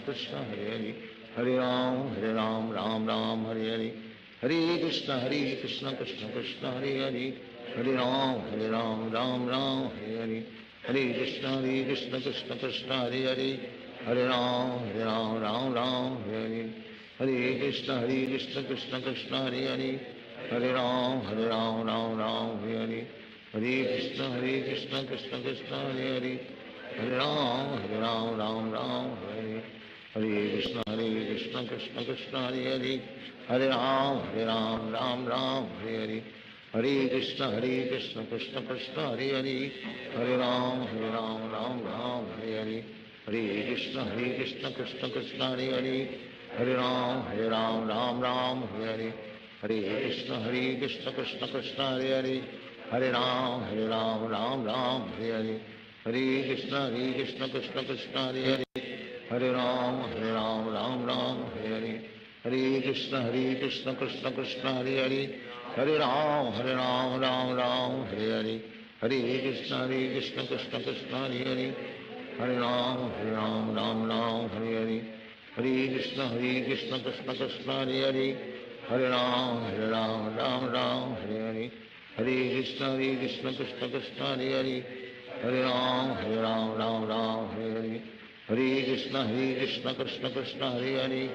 Krishna Hare Hare Hare Ram Hare Hare Hare Krishna Krishna Krishna Hare Hare Hare Ram Hare Hare Hare Krishna Krishna Krishna Hare Hare Hare Ram Hare Hare Hare Krishna Krishna Krishna Hare Hare Hare Ram Hare Hare Hare Krishna Krishna Krishna Hare Hare Hare Ram Hare Hare Hare Krishna Krishna Krishna Hare Hare Hare Ram Hare Hare Hare Krishna Krishna Krishna Hare Hare Hare Ram Hare Hare Hare Krishna Krishna Krishna Hare Hare Hare Ram Hare Hare Hare Krishna Krishna Krishna Hare Hare Hare Ram Hare Hare Hare Krishna Krishna Krishna Hare Hare Hare Ram Hare Hare Hare Krishna Krishna Krishna Hare Hare Hare Ram Hare Hare Hare Krishna Krishna Krishna Hare Hare Hare Ram Hare Hare Hare Krishna Krishna Krishna Hare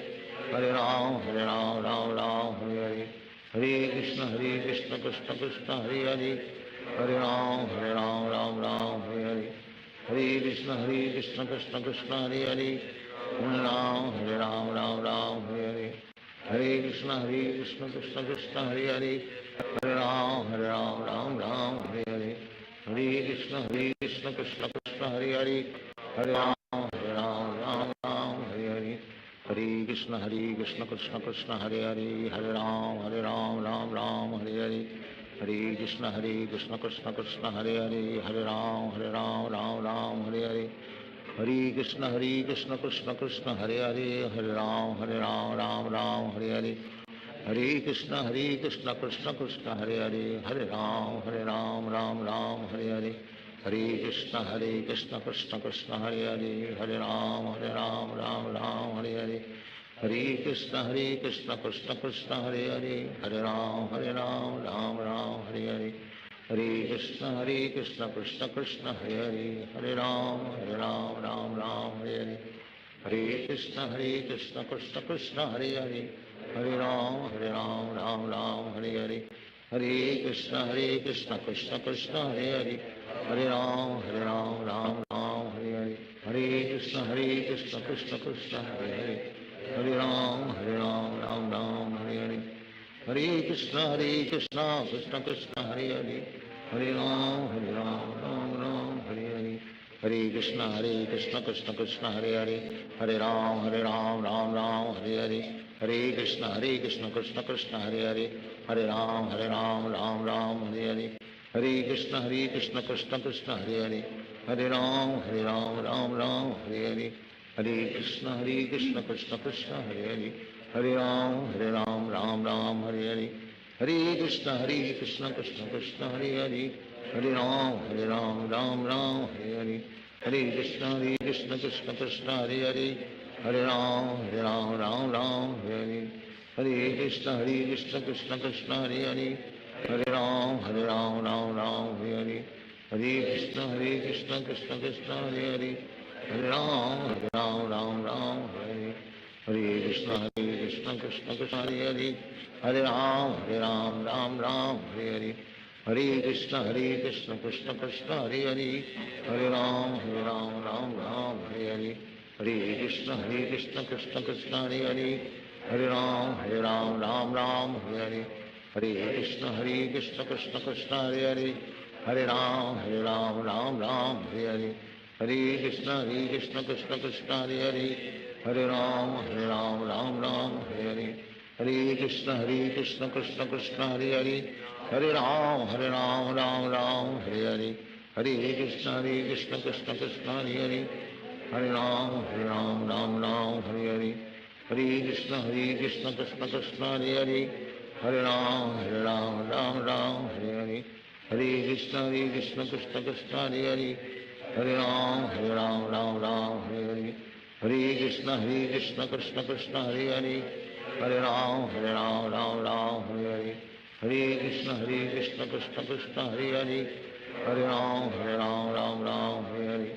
Hare Hare Ram Hare Hare Hare Krishna Krishna Krishna Hare Hare Hare Ram Hare Hare Hare Krishna Krishna Krishna Hare Hare Hare Ram Hare Hare Hare Krishna Krishna Krishna Hare Hare Hare Ram Hare Hare Hare Krishna Krishna Krishna Hare Hare Hare Ram Hare Hare Hare Krishna Krishna Krishna Hare Hare Hare Ram Ram Ram Hare Hare Hare Krishna Krishna Krishna Hare Hare Hare Ram Ram Ram Hare Hare Hare Krishna Krishna Krishna Hare Hare Ram Ram Hare Hare Hare Krishna Krishna Krishna Hare Hare Ram Ram Hare Hare Hare Krishna Krishna Krishna Hare Ram Ram Hare Hare Hare Krishna Krishna Krishna Hare Ram Ram Hare Hare Hare Krishna Krishna Krishna Hare Ram Ram Hare Hare Hare Krishna Krishna Krishna Hare Ram Ram Hare Hare Hare Krishna Krishna Krishna Hare Ram Ram Hare Hare Hare Krishna Krishna Krishna Hare Ram Ram Hare Hare Hare Krishna Krishna Krishna Hare Ram Ram Hare Hare Hare Krishna Krishna Krishna Hare Ram Ram Hare Hare Hare Krishna Krishna Krishna Hare Ram Ram Hare Hare Hare Krishna Krishna Krishna Hare Ram Ram Hare Hare Hare Krishna Krishna Krishna Hare Ram Ram Hare Hare Hare Krishna Krishna Krishna Hare Ram Ram Hare Hare Hare Krishna Krishna Krishna Hare Ram Ram Hare Hare Hare Krishna Krishna Krishna Hare Ram Ram Hare Hare Hare Krishna Krishna Krishna Hare Ram Ram Hare Hare Hare Krishna Krishna Krishna Hare Ram Hare Hare Hare Krishna Krishna Krishna Hare Ram Ram Hare Hare Hare Krishna Krishna Krishna Hare Ram Ram Hare Hare Hare Krishna Krishna Krishna Hare Ram Ram Hare Hare Hare Krishna Krishna Krishna Hare Ram Ram Hare Hare Hare Krishna Krishna Krishna Hare Ram Ram Hare Hare Hare Krishna Krishna Krishna Hare Ram Ram Hare Hare Hare Krishna Krishna Krishna Hare Ram Ram Hare Hare Hare Krishna Krishna Krishna Hare Ram Ram Hare Hare Hare Krishna Krishna Krishna Hare Ram Ram Hare Hare Hare Krishna Krishna Krishna Hare Ram Hare Hare Hare Krishna Krishna Krishna Hare Ram Hare Hare Hare Krishna Krishna Krishna Hare Ram Hare Hare Hare Krishna Krishna Krishna Hare Ram Hare Hare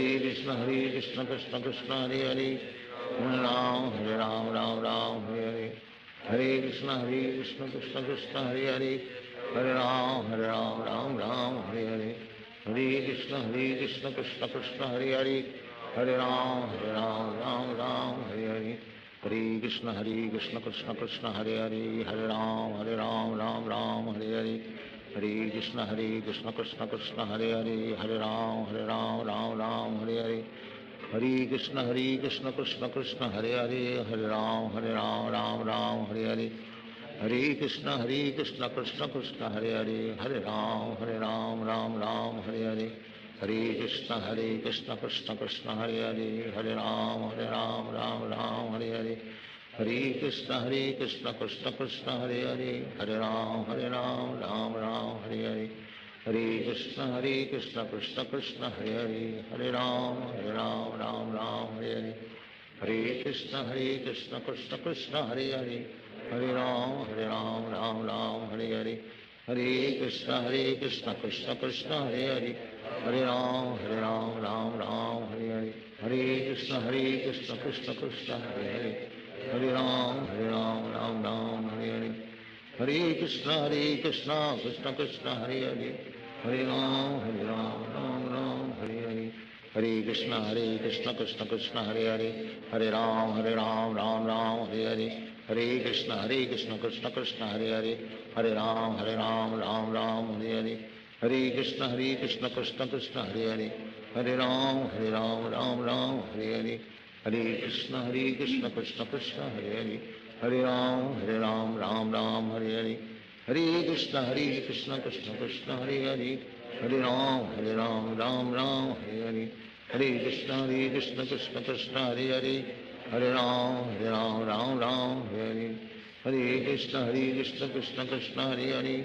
Hare Krishna Krishna Krishna Hare Ram Hare Hare Hare Krishna Krishna Krishna Hare Ram Ram Hare Hare Hare Krishna Krishna Krishna Hare Ram Hare Hare Hare Krishna Krishna Krishna Hare Ram Hare Hare Hare Krishna Krishna Krishna Hare Ram Ram Hare Hare Hare Krishna Krishna Krishna Hare Ram Ram Hare Hare Hare Krishna Krishna Krishna Hare Ram Ram Hare Hare Hare Krishna Krishna Krishna Hare Ram Ram Hare Hare Hare Krishna Krishna Krishna Hare Ram Ram Hare Hare Hare Krishna Krishna Krishna Hare Ram Ram Hare Hare Hare Krishna Krishna Krishna Hare Ram Ram Hare Hare Hare Krishna Krishna Krishna Hare Ram Hare Hare Hare Krishna Krishna Krishna Hare Ram Ram Hare Hare Hare Krishna Krishna Krishna Hare Ram Ram Ram Hare Hare Hare Krishna Krishna Krishna Hare Hare, Hare Ram Ram Ram Hare Hare, Hare Krishna Krishna Krishna Hare Hare, Hare Ram Ram Ram Hare Hare, Hare Krishna Krishna Krishna Hare Hare, Hare Ram Ram Ram Hare Hare, Hare Krishna Krishna Krishna Hare Hare, Hare Ram Ram Ram Hare Hare, Hare Krishna Krishna Krishna Hare Hare,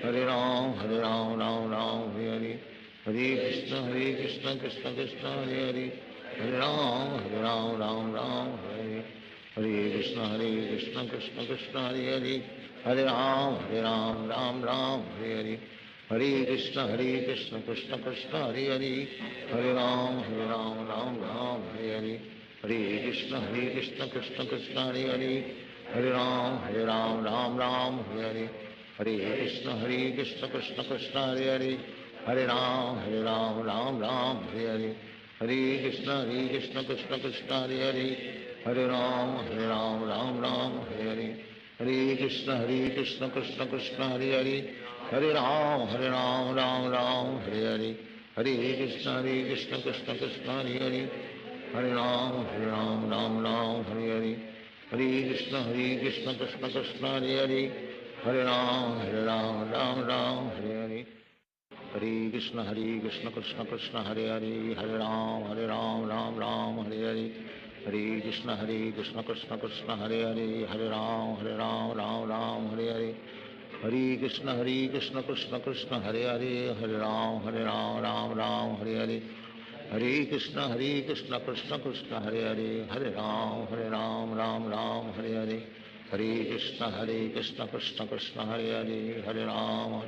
Hare Ram Ram Ram Hare Hare, Hare Krishna Krishna Krishna Hare Hare, Hare Ram Ram Ram Hare Hare, Hare Krishna Krishna Krishna Hare Hare, Hare Ram Ram Ram Hare Hare, Hare Krishna Krishna Krishna Hare Hare, Hare Ram Ram Ram Hare Hare, Hare Krishna Krishna Krishna Hare Hare, Hare Ram Ram Ram Hare Hare, Hare Krishna Krishna Krishna Hare Hare, Hare Ram Ram Ram Hare Hare, Hare Krishna Krishna Krishna Hare Hare, Hare Ram Ram Ram Hare Hare, Hare Krishna Krishna Krishna Hare Hare, Hare Ram Ram Ram Hare Hare, Hare Krishna Krishna Krishna Hare Hare, Hare Ram Ram Ram Hare Hare, Hare Krishna Krishna Krishna Hare Hare, Hare Ram Ram Ram Hare Hare, Hare Krishna Krishna Krishna Hare Hare, Hare Ram Ram Ram Hare Hare, Hare Krishna Krishna Krishna Hare Hare, Hare Ram Ram Ram Hare Hare, Hare Krishna Krishna Krishna Hare Hare, Hare Ram Ram Ram Hare Hare, Hare Krishna Krishna Krishna Hare Hare, Hare Ram Ram Ram Hare Hare, Hare Krishna Krishna Krishna Hare Hare, Hare Ram Ram Ram Hare Hare, Hare Krishna Krishna Krishna Hare Hare, Hare Ram Ram Ram Hare Hare, Hare Krishna Krishna Krishna Hare Hare, Hare Ram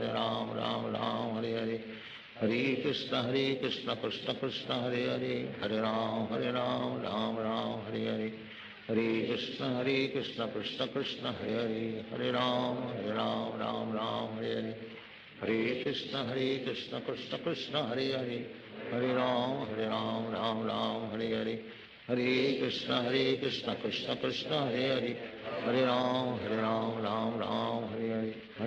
Ram Ram Hare Hare, Hare Krishna Krishna Krishna Hare Hare, Hare Ram Ram Ram Hare Hare, Hare Krishna Krishna Krishna Hare Hare, Hare Ram Ram Ram Hare Hare, Hare Krishna Krishna Krishna Hare Hare, Hare Ram Ram Ram Hare Hare, Hare Krishna Krishna Krishna Hare Hare, Hare Ram Ram Ram Hare Hare, Hare Krishna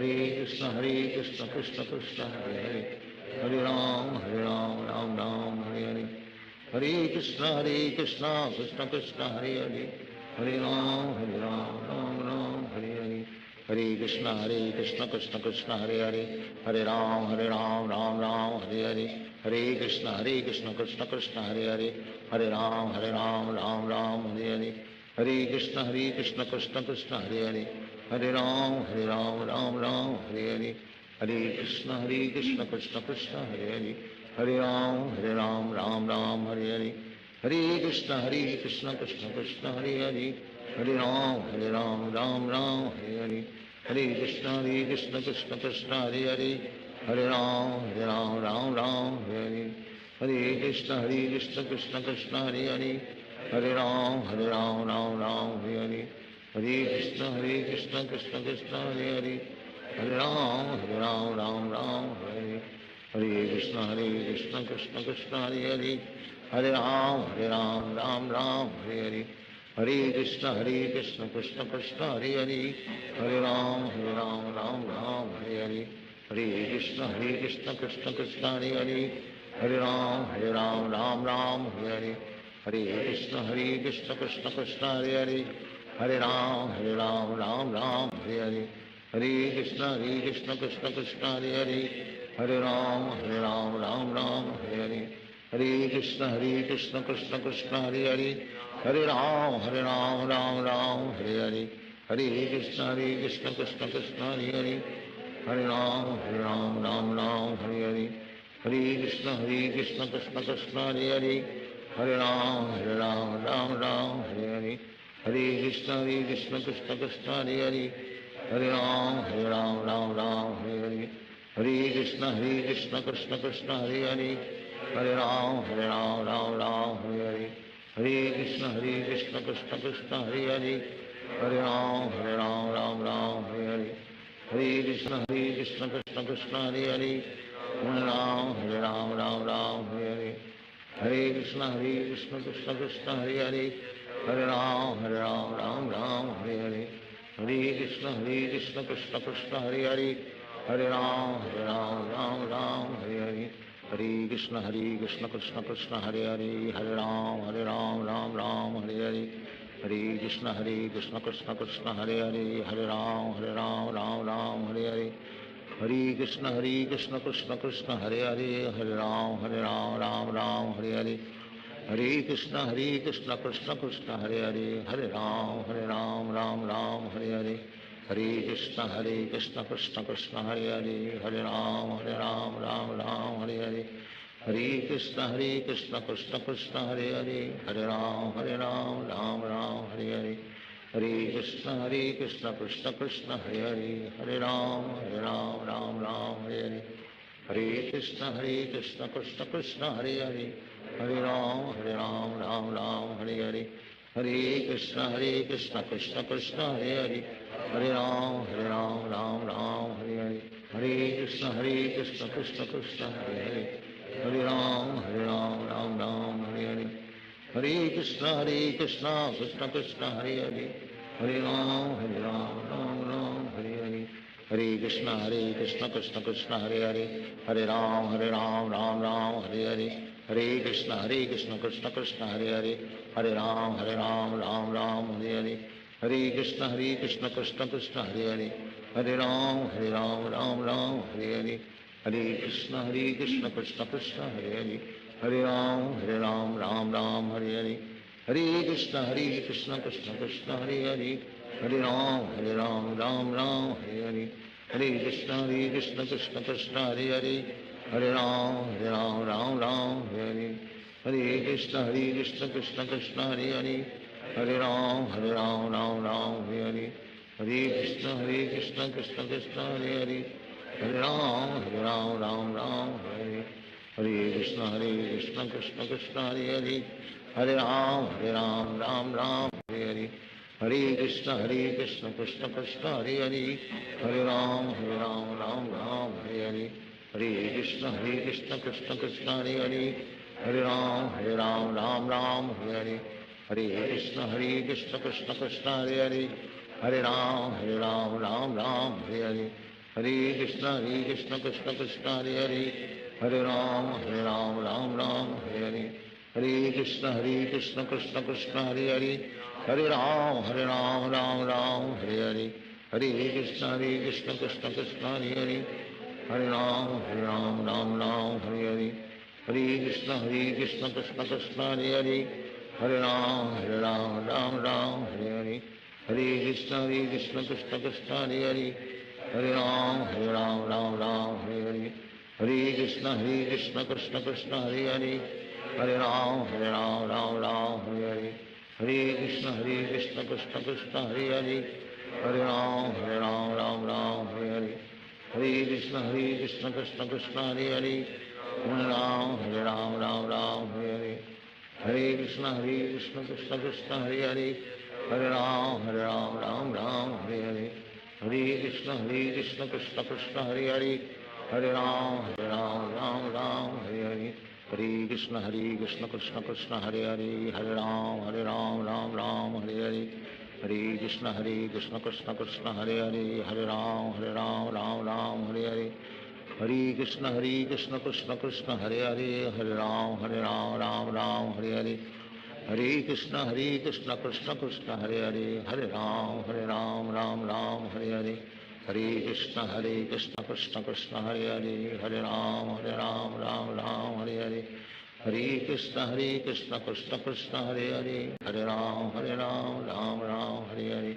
Krishna Krishna Hare Hare, Hare Ram Ram Ram Hare Hare, Hare Krishna Krishna Krishna Hare Hare, Hare Ram Ram Ram Hare Hare, Hare Krishna Krishna Krishna Hare Hare, Hare Ram Ram Ram Hare Hare, Hare Krishna Krishna Krishna Hare Hare, Hare Ram Ram Ram Hare Hare, Hare Krishna Krishna Krishna Hare Hare, Hare Ram Ram Ram Hare Hare, Hare Krishna Krishna Krishna Hare Hare, Hare Ram Ram Ram Hare Hare, Hare Krishna Krishna Krishna Hare Hare, Hare Ram Ram Ram Hare Hare, Hare Krishna Krishna Krishna Hare Hare, Hare Ram Ram Ram Hare Hare, Hare Krishna Krishna Krishna Hare Hare, Hare Ram Ram Ram Hare Hare, Hare Krishna Krishna Krishna Hare Hare, Hare Ram Ram Ram Hare Hare, Hare Krishna Krishna Krishna Hare Hare, Hare Ram Ram Ram Hare Hare, Hare Krishna Krishna Krishna Hare Hare, Hare Ram Ram Ram Hare Hare, Hare Krishna Krishna Krishna Hare Hare, Hare Ram Ram Ram Hare Hare, Hare Krishna Krishna Krishna Hare Hare, Hare Ram Ram Ram Hare Hare, Hare Krishna Krishna Krishna Hare Hare, Hare Ram Ram Ram Hare Hare, Hare Krishna Krishna Krishna Hare Hare, Hare Ram Ram Ram Hare Hare, Hare Krishna Krishna Krishna Hare Hare, Hare Ram Ram Ram Hare Hare, Hare Krishna Krishna Krishna Hare Hare, Hare Ram Ram Hare Hare, Hare Krishna Krishna Krishna Hare Hare, Hare Ram Ram Hare Hare, Hare Krishna Krishna Krishna Hare Hare, Hare Ram Ram Hare Hare, Hare Krishna Krishna Krishna Hare Hare, Hare Ram Ram Hare Hare, Hare Krishna Krishna Krishna Hare Hare, Hare Ram, Ram Ram, Hare Hare. Hare Krishna Krishna Krishna Hare Hare. Hare Ram, Ram Ram, Hare Hare. Hare Krishna Krishna Krishna Hare Hare. Hare Ram, Ram Ram, Hare Hare. Hare Krishna Krishna Krishna Hare Hare. Hare Ram, Ram Ram, Hare Hare. Hare Krishna Krishna Krishna Hare Hare. Hare Ram, Ram Ram, Hare Hare. Hare Krishna Krishna Krishna Hare Hare. Hare Ram, Ram Ram, Hare Hare. Hare Krishna Krishna Krishna Hare Hare. Hare Ram, Ram Ram, Hare Hare. Hare Krishna Krishna Krishna Hare Hare. Hare Ram, Ram Ram, Hare Hare. Hare Krishna Krishna Krishna Hare Hare. Hare Ram, Ram Ram, Hare Hare. Hare Krishna Krishna Krishna Hare Hare. Hare Ram, Ram Ram, Hare Hare. Hare Krishna Krishna Krishna Hare Hare. Hare Ram, Ram Ram, Hare Hare. Hare Krishna Krishna Krishna Hare Hare. Hare Ram, Ram Ram, Hare Hare. Hare Krishna Krishna Krishna Hare Hare. Hare Ram, Ram Ram, Hare Hare. Hare Krishna Krishna Krishna Hare Hare. Hare Ram, Ram Ram, Hare Hare. Hare Krishna Krishna Krishna Hare Hare. Hare Ram, Ram Ram, Hare Hare. Hare Krishna Krishna Krishna Hare Hare. Hare Ram, Ram Ram, Hare Hare. Hare Krishna Krishna Krishna Hare Hare. Hare Ram, Ram Ram, Hare Hare. Hare Krishna Krishna Krishna Hare Hare. Hare Ram, Ram Ram, Hare Hare. Hare Krishna Krishna Krishna Hare Hare. Hare Ram, Ram Ram, Hare Hare. Hare Krishna Krishna Krishna Hare Hare. Hare Ram, Ram Ram, Hare Hare. Hare Krishna Krishna Krishna Hare Hare. Hare Ram, Ram Ram, Hare Hare. Hare Krishna Krishna Krishna Hare Hare. Hare Ram, Ram Ram, Hare Hare. Hare Krishna Krishna Krishna Hare Hare. Hare Ram, Ram Ram, Hare Hare. Hare Krishna Krishna Krishna Hare Hare. Hare Ram, Ram Ram, Hare Hare. Hare Krishna Krishna Krishna Hare Hare. Hare Ram, Ram Ram, Hare Hare. Hare Krishna Krishna Krishna Hare Hare. Hare Ram, Ram Ram, Hare Hare. Hare Krishna Krishna Krishna Hare Hare. Hare Ram, Ram Ram, Hare Hare. Hare Krishna Krishna Krishna Hare Hare. Hare Ram, Ram Ram, Hare Hare. Hare Krishna Krishna Krishna Hare Hare. Hare Ram, Ram Ram, Hare Hare. Hare Krishna Krishna Krishna Hare Hare. Hare Ram, Ram Ram, Hare Hare. Hare Krishna Krishna Krishna Hare Hare. Hare Ram, Ram Ram, Hare Hare. Hare Krishna Krishna Krishna Hare Hare. Hare Ram, Ram Ram, Hare Hare. Hare Krishna Krishna Krishna Hare Hare. Hare Ram, Ram Ram, Hare Hare. Hare Krishna Krishna Krishna Hare Hare. Hare Ram, Ram Ram, Hare Hare. Hare Krishna Krishna Krishna Hare Hare. Hare Ram, Ram Ram, Hare Hare. Hare Krishna Krishna Krishna Hare Hare. Hare Ram, Ram Ram, Hare Hare. Hare Krishna Krishna Krishna Hare Hare. Hare Ram, Ram Ram, Hare Hare. Hare Krishna Krishna Krishna Hare Hare. Hare Ram, Ram Ram, Hare Hare. Hare Krishna Krishna Krishna Hare Hare. Hare Ram, Ram Ram, Hare Hare. Hare Krishna Krishna Krishna Hare Hare. Hare Ram, Ram Ram, Hare Hare.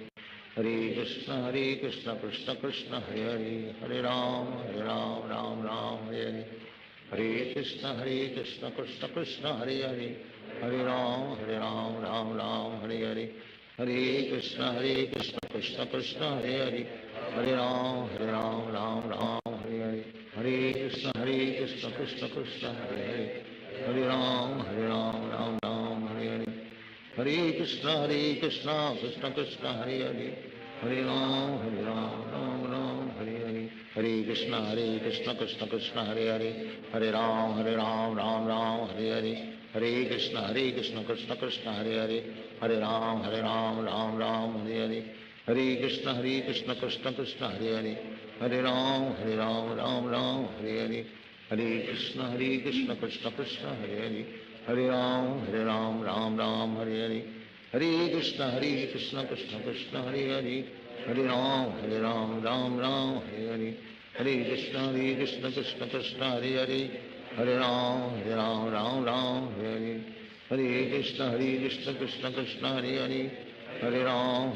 Hare Krishna Krishna Krishna Hare Hare. Hare Ram, Ram Ram, Hare Hare. Hare Krishna Krishna Krishna Hare Hare. Hare Ram, Ram Ram, Hare Hare. Hare Krishna Krishna Krishna Hare Hare. Hare Ram, Ram Ram, Hare Hare. Hare Krishna Krishna Krishna Hare Hare. Hare Ram, Ram Ram, Hare Hare. Hare Krishna Krishna Krishna Hare Hare. Hare Ram, Ram Ram, Hare Hare. Hare Krishna Krishna Krishna Hare Hare. Hare Ram, Ram Ram, Hare Hare. Hare Krishna Krishna Krishna Hare Hare. Hare Ram, Ram Ram, Hare Hare. Hare Krishna Krishna Krishna Hare Hare. Hare Ram, Ram Ram, Hare Hare, Hare Krishna, Krishna Krishna, Hare Hare, Hare Ram, Ram Ram, Hare Hare, Hare Krishna, Krishna Krishna, Hare Hare, Hare Ram, Ram Ram, Hare Hare, Hare Krishna, Krishna Krishna, Hare Hare, Hare Ram, Ram Ram, Hare Hare, Hare Krishna, Krishna Krishna, Hare Hare, Hare Ram,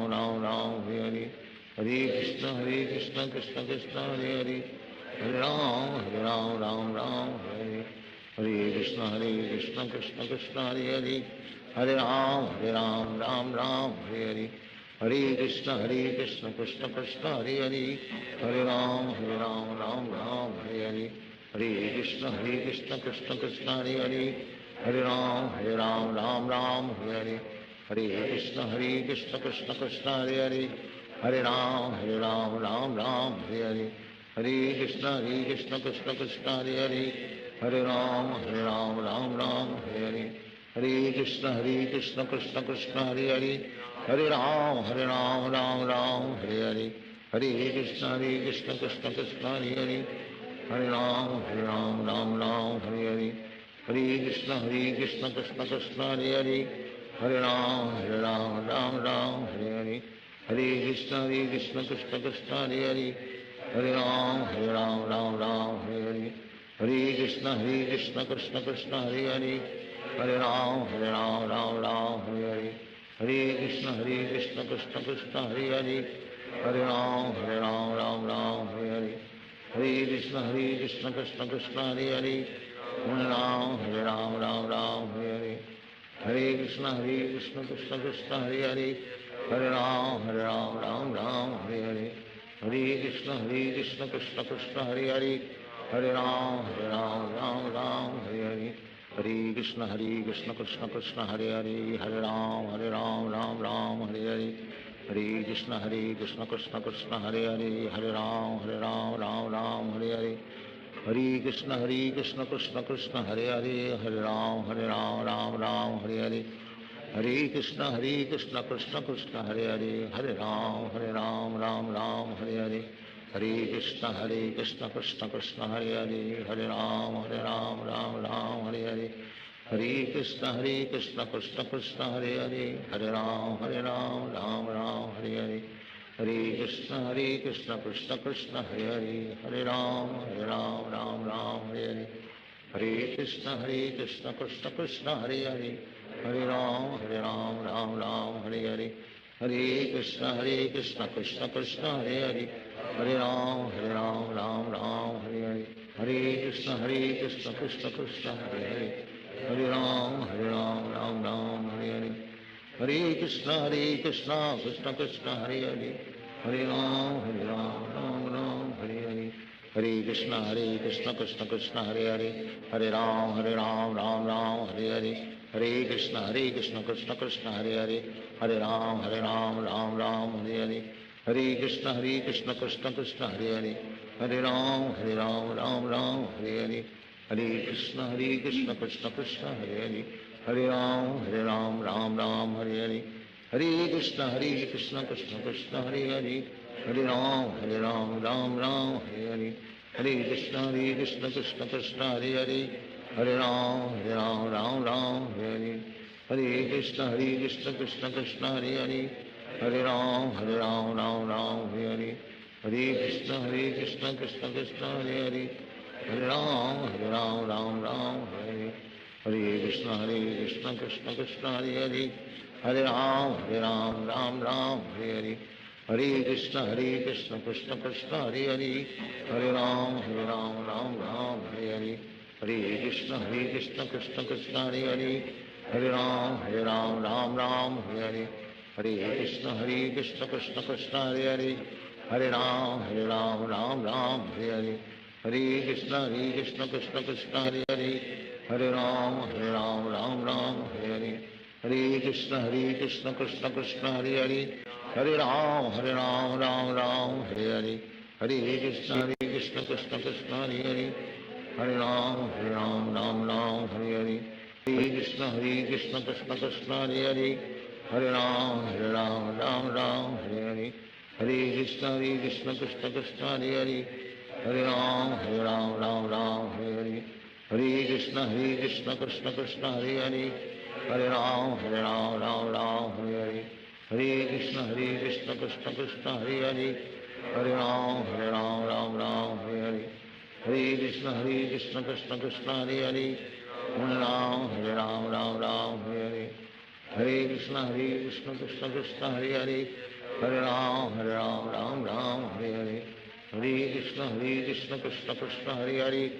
Ram Ram, Hare Hare, Hare Krishna, Krishna Krishna, Hare Hare, Hare Ram, Ram Ram, Hare Hare, Hare Krishna, Krishna Krishna, Hare Hare, Hare Ram, Ram Ram, Hare Hare, Hare Krishna, Krishna Krishna, Hare Hare, Hare Ram, Ram Ram, Hare Hare, Hare Krishna, Krishna Krishna, Hare Hare, Hare Ram, Ram Ram, Hare Hare, Hare Krishna, Krishna Krishna, Hare Hare, Hare Ram, Ram Ram, Hare Hare, Hare Krishna, Krishna Krishna, Hare Hare, Hare Ram, Ram Ram, Hare Hare, Hare Krishna, Krishna Krishna, Hare Hare, Hare Ram, Ram Ram, Hare Hare, Hare Krishna, Krishna Krishna, Hare Hare, Hare Ram, Ram Ram, Hare Hare, Hare Krishna, Krishna Krishna, Hare Hare, Hare Ram, Ram Ram, Hare Hare, Hare Krishna, Krishna Krishna, Hare Hare, Hare Ram, Ram Ram, Hare Hare, Hare Krishna, Krishna Krishna, Hare Hare, Hare Ram, Ram Ram, Hare Hare, Hare Krishna, Krishna Krishna, Hare Hare, Hare Ram, Ram Ram, Hare Hare, Hare Krishna, Krishna Krishna, Hare Hare, Hare Ram, Ram Ram, Hare Hare, Hare Krishna, Krishna Krishna, Hare Hare, Hare Ram, Ram Ram, Hare Hare, Hare Krishna, Krishna Krishna, Hare Hare, Hare Ram, Ram Ram, Hare Hare, Hare Krishna, Krishna Krishna, Hare Hare, Hare Ram, Ram Ram, Hare Hare, Hare Krishna, Krishna Krishna, Hare Hare, Hare Ram, Ram Ram, Hare Hare, Hare Krishna, Krishna Krishna, Hare Hare, Hare Ram, Ram Ram, Hare Hare, Hare Krishna, Krishna Krishna, Hare Hare, Hare Ram, Ram Ram, Hare Hare, Hare Krishna, Krishna Krishna, Hare Hare, Hare Ram, Ram Ram, Hare Hare, Hare Krishna, Krishna Krishna, Hare Hare, Hare Ram, Ram Ram, Hare Hare, Hare Krishna, Krishna Krishna, Hare Hare, Hare Ram, Ram Ram, Hare Hare, Hare Krishna, Krishna Krishna, Hare Hare, Hare Ram, Ram Ram, Hare Hare, Hare Krishna, Krishna Krishna, Hare Hare, Hare Ram, Ram Ram, Hare Hare, Hare Krishna, Krishna Krishna, Hare Hare, Hare Ram, Ram Ram, Hare Hare, Hare Krishna, Krishna Krishna, Hare Hare, Hare Ram, Ram Ram, Hare Hare, Hare Krishna, Krishna Krishna, Hare Hare, Hare Ram, Ram Ram, Hare Hare, Hare Krishna, Krishna Krishna, Hare Hare, Hare Ram, Ram Ram, Hare Hare, Hare Krishna, Krishna Krishna, Hare Hare, Hare Ram, Ram Ram, Hare Hare, Hare Krishna, Krishna Krishna, Hare Hare, Hare Ram, Ram Ram, Hare Hare, Hare Krishna, Krishna Krishna, Hare Hare, Hare Ram, Ram Ram, Hare Hare, Hare Krishna, Krishna Krishna, Hare Hare, Hare Ram, Ram Ram, Hare Hare, Hare Krishna, Krishna Krishna, Hare Hare, Hare Ram, Ram Ram, Hare Hare, Hare Krishna, Krishna Krishna, Hare Hare, Hare Ram, Ram Ram, Hare Hare, Hare Krishna, Krishna Krishna, Hare Hare, Hare Ram, Ram Ram, Hare Hare, Hare Krishna, Krishna Krishna, Hare Hare, Hare Ram, Ram Ram, Hare Hare, Hare Krishna, Krishna Krishna, Hare Hare, Hare Ram, Ram Ram, Hare Hare, Hare Krishna, Krishna Krishna, Hare Hare, Hare Ram, Ram Ram, Hare Hare, Hare Krishna, Krishna Krishna, Hare Hare, Hare Ram, Ram Ram, Hare Hare, Hare Krishna, Krishna Krishna, Hare Hare, Hare Ram, Ram Ram, Hare Hare, Hare Krishna, Krishna Krishna, Hare Hare, Hare Ram, Ram Ram, Hare Hare, Hare Krishna, Krishna Krishna, Hare Hare, Hare Ram, Ram Ram, Hare Hare, Hare Krishna Krishna Krishna Hare Hare Hare Ram Ram Ram Hare Hare Hare Krishna Krishna Krishna Hare Hare Hare Ram Ram Hare Hare Hare Krishna Krishna Krishna Hare Hare Hare Ram Ram Hare Hare Hare Krishna Krishna Krishna Hare Hare Hare Ram Ram Hare Hare Hare Krishna Krishna Krishna Hare Hare Hare Ram Ram Hare Hare Hare Krishna Krishna Krishna Hare Hare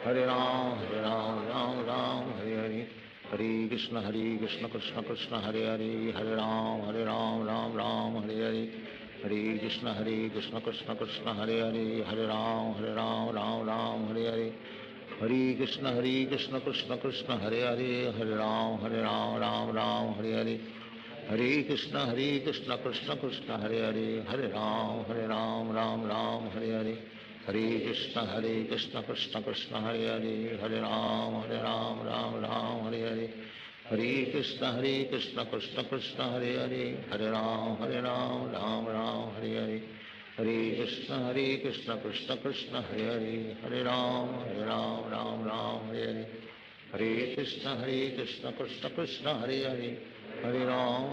Hare Ram Ram Hare Hare Hare Krishna Krishna Krishna Hare Hare Hare Ram Ram Hare Hare Hare Krishna Krishna Krishna Hare Hare Hare Ram Ram Hare Hare Hare Krishna Krishna Krishna Hare Hare Hare Ram Ram Hare Hare Hare Krishna Krishna Krishna Hare Hare Hare Ram Ram Hare Hare Hare Krishna Krishna Krishna Hare Hare Hare Ram Ram Hare Hare Hare Krishna Krishna Krishna Hare Hare Hare Ram Ram Hare Hare Hare Krishna Krishna Krishna Hare Hare Hare Ram Ram Hare Hare Hare Krishna Krishna Krishna Hare Hare Hare Ram Ram Hare Hare Hare Krishna Krishna Krishna Hare Hare Hare Ram Ram Hare Hare Hare Krishna Krishna Krishna Hare Hare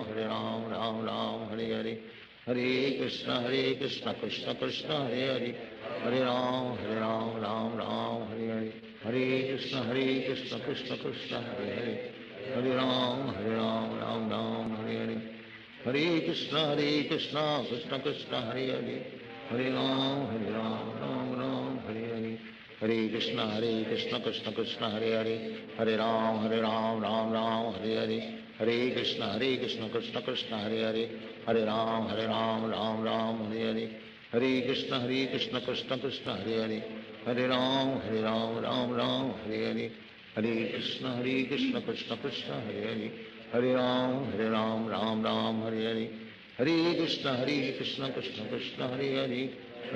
Hare Ram Ram Hare Hare Hare Krishna Krishna Krishna Hare Hare Hare Ram Hare Hare Hare Krishna Krishna Krishna Hare Hare Hare Ram Ram Hare Hare Hare Krishna Krishna Krishna Hare Hare Hare Ram Ram Hare Hare Hare Krishna Krishna Krishna Hare Hare Hare Ram Ram Hare Hare Hare Krishna Krishna Krishna Hare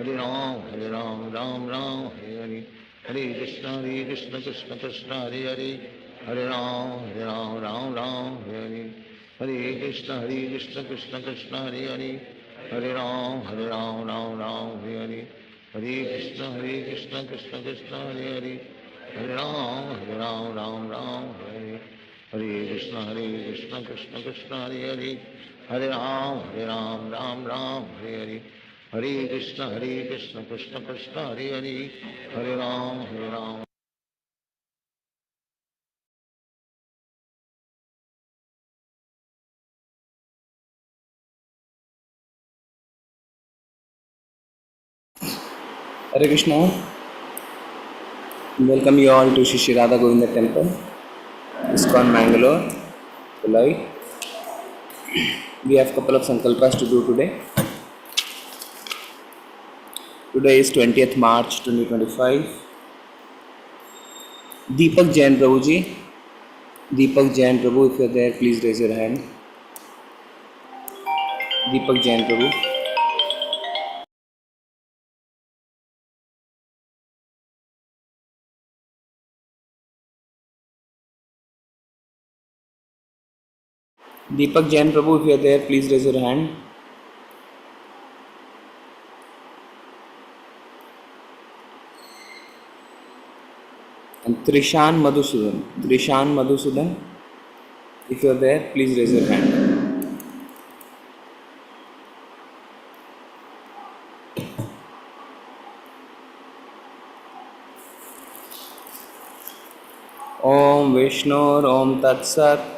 Hare Hare Ram Ram Hare Hare Hare Krishna Krishna Krishna Hare Hare Hare Ram Ram Hare Hare Hare Krishna Krishna Krishna Hare Hare Hare Ram Hare Hare Hare Krishna Krishna Krishna Hare Hare Hare Ram Hare Hare Hare Krishna Krishna Krishna Hare Hare Hare Ram Hare Hare Krishna Krishna Krishna Hare Hare Hare Ram Hare Hare Hare Krishna Krishna Krishna Hare Hare Hare Ram Hare Krishna. Welcome you all to Shri Radha Govinda Temple, ISKCON Mangalore, July. We have a couple of sankalpas to do today. Today is 20th March 2025. Deepak Jain Prabhu ji. Deepak Jain Prabhu, if you are there, please raise your hand. Deepak Jain Prabhu. Deepak Jain Prabhu, if you are there, please raise your hand. And Trishan Madhusudan, if you are there, please raise your hand. Om Vishnur Om Tat Sat